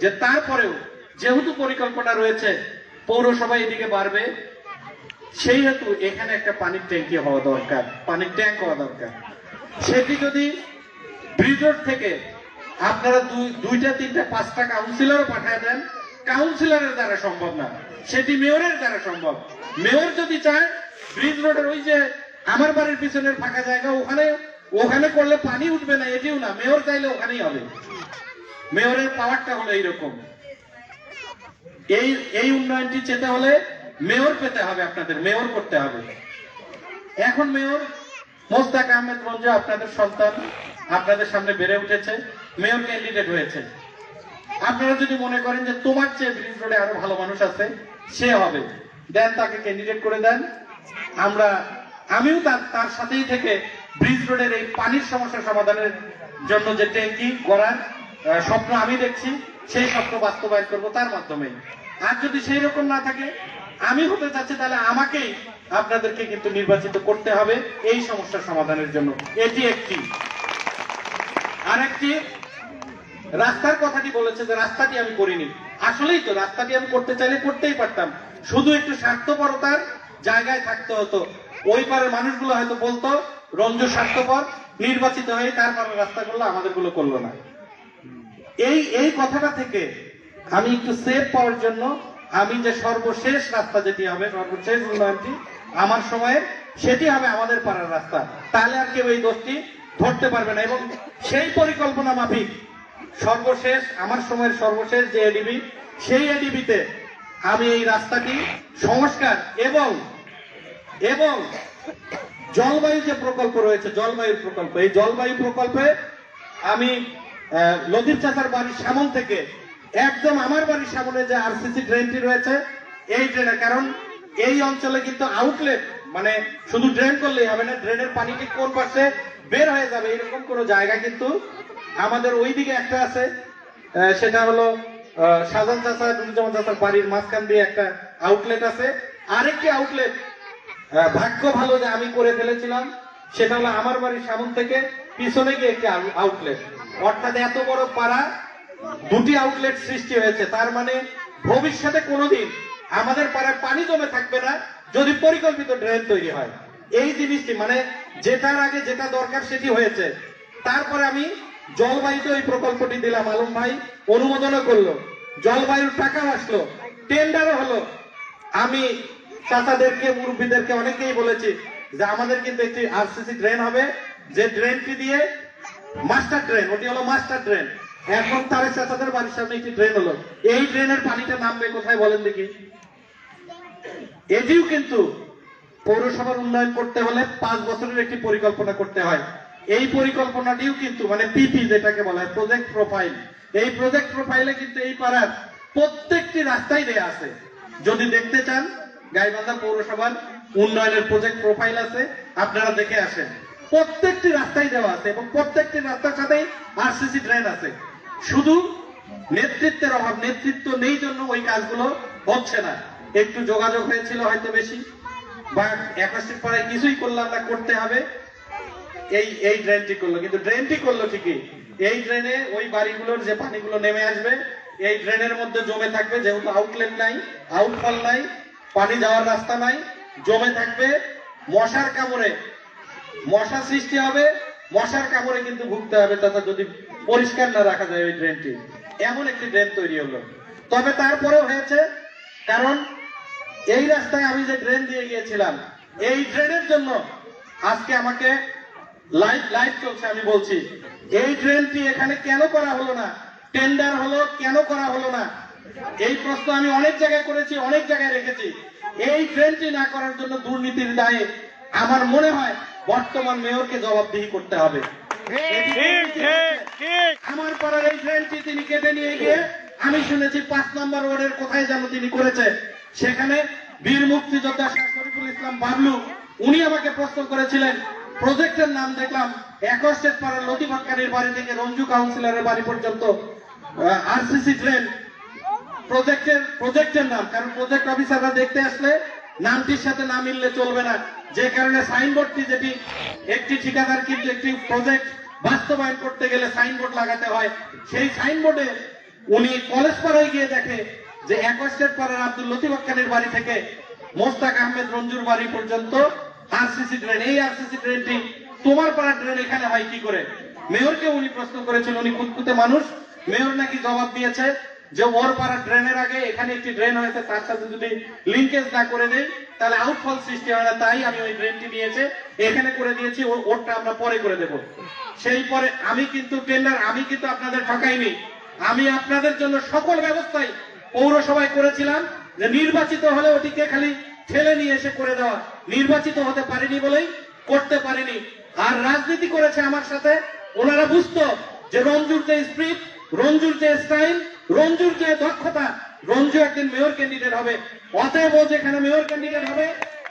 যে তারপরেও যেহেতু পরিকল্পনা রয়েছে পৌরসভা এদিকে বাড়বে, সেই হেতু এখানে একটা পানির ট্যাঙ্কি হওয়া দরকার, পানির ট্যাঙ্ক হওয়া দরকার। সেটি যদি ব্রিজ রোড থেকে আপনারা 2টা 3টা 5টা কাউন্সিলরও পাঠিয়ে দেন, কাউন্সিলরের দ্বারা সম্ভব না, সেটি মেয়রের দ্বারা সম্ভব। মেয়র যদি চায় ব্রিজ রোডের ওই যে আমার বাড়ির পিছনের ফাঁকা জায়গা ওখানে করলে পানি উঠবে না, এটিও না, মেয়র চাইলে ওখানেই হবে। মেয়রের পাওয়ারটা হলো এইরকম। এই উন্নয়নটি চেতে হলে মেয়র পেতে হবে, আপনাদের মেয়র করতে হবে। এখন মেয়র মোস্তাক আহমেদ রঞ্জু আপনাদের সন্তান, আপনাদের সামনে বেড়ে উঠেছে, মেয়র ক্যান্ডিডেট হয়েছে। আপনারা যদি মনে করেন যে তোমার চেয়ে ব্রিজ রোডে আরো ভালো মানুষ আছে, সে হবে, দেন তাকে ক্যান্ডিডেট করে দেন। আমিও তার সাথেই থেকে ব্রিজ রোডের এই পানির সমস্যা সমাধানের জন্য যে ট্যাঙ্কি করার স্বপ্ন আমি দেখছি, সেই স্বপ্ন বাস্তবায়ন করবো তার মাধ্যমে। আর যদি সেই রকম না থাকে, আমি হতে চাচ্ছি, তাহলে আমাকেই আপনাদেরকে কিন্তু নির্বাচিত করতে হবে এই সমস্যার সমাধানের জন্য। এটি একটি। আরেকটি, রাস্তার কথাটি বলেছে যে রাস্তাটি আমি করিনি, আসলেই তো রাস্তাটি আমি করতে চাইলে করতেই পারতাম, শুধু একটু স্বার্থপরতার জায়গায় থাকতে হতো। ওই পারের মানুষগুলো হয়তো বলতো রঞ্জু স্বার্থপর, নির্বাচিত হয়ে তারপরে রাস্তা করলো, আমাদের গুলো করলো না। এই কথাটা থেকে আমি একটু সেভ পাওয়ার জন্য আমি যে সর্বশেষ রাস্তা যেটি হবে, সর্বশেষ উন্নয়নটি আমার সময়ের, সেটি হবে আমাদের পাড়ার রাস্তা। তাহলে আর কেউ এই দোষটি ধরতে পারবে না। এবং সেই পরিকল্পনা মাফিক সর্বশেষ আমার সময়ের সর্বশেষ যে এডিবি, সেই এডিবিতে আমি এই রাস্তাটি সংস্কার এবং জলবায়ু যে প্রকল্প রয়েছে, জলবায়ু প্রকল্প, এই জলবায়ু প্রকল্পে আমি লতিফ চাচার বাড়ির সামন থেকে একদম আমার বাড়ির সামনে যে আরসিসি ড্রেনটি রয়েছে, এই ড্রেনে, কারণ এই অঞ্চলে কিন্তু আউটলেট মানে শুধু ড্রেন করলেই হবে না, ড্রেনের পানিটি কোন পাশে বের হয়ে যাবে এরকম কোনো জায়গা কিন্তু আমাদের ওইদিকে একটা আছে। সেটা হলো শাহজাহান চাচা, নুরুজ্জামান চাচার বাড়ির মাঝখান দিয়ে একটা আউটলেট আছে। আরেকটি আউটলেট ভাগ্য ভালো যে আমি করে ফেলেছিলাম, সেটা হলো আমার বাড়ির সামন থেকে পিছনে গিয়ে একটি আউটলেট। অর্থাৎ এত বড় পাড়া, 2টি আউটলেট সৃষ্টি হয়েছে। তার মানে ভবিষ্যতে কোনোদিন আমাদের পাড়ায় পানি জমে থাকবে না যদি পরিকল্পিত ড্রেন তৈরি হয়। এই জিনিসটি মানে যেটার আগে যেটা দরকার সেটি হয়েছে। তারপরে আমি জলবায়ুতে ওই প্রকল্পটি দিলাম, আলম ভাই অনুমোদনও করলো, জলবায়ুর টাকাও আসলো, টেন্ডারও হলো। আমি চাচাদেরকে, মুরব্বীদেরকে অনেকেই বলেছি যে আমাদের কিন্তু একটি আরসিসি ড্রেন হবে, যে ড্রেনটি দিয়ে মাস্টার ড্রেন, ওটি হলো মাস্টার ড্রেন। এখন তারেক চাচাদের বাড়ির সামনে একটি ড্রেন হলো, এই ড্রেনের পানিটা নামবে কোথায় বলেন দেখি? এটিও কিন্তু পৌরসভার উন্নয়ন করতে হলে 5 বছরের একটি পরিকল্পনা করতে হয়। এই পরিকল্পনাটিও কিন্তু মানে পিপি যেটাকে বলা হয়, প্রজেক্ট প্রোফাইল, এই প্রজেক্ট প্রোফাইলে কিন্তু এই পাড়ার প্রত্যেকটি রাস্তায় দেয়া আছে। যদি দেখতে চান গাইবান্ধা পৌরসভার উন্নয়নের প্রজেক্ট প্রোফাইল আছে, আপনারা দেখে আসেন। প্রত্যেকটি রাস্তায় দেওয়া আছে এবং প্রত্যেকটি রাস্তার সাথেই আরসিসি ড্রেন আছে। শুধু নেতৃত্বের অভাব, নেতৃত্ব নেই জন্য ওই কাজগুলো হচ্ছে না। একটু যোগাযোগ হয়েছিল হয়তো বেশি, বা 81 পাড়ায় কিছুই করলাম না, করতে হবে এই ড্রেনটি করলো, কিন্তু ড্রেনটি করলো ঠিকই। এই ড্রেনে ওই বাড়িগুলোর যে পানিগুলো নেমে আসবে এই ড্রেনের মধ্যে জমে থাকবে, যেহেতু আউটলেট নাই, আউটফল নাই, পানি যাওয়ার রাস্তা নাই, জমে থাকবে। মশার কামড়ে মশা সৃষ্টি হবে, মশার কামড়ে কিন্তু ভুগতে হবে তথা যদি পরিষ্কার না রাখা যায় ওই ড্রেনটি। এমন একটি ড্রেন তৈরি হলো। তবে তারপরেও হয়েছে, কারণ এই রাস্তায় আমি যে ড্রেন দিয়ে গিয়েছিলাম, এই ড্রেনের জন্য আজকে আমাকে লাইভ চলছে, আমি বলছি এই ড্রেনটি এখানে কেন করা হলো না, টেন্ডার হলো কেন করা হলো না, এই প্রশ্ন আমি অনেক জায়গায় করেছি, অনেক জায়গায় রেখেছি। এই ড্রেনটি না করার জন্য দুর্নীতির দায়ে আমার মনে হয় বর্তমান মেয়রকে জবাবদিহি করতে হবে। আমার পাড়ার এই ড্রেনটি তিনি কেটে নিয়ে গিয়ে আমি শুনেছি 5 নম্বর ওয়ার্ডের কোথায় যেন তিনি করেছে, সেখানে বীর মুক্তিযোদ্ধা শাহ শরীফুল ইসলাম বাবলু উনি আমাকে প্রশ্ন করেছিলেন। প্রজেক্টের নাম দেখলাম 61 পাড়ার লতিফ আক্কারের বাড়ি থেকে রঞ্জু কাউন্সিলরের বাড়ি পর্যন্ত আরসিসি ড্রেন প্রজেক্টের নাম, কারণ প্রজেক্ট অফিসাররা দেখতে আসলে নামটির সাথে না মিললে চলবে না। যে কারণে সাইনবোর্ডটি, যেটি একটি ঠিকাদার কিন্তু একটি প্রজেক্ট বাস্তবায়ন করতে গেলে সাইনবোর্ড লাগাতে হয়, সেই সাইনবোর্ডে উনি কলেজ পাড়ায় গিয়ে দেখে যে 61 পাড়ার আব্দুল লতিফ আক্কারের বাড়ি থেকে মোস্তাক আহমেদ রঞ্জুর বাড়ি পর্যন্ত আরসিসি ড্রেন। এই আরসিসি ড্রেনটি তোমার পাড়ার ড্রেন এখানে হয় কি করে? মেয়রকে উনি প্রশ্ন করেছিল, উনি কুতকুতে মানুষ। মেয়র নাকি জবাব দিয়েছে যে ওর পাড়ার ড্রেনের আগে এখানে একটি ড্রেন হয়েছে, তার সাথে যদি লিঙ্কেজ না করে দেই তাহলে আউটফল সৃষ্টি হয় না, তাই আমি ওই ড্রেনটি নিয়েছে এখানে করে দিয়েছি, ওরটা আমরা পরে করে দেব। সেই পরে আমি কিন্তু টেন্ডার, আমি কিন্তু আপনাদের ঠকাইনি, আমি আপনাদের জন্য সকল ব্যবস্থাই পৌরসভায় করেছিলাম, যে নির্বাচিত হলে ওটিকে খালি ঠেলে নিয়ে এসে করে দেওয়া। নির্বাচিত হতে পারিনি বলেই করতে পারিনি। আর রাজনীতি করেছে আমার সাথে, ওনারা বুঝতো যে রঞ্জুর যে স্পিরিট, রঞ্জুর যে স্টাইল, রঞ্জুর যে দক্ষতা, রঞ্জু একদিন মেয়র ক্যান্ডিডেট হবে। অতএব যেখানে মেয়র ক্যান্ডিডেট হবে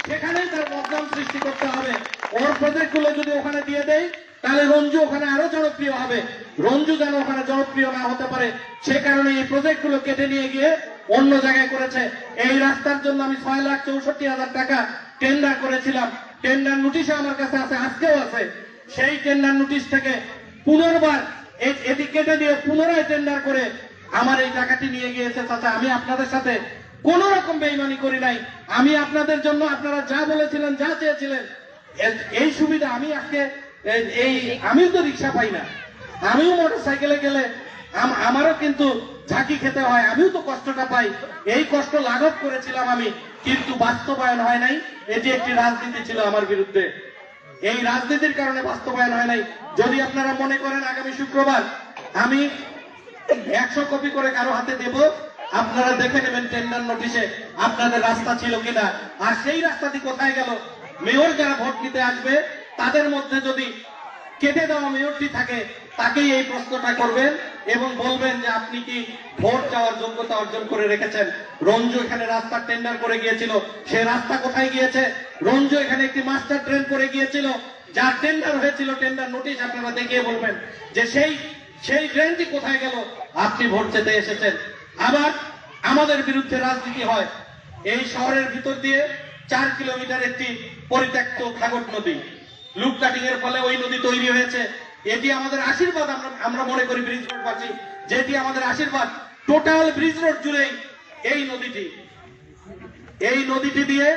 সেখানেই তার বদনাম সৃষ্টি করতে হবে। ওর প্রজেক্ট গুলো যদি ওখানে দিয়ে দেয় তাহলে রঞ্জু ওখানে আরো জনপ্রিয় হবে। রঞ্জু যেন ওখানে জনপ্রিয় না হতে পারে সে কারণে এই প্রজেক্ট গুলো কেটে নিয়ে গিয়ে অন্য জায়গায় করেছে। এই রাস্তার জন্য আমি 6,64,000 টাকা টেন্ডার করেছিলাম। টেন্ডার নোটিশে আমার কাছে আছে, আজকেও আছে। সেই টেন্ডার নোটিশ থেকে পুনর্বার এটি কেটে দিয়ে পুনরায় টেন্ডার করে আমার এই টাকাটি নিয়ে গিয়েছে। চাচা, আমি আপনাদের সাথে কোন রকম বেইমানি করি নাই। আমি আপনাদের জন্য আপনারা যা বলেছিলেন, যা চেয়েছিলেন, এই সুবিধা আমি আজকে আমিও তো রিক্সা পাই না, আমিও মোটর সাইকেলে গেলে আমারও কিন্তু ঝাঁকি খেতে হয়, আমিও তো কষ্টটা পাই। এই কষ্ট লাঘব করেছিলাম আমি, কিন্তু বাস্তবায়ন হয় নাই। এটি একটি রাজনীতি ছিল আমার বিরুদ্ধে, এই রাজনীতির কারণে বাস্তবায়ন হয় নাই। যদি আপনারা মনে করেন আগামী শুক্রবার আমি 100 কপি করে কারো হাতে দেব, আপনারা দেখে নেবেন টেন্ডার নোটিশে আপনাদের রাস্তা ছিল কিনা, আর সেই রাস্তাটি কোথায় গেল। মেয়র যারা ভোট দিতে আসবে তাদের মধ্যে যদি কেটে দেওয়া মেয়রটি থাকে তাকেই এই প্রশ্নটা করবেন এবং বলবেন যে আপনি কি ভোট চাওয়ার যোগ্যতা অর্জন করে রেখেছেন। রঞ্জু এখানে রাস্তার টেন্ডার করে গিয়েছিল, সেই রাস্তা কোথায় গিয়েছে? রঞ্জু এখানে একটি মাস্টার ট্রেন করে গিয়েছিল, যার টেন্ডার হয়েছিল, টেন্ডার নোটিশ আপনারা দেখিয়ে বলবেন যে সেই ট্রেনটি কোথায় গেল। আপনি ভোট চেতে এসেছেন, আবার আমাদের বিরুদ্ধে রাজনীতি হয়। এই শহরের ভিতর দিয়ে 4 কিলোমিটার একটি পরিত্যক্ত খাগট নদী, লুক কাটিং এর ফলে ওই নদী তৈরি হয়েছে। এটি আমাদের আশীর্বাদ, আমরা মনে করি ব্রিজ রোডবাসী, যেটি আমাদের আশীর্বাদ। টোটাল ব্রিজ রোড জুড়েই এই নদীটি দিয়ে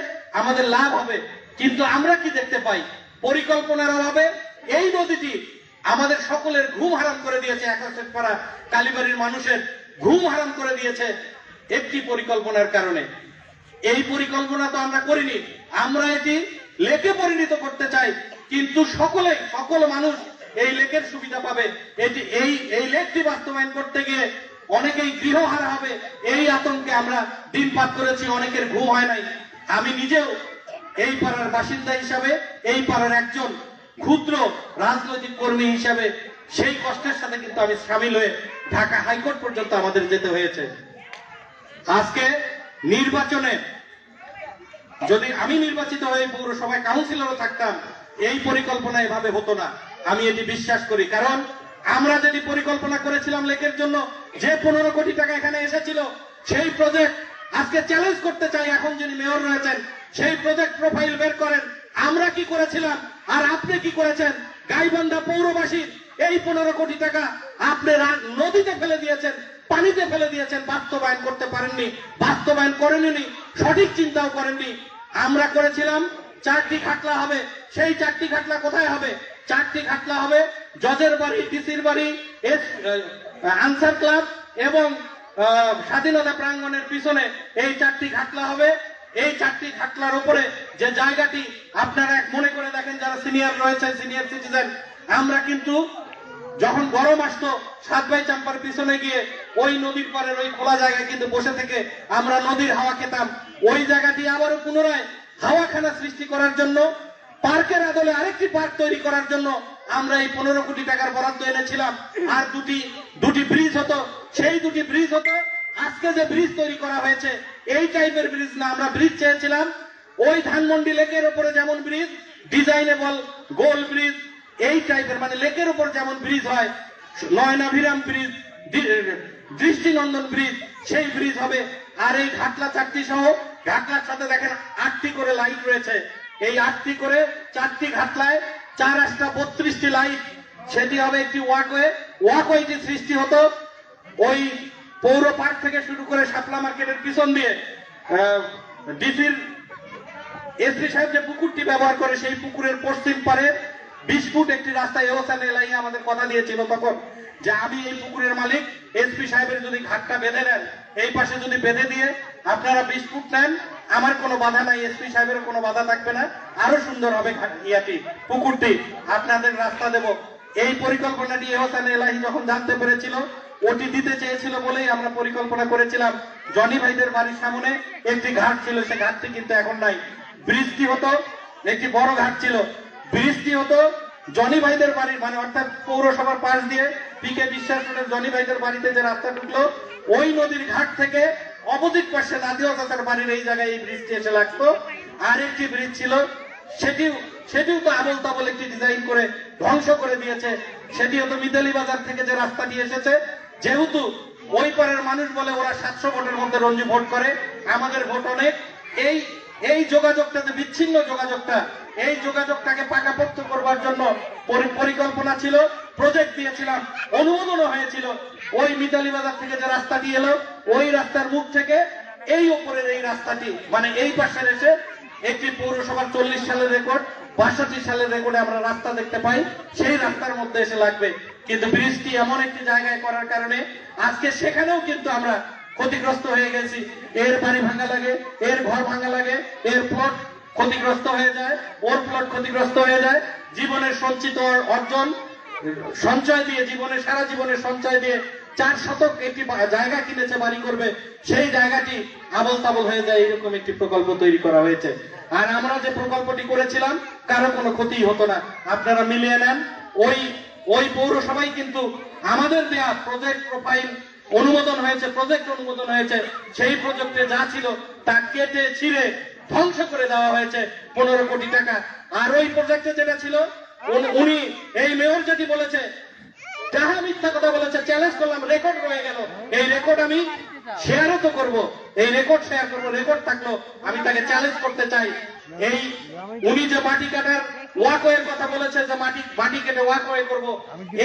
আমাদের লাভ হবে। কিন্তু আমরা কি দেখতে পাই? পরিকল্পনার অভাবে এই নদীটি আমাদের সকলের ঘুম হারাম করে দিয়েছে। 61 পাড়া কালীবাড়ির মানুষের ঘুম হারাম করে দিয়েছে একটি পরিকল্পনার কারণে। এই পরিকল্পনা তো আমরা করিনি, আমরা এটি লেকে পরিণত করতে চাই, কিন্তু সকল মানুষ এই লেকের সুবিধা পাবে। এই লেকটি বাস্তবায়ন করতে গিয়ে অনেকেই গৃহহারা হবে, এই আতঙ্কে আমরা দিনপাত করেছি, অনেকের ঘুম হয় নাই। আমি নিজেও এই পাড়ার বাসিন্দা হিসাবে, এই পাড়ার একজন ক্ষুদ্র রাজনৈতিক কর্মী হিসাবে সেই কষ্টের সাথে কিন্তু আমি সামিল হয়ে ঢাকা হাইকোর্ট পর্যন্ত আমাদের যেতে হয়েছে। আজকে নির্বাচনে যদি আমি নির্বাচিত হয়ে পৌরসভায় কাউন্সিলরও থাকতাম, এই পরিকল্পনা এভাবে হতো না, আমি এটি বিশ্বাস করি। কারণ আমরা যেটি পরিকল্পনা করেছিলাম লেকের জন্য, যে 15 কোটি টাকা এখানে এসেছিল, সেই প্রজেক্ট আজকে চ্যালেঞ্জ করতে চাই। এখন যিনি মেয়র রয়েছেন সেই প্রজেক্ট প্রোফাইল বের করেন, আমরা কি করেছিলাম আর আপনি কি করেছেন। গাইবান্ধা পৌরবাসীর এই 15 কোটি টাকা আপনি নদীতে ফেলে দিয়েছেন, পানিতে ফেলে দিয়েছেন, বাস্তবায়ন করতে পারেননি, বাস্তবায়ন করেননি, সঠিক চিন্তাও করেননি। আমরা করেছিলাম 4টি খাটলা হবে, সেই 4টি খাটলা কোথায় হবে? 4টি খাটলা হবে জজের বাড়ি, ডিসির বাড়ি, আনসার ক্লাব এবং স্বাধীনতা প্রাঙ্গণের পিছনে এই 4টি খাটলা হবে। এই 4টি খাটলার উপরে যে জায়গাটি আপনারা মনে করে দেখেন, যারা সিনিয়র রয়েছে, সিনিয়র সিটিজেন, আমরা কিন্তু যখন গরম আসতো 7 ভাই চাম্পার পিছনে গিয়ে ওই নদীর পাড়ের ওই খোলা জায়গায় কিন্তু বসে থেকে আমরা নদীর হাওয়া খেতাম। ওই জায়গাটি আবারও পুনরায় হাওয়াখানা সৃষ্টি করার জন্য, পার্কের আদলে আরেকটি পার্ক তৈরি করার জন্য আমরা এই 15 কোটি টাকার বরাদ্দ এনেছিলাম। আর দুটি ব্রিজ হতো, সেই 2টি ব্রিজ হতো। আজকে যে ব্রিজ তৈরি করা হয়েছে এই টাইপের ব্রিজ না, আমরা ব্রিজ চেয়েছিলাম ওই ধানমন্ডি লেকের উপরে যেমন ব্রিজ, ডিজাইনেবল গোল ব্রিজ, এই টাইপের, মানে লেকের উপর যেমন ব্রিজ হয়, নয়নাভিরাম ব্রিজ, দৃষ্টিনন্দন ব্রিজ, সেই ব্রিজ হবে। আর এই ঘাটলা 4টি সহ, ঘাটলার সাথে দেখেন 8টি করে লাইট রয়েছে। এই 8টি করে 4টি ঘাটলায় 4 8 32টি লাইট, সেটি হবে একটি ওয়াকওয়ে। ওয়াকওয়েটি সৃষ্টি হতো ওই পৌর পার্ক থেকে শুরু করে শাপলা মার্কেটের পিছন দিয়ে ডিসির এসপি সাহেব যে পুকুরটি ব্যবহার করে সেই পুকুরের পশ্চিম পারে 20 ফুট একটি রাস্তায় এহসান এলাহি আমাদের কথা দিয়েছিল তখন, যে আমি এই পুকুরের মালিক, এসপি সাহেবের যদি ঘাটটা বেঁধে নেন, এই পাশে যদি বেঁধে দিয়ে আপনারা 20 ফুট নেন, আমার কোনো বাধা নাই, এসপি সাহেবের কোনো বাধা থাকবে না, আরো সুন্দর হবে পুকুরটি, আপনাদের রাস্তা দেব। এই পরিকল্পনাটি এহসান এলাহি যখন জানতে পেরেছিল, ওটি দিতে চেয়েছিল বলেই আমরা পরিকল্পনা করেছিলাম। জনি ভাইদের বাড়ির সামনে একটি ঘাট ছিল, সে ঘাটটি কিন্তু এখন নাই। ব্রিজটি হতো একটি বড় ঘাট ছিল, ব্রিজটি হতো জনি ভাইদের বাড়ির, মানে অর্থাৎ পৌরসভার পাশ দিয়ে পিকে বিশ্বাস রোডের জনি ভাইদের বাড়িতে যে রাস্তা ঢুকলো, ওই নদীর ঘাট থেকে অপোজিট পাশে নাদিয়া চাচার বাড়ির এই জায়গায় এই ব্রিজটি এসে লাগতো। আর একটি ব্রিজ ছিল, সেটিও তো আবল তাবল একটি ডিজাইন করে ধ্বংস করে দিয়েছে। সেটি হতো মিতালি বাজার থেকে যে রাস্তাটি এসেছে, যেহেতু ওই পারের মানুষ বলে ওরা 700 ভোটের মধ্যে রঞ্জি ভোট করে, আমাদের ভোট অনেক, এই যোগাযোগটা যে বিচ্ছিন্ন যোগাযোগটা, এই যোগাযোগটাকে পাকাপোক্ত করবার জন্য পরিকল্পনা ছিল, প্রজেক্ট দিয়েছিলাম, অনুমোদনও হয়েছিল। ওই মিতালি বাজার থেকে যে রাস্তাটি এলো, ওই রাস্তার মুখ থেকে এই উপরের এই রাস্তাটি, মানে এই পাশের এসে একটি পৌরসভার 40 সালের রেকর্ড, 62 সালের রেকর্ডে আমরা রাস্তা দেখতে পাই, সেই রাস্তার মধ্যে এসে লাগবে। কিন্তু ব্রিজটি এমন একটি জায়গায় করার কারণে আজকে সেখানেও কিন্তু আমরা ক্ষতিগ্রস্ত হয়ে গেছি। এর বাড়ি ভাঙা লাগে, এর ঘর ভাঙা লাগে, এর প্লট ক্ষতিগ্রস্ত হয়ে যায়, ওর প্লট ক্ষতিগ্রস্ত হয়ে যায়। জীবনের সঞ্চিত অর্জন সঞ্চয় দিয়ে, সারা জীবনের সঞ্চয় দিয়ে 4 শতক একটি জায়গা কিনেছে বাড়ি করবে, সেই জায়গাটি আবল তাবল হয়ে যায়। এরকম একটি প্রকল্প তৈরি করা হয়েছে। আর আমরা যে প্রকল্পটি করেছিলাম কারো কোনো ক্ষতি হতো না। আপনারা মিলিয়ে নেন, ওই পৌরসভায় কিন্তু আমাদের দেয়া প্রজেক্ট প্রোফাইল অনুমোদন হয়েছে, প্রজেক্ট অনুমোদন হয়েছে, সেই প্রজেক্টে যা ছিল তা কেটে ছিঁড়ে ধ্বংস করে দেওয়া হয়েছে 15 কোটি টাকা। আর ওই প্রজেক্টে যেটা ছিল, উনি এই মেয়র যেটি বলেছে, যাহা মিথ্যা কথা বলেছে, চ্যালেঞ্জ করলাম, রেকর্ড রয়ে গেল। এই রেকর্ড আমি শেয়ারও তো করবো, এই রেকর্ড শেয়ার করবো, রেকর্ড থাকলো, আমি তাকে চ্যালেঞ্জ করতে চাই। উনি যে মাটি কাটার ওয়াকওয়ের কথা বলেছে, যে মাটি কেটে ওয়াকওয়ে করবো,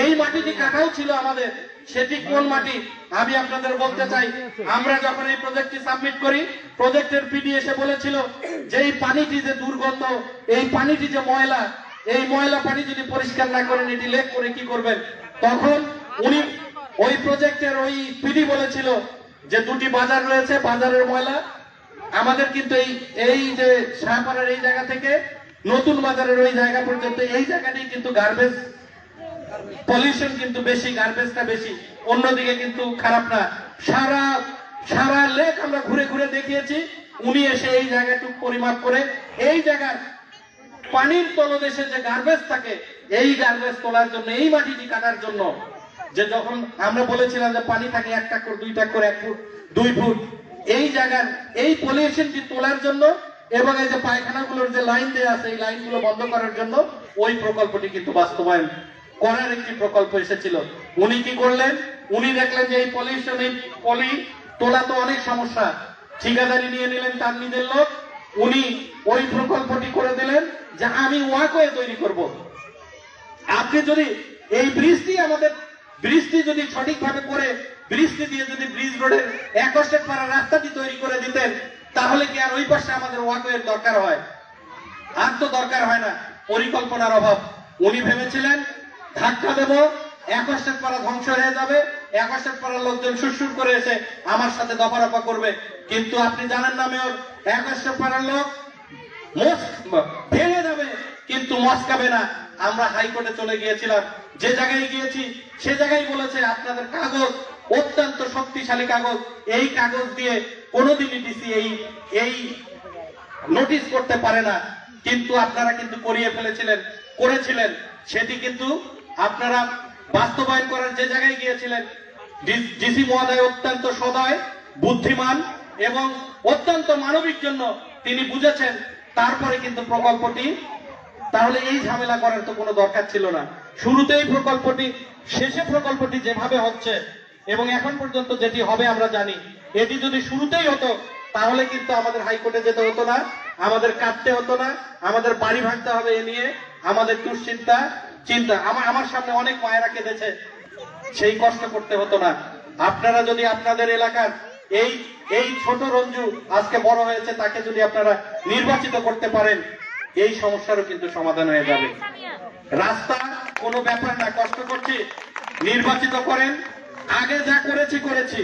এই মাটিটি কাটাও ছিল আমাদের। সেটি কোন মাটি আমি আপনাদের বলতে চাই। আমরা যখন এই প্রজেক্টটি সাবমিট করি, প্রজেক্টের পিডি এসে বলেছিল যে এই পানিটি যে দুর্গন্ধ, এই পানিটি যে ময়লা, এই ময়লা পানি যদি পরিষ্কার না করেন এটি লেক করে কি করবেন। তখন উনি ওই প্রজেক্টের ওই পিডি বলেছিল যে 2টি বাজার রয়েছে, বাজারের ময়লা আমাদের কিন্তু এই যে শাহপাড়ার এই জায়গা থেকে নতুন বাজারের ওই জায়গা পর্যন্ত, এই জায়গাটাই কিন্তু গার্বেজ পলিউশন কিন্তু বেশি, গার্বেজটা বেশি। অন্যদিকে কিন্তু খারাপ না। সারা সারা লেক আমরা ঘুরে ঘুরে দেখিয়েছি। উনি এসে এই জায়গাটুকু পরিমাপ করে এই জায়গার পানির তলদেশে যে গার্বেজ থাকে, এই গার্বেজ তোলার জন্য, এই মাটিটি কাটার জন্য, যে যখন আমরা বলেছিলাম যে পানি থাকে 1 টাক্কর 2 টাক্কর 1 ফুট 2 ফুট, এই জায়গার এই পলিউশনটি তোলার জন্য এবং এই যে পায়খানাগুলোর যে লাইন দেওয়া আছে, এই লাইনগুলো বন্ধ করার জন্য ওই প্রকল্পটি কিন্তু বাস্তবায়ন করার একটি প্রকল্প এসেছিল। উনি কি করলেন? উনি দেখলেন যে এই পলিউশন, এই পলি তোলা তো অনেক সমস্যা, ঠিকাদারি নিয়ে নিলেন তার নিজের লোক। উনি ওই প্রকল্পটি করে দিলেন যে আমি ওয়াকওয়ে তৈরি করব। আপনি যদি এই ব্রিজটি, আমাদের ব্রিজটি যদি সঠিকভাবে করে, ব্রিজটি দিয়ে যদি ব্রিজ রোডের 61 পাড়া রাস্তাটি তৈরি করে দিতেন, তাহলে কি আর ওই পাশে আমাদের ওয়াকওয়ের দরকার হয়? আর তো দরকার হয় না। পরিকল্পনার অভাব। উনি ভেবেছিলেন ধাক্কা দেব, 61 পাড়া ধ্বংস হয়ে যাবে, 61 পাড়ার লোকজন সুরসুর করে এসে আমার সাথে দফারফা করবে। কিন্তু আপনি জানেন না মেয়র, 61 পাড়ার লোক ভেঙে যাবে কিন্তু মস্কাবে না। আমরা হাইকোর্টে চলে গিয়েছিলাম, যে জায়গায় গিয়েছি সে জায়গায় বলেছে আপনাদের কাগজ অত্যন্ত শক্তিশালী কাগজ, এই কাগজ দিয়ে কোনোদিনই ডিসি এই নোটিশ করতে পারে না। কিন্তু আপনারা কিন্তু করিয়ে করেছিলেন। সেটি কিন্তু আপনারা বাস্তবায়ন করার যে জায়গায় গিয়েছিলেন, ডিসি মহোদয় অত্যন্ত সদয়, বুদ্ধিমান এবং অত্যন্ত মানবিক জন্য তিনি বুঝেছেন। তারপরে কিন্তু প্রকল্পটি, তাহলে এই ঝামেলা করার তো কোনো দরকার ছিল না। শুরুতেই প্রকল্পটি, শেষে প্রকল্পটি যেভাবে হচ্ছে এবং এখন পর্যন্ত যেটি হবে আমরা জানি, এটি যদি শুরুতেই হতো তাহলে কিন্তু আমাদের হাইকোর্টে যেতে হতো না, আমাদের কাটতে হতো না, আমাদের বাড়ি ভাঙতে হবে এ নিয়ে আমাদের চিন্তা। আমার সামনে অনেক মায়েরা কেঁদেছে, সেই কষ্ট করতে হতো না। আপনারা যদি আপনাদের এলাকার এই ছোট রঞ্জু আজকে বড় হয়েছে, তাকে যদি আপনারা নির্বাচিত করতে পারেন, এই সমস্যারও কিন্তু সমাধান হয়ে যাবে। রাস্তা কোনো ব্যাপার না, কষ্ট করছি, নির্বাচিত করেন। আগে যা করেছি,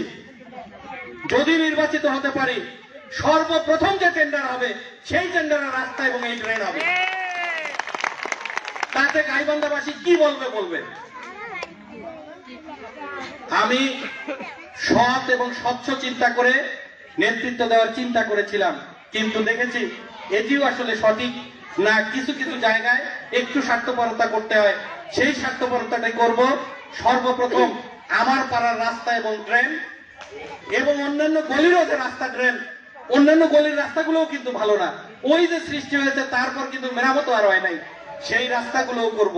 যদি নির্বাচিত হতে পারি, সর্বপ্রথম যে টেন্ডার হবে সেই টেন্ডারের রাস্তা এবং এই ড্রেন হবে। তাতে গাইবান্ধাবাসী কি বলবে। আমি সৎ এবং স্বচ্ছ চিন্তা করে নেতৃত্ব দেওয়ার চিন্তা করেছিলাম, কিন্তু দেখেছি এটিও আসলে সঠিক না। কিছু কিছু জায়গায় একটু স্বার্থপরতা করতে হয়, সেই স্বার্থপরতাটাই করব। সর্বপ্রথম আমার পাড়ার রাস্তা এবং ড্রেন এবং অন্যান্য গলিরও যে রাস্তা, ড্রেন, অন্যান্য গলির রাস্তাগুলোও কিন্তু ভালো না। ওই যে সৃষ্টি হয়েছে তারপর কিন্তু মেরামত আর হয় নাই, সেই রাস্তাগুলোও করব,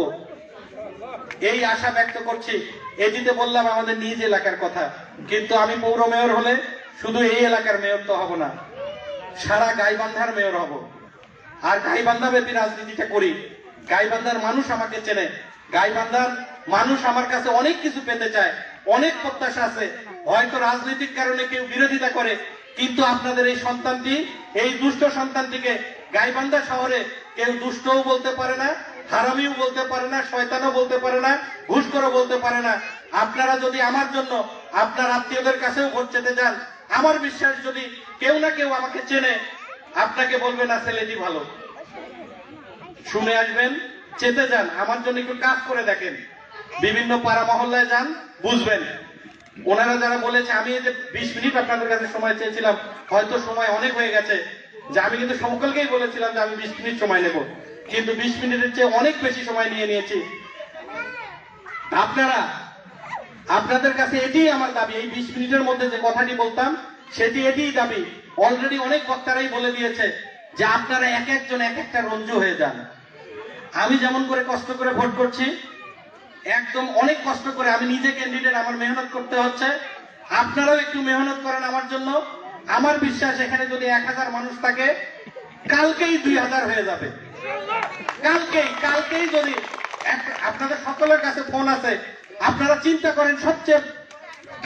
এই আশা ব্যক্ত করছি। এটিতে বললাম আমাদের নিজ এলাকার কথা, কিন্তু আমি পৌর মেয়র হলে শুধু এই এলাকার মেয়র তো হব না, সারা গাইবান্ধার মেয়র হব। আর গাইবান্ধা ব্যাপী রাজনীতিটা করি। গাইবান্ধার মানুষ আমাকে চেনে, গাইবান্ধার মানুষ আমার কাছে অনেক কিছু পেতে চায়, অনেক প্রত্যাশা আছে। হয়তো রাজনৈতিক কারণে কেউ বিরোধিতা করে, কিন্তু আপনাদের এই সন্তানটি, এই দুষ্ট সন্তানটিকে গাইবান্ধা শহরে কেউ দুষ্টও বলতে পারে না, হারামিও বলতে পারে না, শয়তানও বলতে পারে না, ঘুষখোরও বলতে পারে না। আপনারা যদি আমার জন্য আপনার আত্মীয়দের কাছেও ভোট চেতে যান, আমার বিশ্বাস যদি কেউ না কেউ আমাকে চেনে, আপনাকে বলবে না ছেলেটি ভালো। শুনে আসবেন, চেতে যান, আমার জন্য একটু কাজ করে দেখেন, বিভিন্ন পাড়া মহল্লায় যান, বুঝবেন। ওনারা যারা বলেছে, আমি এই যে 20 মিনিট আপনাদের কাছে সময় চেয়েছিলাম, হয়তো সময় অনেক হয়ে গেছে, যে আমি কিন্তু সকলকেই বলেছিলাম যে আমি 20 মিনিট সময় নেব, কিন্তু 20 মিনিটের চেয়ে অনেক বেশি সময় নিয়েছি। আপনাদের কাছে এটিই আমার দাবি, এই 20 মিনিটের মধ্যে যে কথাটি বলতাম সেটি এটিই দাবি। অলরেডি অনেক বক্তারাই বলে দিয়েছে যে আপনারা এক একজন এক একটা রঞ্জু হয়ে যান। আমি যেমন করে কষ্ট করে ভোট করছি, একদম অনেক কষ্ট করে, আমি নিজে ক্যান্ডিডেট, আমার মেহনত করতে হচ্ছে, আপনারাও একটু মেহনত করেন আমার জন্য। আমার বিশ্বাস এখানে যদি 1000 মানুষ থাকে, কালকেই 2000 হয়ে যাবে। কালকেই যদি আপনাদের সকলের কাছে ফোন আছে, আপনারা চিন্তা করেন সবচেয়ে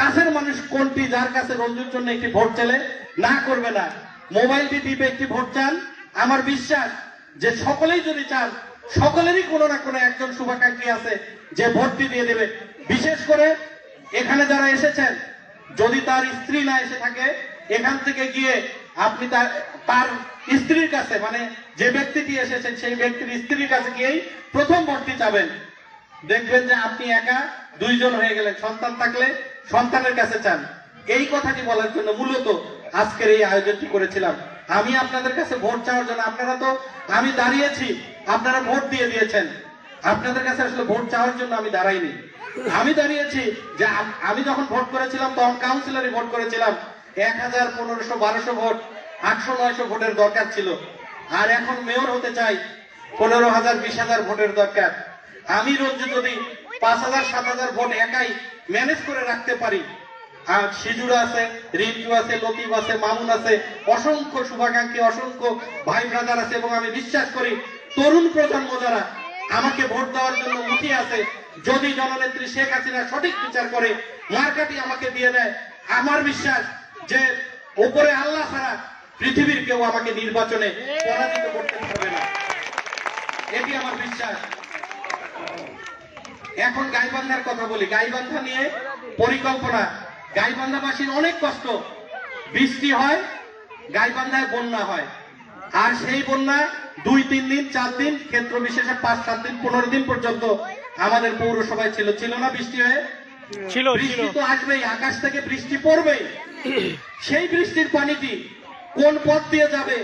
কাছের মানুষ কোনটি, যার কাছে রঞ্জুর জন্য একটি ভোট চাইলে না করবে না, মোবাইলটি টিপে একটি ভোট চান। আমার বিশ্বাস যে সকলেই যদি চান, সকলেরই কোনো না কোনো একজন শুভাকাঙ্ক্ষী আছে যে ভোটটি দিয়ে দেবে। বিশেষ করে এখানে যারা এসেছেন, যদি তার স্ত্রী না এসে থাকে, এখান থেকে গিয়ে আপনি তার স্ত্রীর কাছে, মানে যে ব্যক্তিটি এসেছেন সেই ব্যক্তির স্ত্রীর কাছে গিয়েই প্রথম ভোটটি চাবেন। দেখবেন যে আপনি একা দুইজন হয়ে গেলেন। সন্তান থাকলে সন্তানের কাছে চান। এই কথাটি বলার জন্য মূলত আজকের এই আয়োজনটি করেছিলাম। আমি আপনাদের কাছে ভোট চাওয়ার জন্য, আপনারা তো, আমি দাঁড়িয়েছি, আপনারা ভোট দিয়ে দিয়েছেন। আপনাদের কাছে আসলে ভোট চাওয়ার জন্য আমি দাঁড়াইনি। আমি দাঁড়িয়েছি যে আমি যখন ভোট করেছিলাম তখন কাউন্সিলরে ভোট করেছিলাম 1000, 1500, 1200 ভোট, 800, 900 ভোটের দরকার ছিল। আর এখন মেয়র হতে চাই 15,000, 20,000 ভোটের দরকার। আমি রোজ যদি 5,000, 7,000 ভোট একাই ম্যানেজ করে রাখতে পারি, আর সিজুর আছে, রিন্টু আছে, লতিফ আছে, মামুন আছে, অসংখ্য শুভাকাঙ্ক্ষী, অসংখ্য ভাই ব্রাদার আছে, এবং আমি বিশ্বাস করি তরুণ প্রজন্ম যারা আমাকে ভোট দেওয়ার জন্য মুখিয়ে আছে, যদি জননেত্রী শেখ হাসিনা সঠিক বিচার করে মার্কাটি আমাকে দিয়ে দেয়, আমার বিশ্বাস যে উপরে আল্লাহ ছাড়া পৃথিবীর কেউ আমাকে নির্বাচনে পরাজিত করতে পারবে না। এটি আমার বিশ্বাস। এখন গাইবান্ধার কথা বলি। গাইবান্ধা নিয়ে পরিকল্পনা, গাইবান্ধাবাসীর অনেক কষ্ট। বৃষ্টি হয়, গাইবান্ধায় বন্যা হয়, আর সেই বন্যা 2-3 দিন, 4 দিন, ক্ষেত্র বিশেষে 5-7 দিন, 15 দিন পর্যন্ত আমাদের পৌরসভায় ছিল না বৃষ্টি হয়ে। বৃষ্টি তো আসবেই, আকাশ থেকে বৃষ্টি পড়বেই। সেই বৃষ্টির পানিটি কোন পথ দিয়ে যাবে,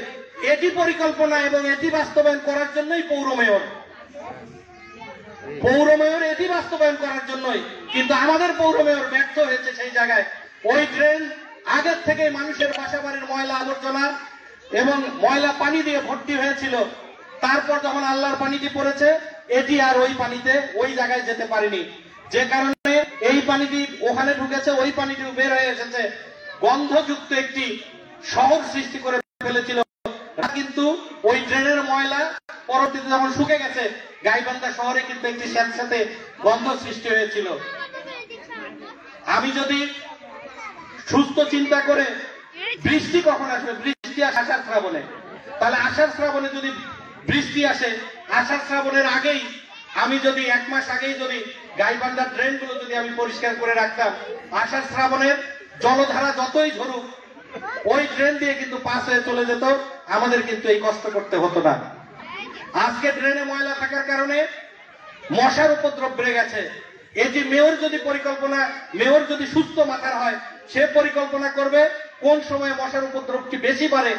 এটি পরিকল্পনা এবং এটি বাস্তবায়ন করার জন্যই পৌর মেয়র এটি বাস্তবায়ন করার জন্যই। কিন্তু আমাদের পৌর মেয়র ব্যর্থ হয়েছে সেই জায়গায়। ওই ড্রেন আগের থেকে মানুষের বাসা বাড়ির ময়লা আবর্জনা এবং ময়লা পানি দিয়ে ভর্তি হয়েছিল। তারপর যখন আল্লাহর পানিটি পড়েছে, এটি আর ওই পানিতে ওই জায়গায় যেতে পারেনি, যে কারণে এই পানিটি ওখানে ঢুকেছে, ওই পানিটি বের হয়ে এসেছে, গন্ধযুক্ত একটি শহর সৃষ্টি করে ফেলেছিল। কিন্তু ওই ড্রেনের ময়লা পরবর্তীতে যখন শুকে গেছে, গাইবান্ধা শহরে কিন্তু একটি স্যাঁতস্যাঁতে গন্ধ সৃষ্টি হয়েছিল। আমি যদি সুস্থ চিন্তা করে, বৃষ্টি কখন আসবে, বৃষ্টি আসে আষাঢ় শ্রাবণে, তাহলে আষাঢ় শ্রাবণে যদি বৃষ্টি আসে, আষাঢ় শ্রাবণের আগেই আমি যদি 1 মাস আগেই যদি গাইবান্ধার ড্রেনগুলো যদি আমি পরিষ্কার করে রাখতাম, আষাঢ় শ্রাবণের জলধারা যতই ঝরুক ওই ড্রেন দিয়ে কিন্তু পাস হয়ে চলে যেত, আমাদের কিন্তু এই কষ্ট করতে হতো না। আজকে ড্রেনে ময়লা থাকার কারণে মশার উপদ্রব বেড়ে গেছে। এটি মেয়র যদি সুস্থ মাথার হয়, সে পরিকল্পনা করবে কোন সময় মশার উপদ্রবটি বেশি বাড়ে,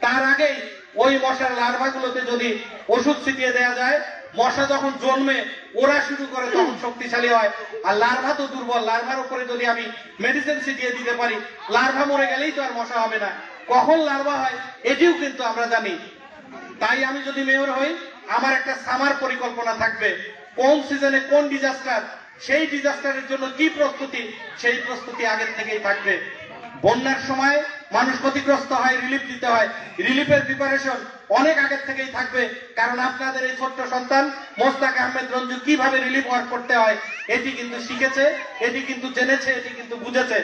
তার আগেই ওই মশার লার্ভাগুলোতে যদি ওষুধ ছিটিয়ে দেওয়া যায়, মশা যখন জন্মে ওরা শুরু করে তখন শক্তিশালী হয়। আর লার্ভা তো দুর্বল, লার্ভার উপরে যদি আমি মেডিসিন ছিটিয়ে দিতে পারি, লার্ভা মরে গেলেই তো আর মশা হবে না। কখন লার্ভা হয় এটিও কিন্তু আমরা জানি। তাই আমি যদি মেয়র হই, আমার একটা সামার পরিকল্পনা থাকবে, কোন সিজনে কোন ডিজাস্টার, সেই ডিজাস্টারের জন্য কি প্রস্তুতি, সেই প্রস্তুতি আগের থেকেই থাকবে। বন্যার সময় মানুষ ক্ষতিগ্রস্ত হয়, রিলিফ দিতে হয়, রিলিফের প্রিপারেশন অনেক আগের থেকেই থাকবে। কারণ আপনাদের এই ছোট্ট সন্তান মোস্তাক আহমেদ রঞ্জু কিভাবে রিলিফ ওয়ার্ক করতে হয় এটি কিন্তু শিখেছে, এটি কিন্তু জেনেছে, এটি কিন্তু বুঝেছে।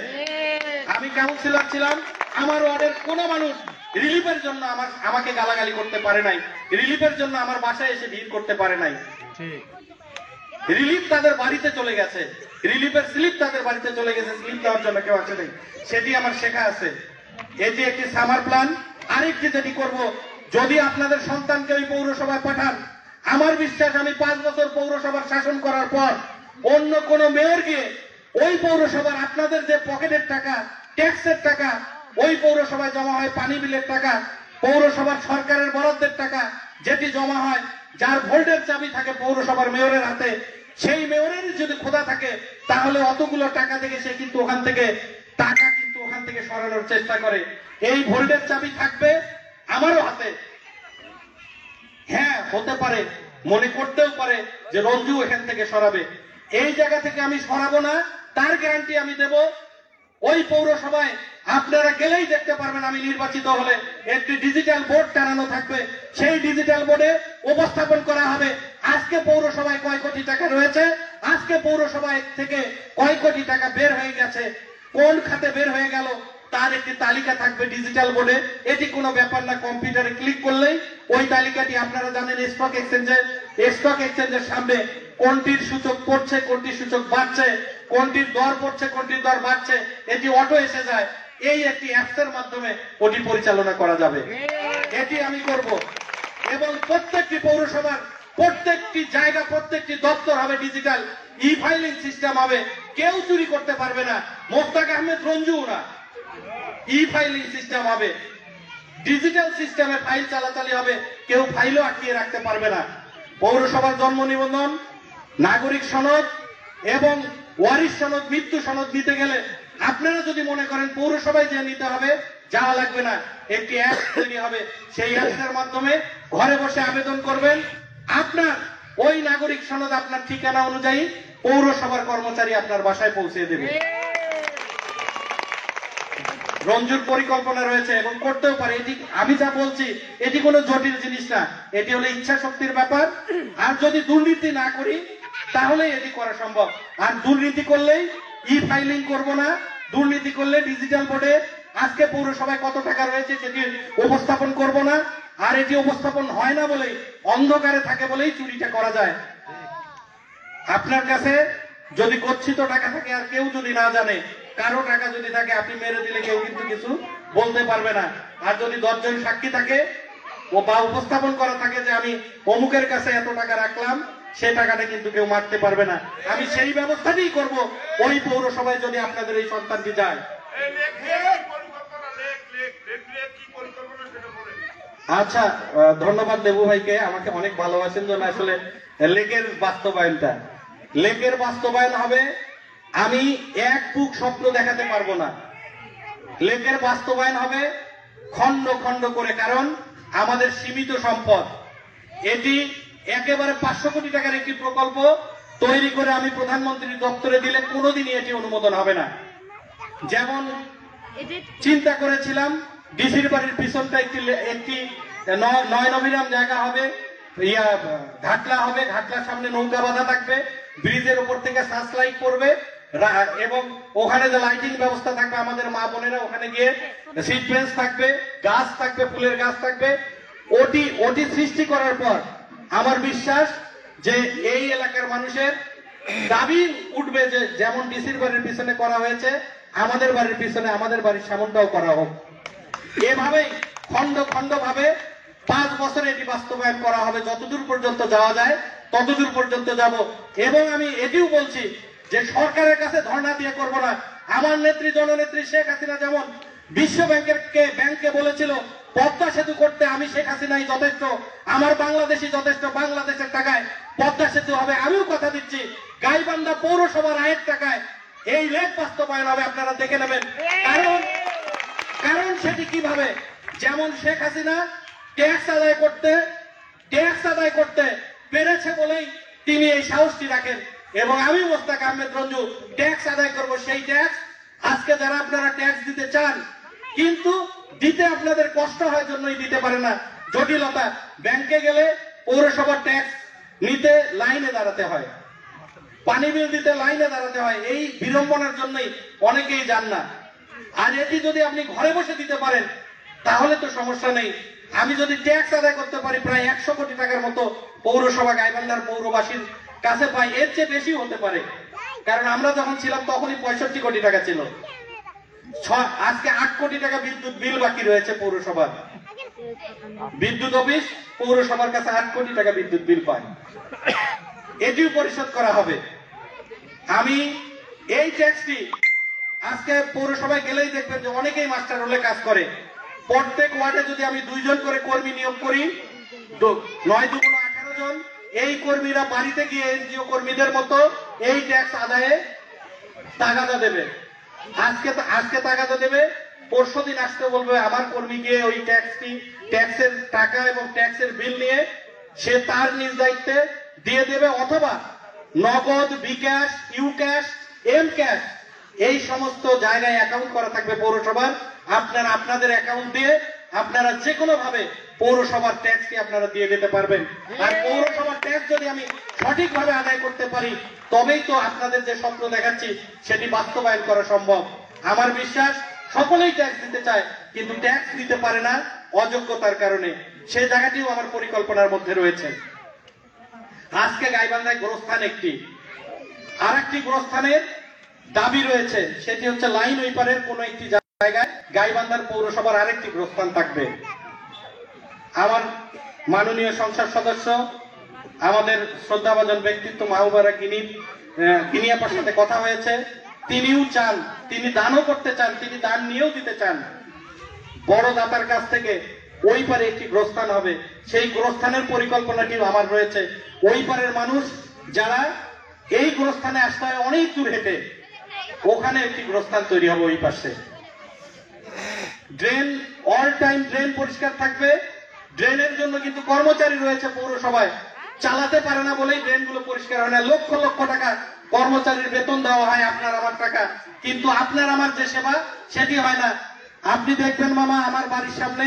আমি কাউন্সিলর ছিলাম, আমার ওয়ার্ডের কোন মানুষ রিলিফের জন্য আমাকে গালাগালি করতে পারে নাই, রিলিফের জন্য আমার বাসায় এসে ভিড় করতে পারে নাই। রিলিফ তাদের বাড়িতে চলে গেছে, রিলিফের স্লিপ তাদের বাড়িতে চলে গেছে, স্লিপ দেওয়ার জন্য কেউ আসে নাই, সেটি আমার শেখা আছে। এটি একটি সামার প্ল্যান। আরেকটি যেটি করব, যদি আপনাদের সন্তানকে ওই পৌরসভায় পাঠান, আমার বিশ্বাস আমি 5 বছর পৌরসভার শাসন করার পর অন্য কোন মেয়র গিয়ে ওই পৌরসভার আপনাদের যে পকেটের টাকা, ট্যাক্সের টাকা, ওই পৌরসভায় জমা হয়, পানি বিলের টাকা, পৌরসভার সরকারের বরাদ্দের টাকা যেটি জমা হয়, যার ভোল্টের চাবি থাকে পৌরসভার মেয়রের হাতে, সেই মেয়রের যদি খোদা থাকে, তাহলে অতগুলো টাকা থেকে সে কিন্তু ওখান থেকে সরানোর চেষ্টা করে। এই ভোল্টের চাবি থাকবে আমারও হাতে। হ্যাঁ, হতে পারে, মনে করতেও পারে যে রঞ্জু এখান থেকে সরাবে। এই জায়গা থেকে আমি সরাবো না, তার গ্যারান্টি আমি দেব। ওই পৌরসভায় আপনারা গেলেই দেখতে পারবেন, আমি নির্বাচিত হলে একটি ডিজিটাল বোর্ড টানানো থাকবে। সেই ডিজিটাল বোর্ডে উপস্থাপন করা হবে আজকে পৌরসভায় কয় কোটি টাকা রয়েছে, আজকে পৌরসভায় থেকে কয় কোটি টাকা বের হয়ে গেছে, কোন খাতে বের হয়ে গেল, তার একটি তালিকা থাকবে ডিজিটাল বোর্ডে। এটি কোনো ব্যাপার না, কম্পিউটারে ক্লিক করলেই ওই তালিকাটি, আপনারা জানেন স্টক এক্সচেঞ্জের সামনে কোনটির সূচক পড়ছে, কোনটির সূচক বাড়ছে, কোনটির দর পড়ছে, কোনটির দর বাড়ছে, এটি অটো এসে যায়। এই একটি অ্যাপসের মাধ্যমে ওটি পরিচালনা করা যাবে। এটি আমি করব এবং প্রত্যেকটি পৌরসভার প্রত্যেকটি জায়গা প্রত্যেকটি দপ্তর হবে ডিজিটাল, ই ফাইলিং সিস্টেম হবে, কেউ চুরি করতে পারবে না, মোস্তাক আহমেদ রঞ্জু না, ই ফাইলিং সিস্টেম হবে, ডিজিটাল সিস্টেমে ফাইল চালাচালি হবে, কেউ ফাইলও আটকিয়ে রাখতে পারবে না। পৌরসভার জন্ম নিবন্ধন, নাগরিক সনদ এবং ওয়ারিশ সনদ, মৃত্যু সনদ দিতে গেলে আপনারা যদি মনে করেন পৌরসভায় যে নিতে হবে, যাওয়া লাগবে না, একটি অ্যাপ তৈরি হবে, সেই অ্যাপের মাধ্যমে ঘরে বসে আবেদন করবেন, আপনার ওই নাগরিক সনদ আপনার ঠিকানা অনুযায়ী পৌরসভার কর্মচারী আপনার বাসায় পৌঁছে দেবে। রঞ্জুর পরিকল্পনা রয়েছে এবং করতেও পারে। এটি আমি যা বলছি এটি কোনো জটিল জিনিস না, এটি হলো ইচ্ছা শক্তির ব্যাপার। আর যদি দুর্নীতি না করি তাহলে এটি করা সম্ভব। আর দুর্নীতি করলেই ই ফাইলিং করব না, দুর্নীতি করলে ডিজিটাল বোর্ডে আজকে পৌরসভায় কত টাকা রয়েছে সেটি উপস্থাপন করব না। আর এটি উপস্থাপন হয় না বলেই, অন্ধকারে থাকে বলেই চুরিটা করা যায়। আপনার কাছে যদি গচ্ছিত টাকা থাকে আর কেউ যদি না জানে, কারো টাকা যদি থাকে আপনি মেরে দিলে কেউ কিন্তু কিছু বলতে পারবে না। আর যদি 10 জন সাক্ষী থাকে ও বা উপস্থাপন করা থাকে যে আমি অমুকের কাছে এত টাকা রাখলাম, সে টাকাটা কিন্তু কেউ মারতে পারবে না। আমি সেই ব্যবস্থাটাই করব ওই পৌরসভায় যদি আপনাদের এই সন্তানটি যায়। আচ্ছা, ধন্যবাদ লেবু ভাইকে, আমাকে অনেক ভালোবাসেন জন্য। আসলে লেকের বাস্তবায়নটা, লেকের বাস্তবায়ন হবে, আমি এক বুক স্বপ্ন দেখাতে পারবো না। লেকের বাস্তবায়ন হবে খন্ড খন্ড করে, কারণ আমাদের সীমিত সম্পদ। এটি একেবারে 500 কোটি টাকার একটি প্রকল্প তৈরি করে আমি প্রধানমন্ত্রীর দপ্তরে দিলে কোনোদিনই এটি অনুমোদন হবে না। যেমন চিন্তা করেছিলাম ডিসির বাড়ির পিছনটা একটি নয়নবিরাম জায়গা হবে, ঘাটলা হবে, ঘাটলার সামনে নৌকা বাঁধা থাকবে, ব্রিজের উপর থেকে সার্চ লাইট পড়বে এবং ওখানে যে লাইটিং ব্যবস্থা থাকবে, আমাদের মা বোনেরা ওখানে গিয়ে সিট বেঞ্চ থাকবে, গাছ থাকবে, ফুলের গাছ থাকবে। ওটি সৃষ্টি করার পর আমার বিশ্বাস যে এই এলাকার মানুষের দাবি উঠবে যে যেমন ডিসির বাড়ির পিছনে করা হয়েছে, আমাদের বাড়ির পিছনে, আমাদের বাড়ির সামনটাও করা হোক। এভাবেই খন্ড খন্ড ভাবে 5 বছরে এটি বাস্তবায়ন করা হবে। যতদূর পর্যন্ত যাওয়া যায় ততদূর পর্যন্ত যাব। এবং আমি এটিও বলছি যে সরকারের কাছে ধর্ণা দিয়ে করব না। আমার নেত্রী, জননেত্রী শেখ হাসিনা যেমন বিশ্ব ব্যাংকে বলেছিল পদ্মা সেতু করতে আমি শেখ হাসিনাই যথেষ্ট, আমার বাংলাদেশই যথেষ্ট, বাংলাদেশের টাকায় পদ্মা সেতু হবে। আমিও কথা দিচ্ছি গাইবান্ধা পৌরসভার আয়ের টাকায় এই লেক বাস্তবায়ন হবে, আপনারা দেখে নেবেন। কারণ সেটি কিভাবে, যেমন শেখ হাসিনা ট্যাক্স আদায় করতে পেরেছে বলেই তিনি এই সাহসটি রাখেন। এবং আমি মোস্তাক আহমেদ রঞ্জু ট্যাক্স আদায় করব। সেই ট্যাক্স আজকে যারা আপনারা ট্যাক্স দিতে চান কিন্তু দিতে আপনাদের কষ্ট হয় জন্যই দিতে পারে না, জটিলতা। ব্যাংকে গেলে পৌরসভার ট্যাক্স নিতে লাইনে দাঁড়াতে হয়, পানি বিল দিতে লাইনে দাঁড়াতে হয়, এই বিড়ম্বনার জন্যই অনেকেই যান না। আর এটি যদি আপনি ঘরে বসে দিতে পারেন তাহলে তো সমস্যা নেই। আমি যদি ট্যাক্স আদায় করতে পারি প্রায় 100 কোটি টাকার মতো পৌরসভা গাইবান্ধার পৌরবাসীর কাছে পাই, এর চেয়ে বেশি হতে পারে। কারণ আমরা যখন ছিলাম তখনই 65 কোটি টাকা ছিল, আজকে 8 কোটি টাকা বিদ্যুৎ বিল বাকি রয়েছে পৌরসভার। বিদ্যুৎ অফিস পৌরসভার কাছে 8 কোটি টাকা বিদ্যুৎ বিল পায়, এটিও পরিশোধ করা হবে। আমি এই ট্যাক্সটি আজকে পৌরসভায় গেলেই দেখবেন যে অনেকেই মাস্টার রোলে কাজ করে। প্রত্যেক ওয়ার্ডে যদি আমি 2 জন করে কর্মী নিয়োগ করি, 9 দুগুণ 18 জন, এই কর্মীরা বাড়িতে গিয়ে এনজিও কর্মীদের মতো এই ট্যাক্স আদায়ে তাগাদা দেবে। আজকে তাগাদা দেবে, পরশুদিন আসতে বলবে আমার কর্মী গিয়ে ওই ট্যাক্সের টাকা এবং ট্যাক্সের বিল নিয়ে সে তার নিজ দায়িত্বে দিয়ে দেবে। অথবা নগদ, বিকাশ, ইউ ক্যাশ, এম ক্যাশ, এই সমস্ত জায়গায় অ্যাকাউন্ট করা থাকবে পৌরসভার। আপনারা আপনাদের অ্যাকাউন্ট দিয়ে আপনারা যে কোনো ভাবে পৌরসভার ট্যাক্সটি আপনারা দিয়ে দিতে পারবেন। আর পৌরসভার ট্যাক্স যদি আমি সঠিকভাবে আদায় করতে পারি তবেই তো আপনাদের যে স্বপ্ন দেখাচ্ছি সেটি বাস্তবায়ন করা সম্ভব। আমার বিশ্বাস সকলেই ট্যাক্স দিতে চায় কিন্তু ট্যাক্স দিতে পারে না অযোগ্যতার কারণে, সেই জায়গাটিও আমার পরিকল্পনার মধ্যে রয়েছে। আজকে গাইবান্ধায় গোরস্থান একটি, আর একটি গোরস্থানের দাবি রয়েছে, সেটি হচ্ছে লাইন ওই পারের কোন একটি জায়গায় গাইবান্ধার পৌরসভার আরেকটি প্রস্থান থাকবে। আমার মাননীয় সংসদ সদস্য আমাদের শ্রদ্ধাভাজন ব্যক্তিত্ব মাহবুবারা কিনিয়াপার সাথে কথা হয়েছে। তিনিও চান, তিনি দানও করতে চান, তিনি দান নিয়েও দিতে চান। বড় দাতার কাছ থেকে ওই পারে একটি গোরস্থান হবে, সেই গোরস্থানের পরিকল্পনাটি আমার রয়েছে। ওই পারের মানুষ যারা এই গোরস্থানে আসতে হয় অনেক দূর হেঁটে, ওখানে একটি গোরস্থান তৈরি হবে ওই পাশে। ড্রেন অল টাইম ড্রেন পরিষ্কার থাকবে। ড্রেনের জন্য কিন্তু কর্মচারী রয়েছে পৌরসভায়, চালাতে পারে না বলেই ড্রেনগুলো পরিষ্কার হয় না। লক্ষ লক্ষ টাকা কর্মচারীর বেতন দেওয়া হয়, আপনার আমার টাকা, কিন্তু আপনার আমার যে সেবা সেটি হয় না। আপনি দেখবেন মামা, আমার বাড়ির সামনে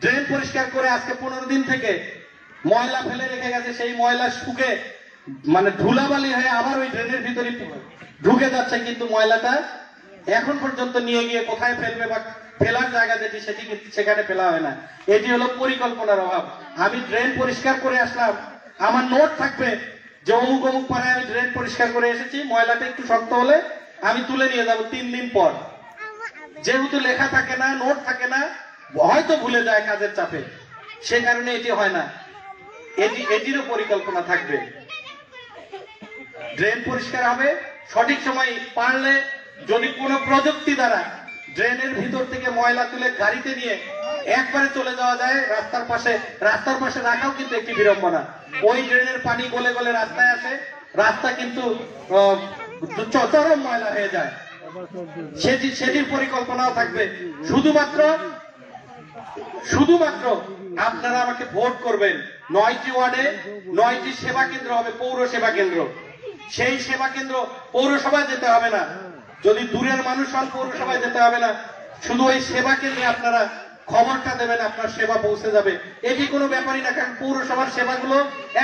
ড্রেন পরিষ্কার করে আজকে 15 দিন থেকে ময়লা ফেলে রেখে গেছে। সেই ময়লা শুকে মানে ধুলাবালি হয়ে আবার ওই ড্রেনের ভিতরে ঢুকে যাচ্ছে, কিন্তু ময়লাটা এখন পর্যন্ত নিয়ে গিয়ে কোথায় ফেলবে বা ফেলার জায়গা যেটি সেটি সেখানে ফেলা হয় না। এটি হলো পরিকল্পনার অভাব। আমি ড্রেন পরিষ্কার করে আসলাম, আমার নোট থাকবে যে অমুক অমুক পাড়ায় আমি ড্রেন পরিষ্কার করে এসেছি, ময়লাটা একটু শক্ত হলে আমি তুলে নিয়ে যাব 3 দিন পর। যেহেতু লেখা থাকে না, নোট থাকে না, হয়তো ভুলে যায় কাজের চাপে, সে কারণে এটি হয় না। এটিরও পরিকল্পনা থাকবে। ড্রেন পরিষ্কার হবে সঠিক সময়। পারলে যদি কোনো প্রযুক্তি দ্বারা ড্রেনের ভিতর থেকে ময়লা তুলে গাড়িতে নিয়ে একবারে চলে যাওয়া যায় রাস্তার পাশে রাখাও কিন্তু একটি বিড়ম্বনা। ওই ড্রেনের পানি গলে গলে রাস্তায় আসে, রাস্তা কিন্তু চরম ময়লা হয়ে যায়। সেটির পরিকল্পনাও থাকবে। শুধুমাত্র আপনারা আমাকে ভোট করবেন। 9টি ওয়ার্ডে 9টি সেবা কেন্দ্র হবে, পৌর সেবা কেন্দ্র। সেই সেবা কেন্দ্র পৌরসভায় যেতে হবে না, যদি দূরের মানুষ হন পৌরসভায় যেতে হবে না, শুধু ওই সেবা কেন্দ্রে আপনারা খবরটা দেবেন, আপনার সেবা পৌঁছে যাবে। এটি কোনো ব্যাপারই না, কারণ পৌরসভার সেবাগুলো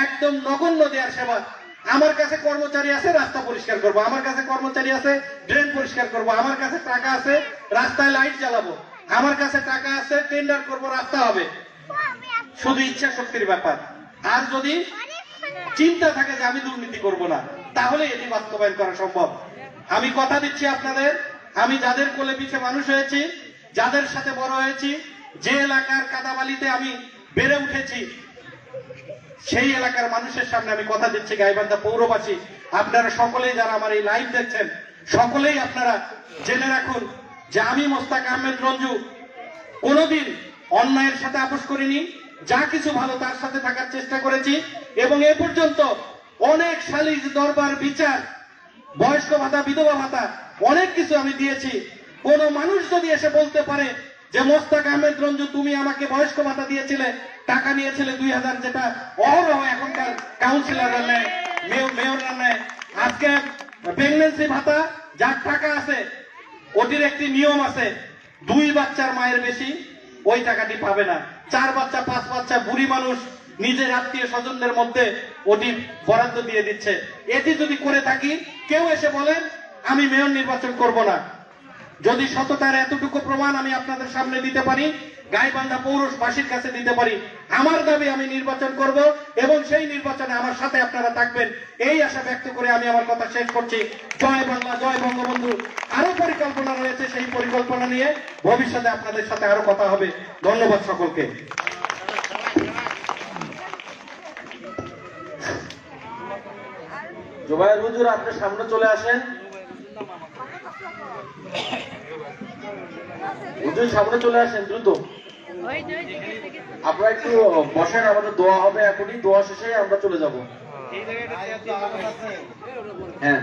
একদম নগণ্য দেওয়ার সেবা। আমার কাছে কর্মচারী আছে, রাস্তা পরিষ্কার করবো, আমার কাছে কর্মচারী আছে, ড্রেন পরিষ্কার করবো, আমার কাছে টাকা আছে, রাস্তায় লাইট জ্বালাবো, আমার কাছে টাকা আছে, টেন্ডার করবো, রাস্তা হবে। শুধু ইচ্ছা শক্তির ব্যাপার। আর যদি চিন্তা থাকে যে আমি দুর্নীতি করব না, তাহলে এটি বাস্তবায়ন করা সম্ভব। আমি কথা দিচ্ছি আপনাদের, আমি যাদের কোলে পিঠে মানুষ হয়েছি, যাদের সাথে বড় হয়েছি, যে এলাকার কাদাবালিতে আমি বেড়ে উঠেছি, সেই এলাকার মানুষের সামনে আমি কথা দিচ্ছি, গাইবান্ধা পৌরবাসী আপনারা সকলেই যারা আমার এই লাইভ দেখছেন, সকলেই আপনারা জেনে রাখুন যে আমি মোস্তাক আহমেদ রঞ্জু কোনোদিন অন্যায়ের সাথে আপোষ করিনি। যা কিছু ভালো তার সাথে থাকার চেষ্টা করেছি, এবং এ পর্যন্ত অনেক সালিশ, দরবার, বিচার, বয়স্ক ভাতা, বিধবা ভাতা, অনেক কিছু আমি দিয়েছি। কোন মানুষ যদি এসে বলতে পারে যে মোস্তাক আহমেদ রঞ্জু তুমি আমাকে বয়স্ক ভাতা দিয়েছিলে, টাকা নিয়েছিলে 2000, যেটা অহরহ এখনকার কাউন্সিলররা নেয়, মেয়ররা নেয়, আজকে প্রেগনেন্সি ভাতা যার টাকা আছে ওটির একটি নিয়ম আছে, 2 বাচ্চার মায়ের বেশি ওই টাকাটি পাবে না। 4 বাচ্চা 5 বাচ্চা বুড়ি মানুষ নিজের আত্মীয় স্বজনদের মধ্যে ওটি বরাদ্দ দিয়ে দিচ্ছে। এটি যদি করে থাকি, কেউ এসে বলেন আমি মেয়র নির্বাচন করব না। যদি সততার এতটুকু প্রমাণ আমি আপনাদের সামনে দিতে পারি, গাইবান্ধা পৌরবাসীর কাছে দিতে পারি, আমার দাবি আমি নির্বাচন করব, এবং সেই নির্বাচনে আমার সাথে আপনারা থাকবেন, এই আশা ব্যক্ত করে আমি আমার কথা শেষ করছি। জয় বাংলা, জয় বঙ্গবন্ধু। আরো পরিকল্পনা রয়েছে, সেই পরিকল্পনা নিয়ে ভবিষ্যতে আপনাদের সাথে আরো কথা হবে। ধন্যবাদ সকলকে। জুবায়ের হুজুর, আপনি সামনে চলে আসেন। হুজুর সামনে চলে আসেন দ্রুত। আপনারা একটু বসেন, আমাদের দোয়া হবে এখনই, দোয়া শেষে আমরা চলে যাব। হ্যাঁ,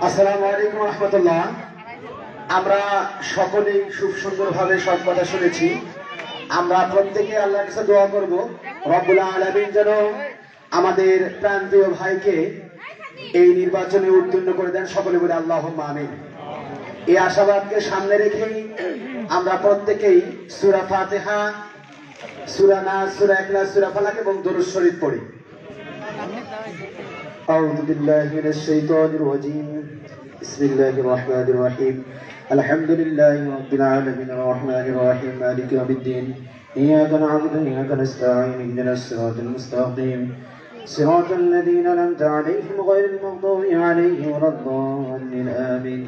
আসসালামু আলাইকুম রহমতুল্লাহ। আমরা সকলেই খুব সুন্দরভাবে সব কথা শুনেছি। আমরা প্রত্যেকে আল্লাহর কাছে দোয়া করব, রব্বুল আলামিন যেন আমাদের প্রান্তীয় ভাইকে এই নির্বাচনে উত্তীর্ণ করে দেন। সকলে বলে আল্লাহুম্মা আমিন। এই আশাবাদকে সামনে রেখেই আমরা প্রত্যেকেই সূরা ফাতিহা, সূরা নাস, সূরা ইখলাস, সূরা ফালাক এবং দুরূদ শরীফ পড়ি। আউযু বিল্লাহি মিনাশ শাইতানির রাজীম। বিসমিল্লাহির রহমানির রহিম। الحمد لله رب العالمين الرحمن الرحيم مالك يوم الدين إياك نعبد وإياك نستعين اهدنا الصراط المستقيم صراط الذين أنعمت عليهم غير المغضوب عليهم ولا الضالين آمين.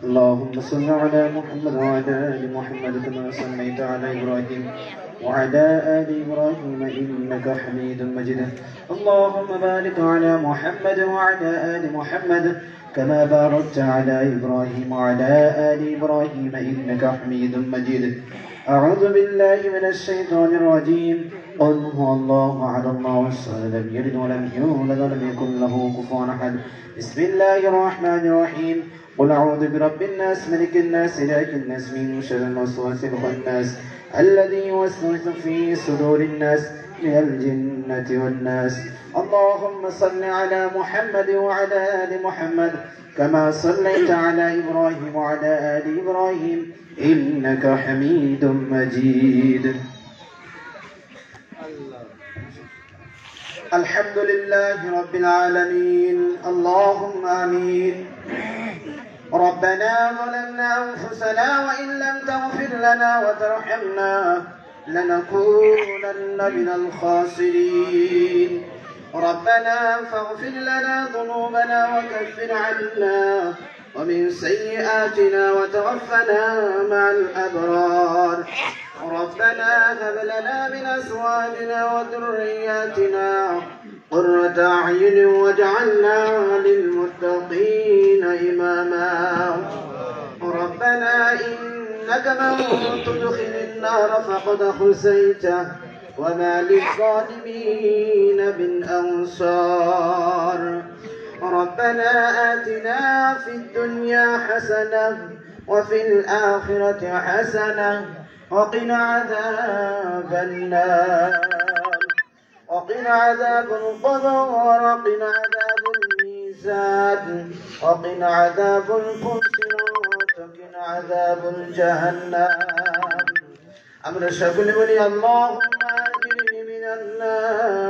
اللهم صل على محمد وعلى آل محمد كما صليت على إبراهيم وعلى آل إبراهيم إنك حميد مجيد. اللهم بارك على محمد وعلى آل محمد كما باركت على إبراهيم وعلى آل إبراهيم إنك حميد مجيد. أعوذ بالله من الشيطان الرجيم. قل هو الله أحد الله الصمد لم يلد ولم يولد ولم يكن له كفوا أحد. بسم الله الرحمن الرحيم. قل أعوذ برب الناس ملك الناس إله الناس من شر الوسواس الخناس الذي يوسوس في صدور الناس من الجنة والناس. اللهم صل على محمد وعلى آل محمد كما صليت على إبراهيم وعلى آل إبراهيم إنك حميد مجيد. الحمد لله رب العالمين. اللهم آمين. ربنا ظلمنا أنفسنا وإن لم تغفر لنا وترحمنا لنكونن من الخاسرين. ربنا فاغفر لنا ذنوبنا وكفر عنا ومن سيئاتنا وتوفنا مع الأبرار. ربنا هب لنا من أزواجنا وذرياتنا قرة أعين واجعلنا للمتقين إماما. ربنا إنك من تدخل النار فقد خزيته وما للظالمين من أنصار. ربنا آتنا في الدنيا حسنة وفي الآخرة حسنة وقنا عذاب النار وقنا عذاب القبر وقنا عذاب الميزان وقنا عذاب الفسرات وقنا عذاب الجهنم. আমরা সকলে বলি আল্লাহুম্মা আজরিনি মিনান নার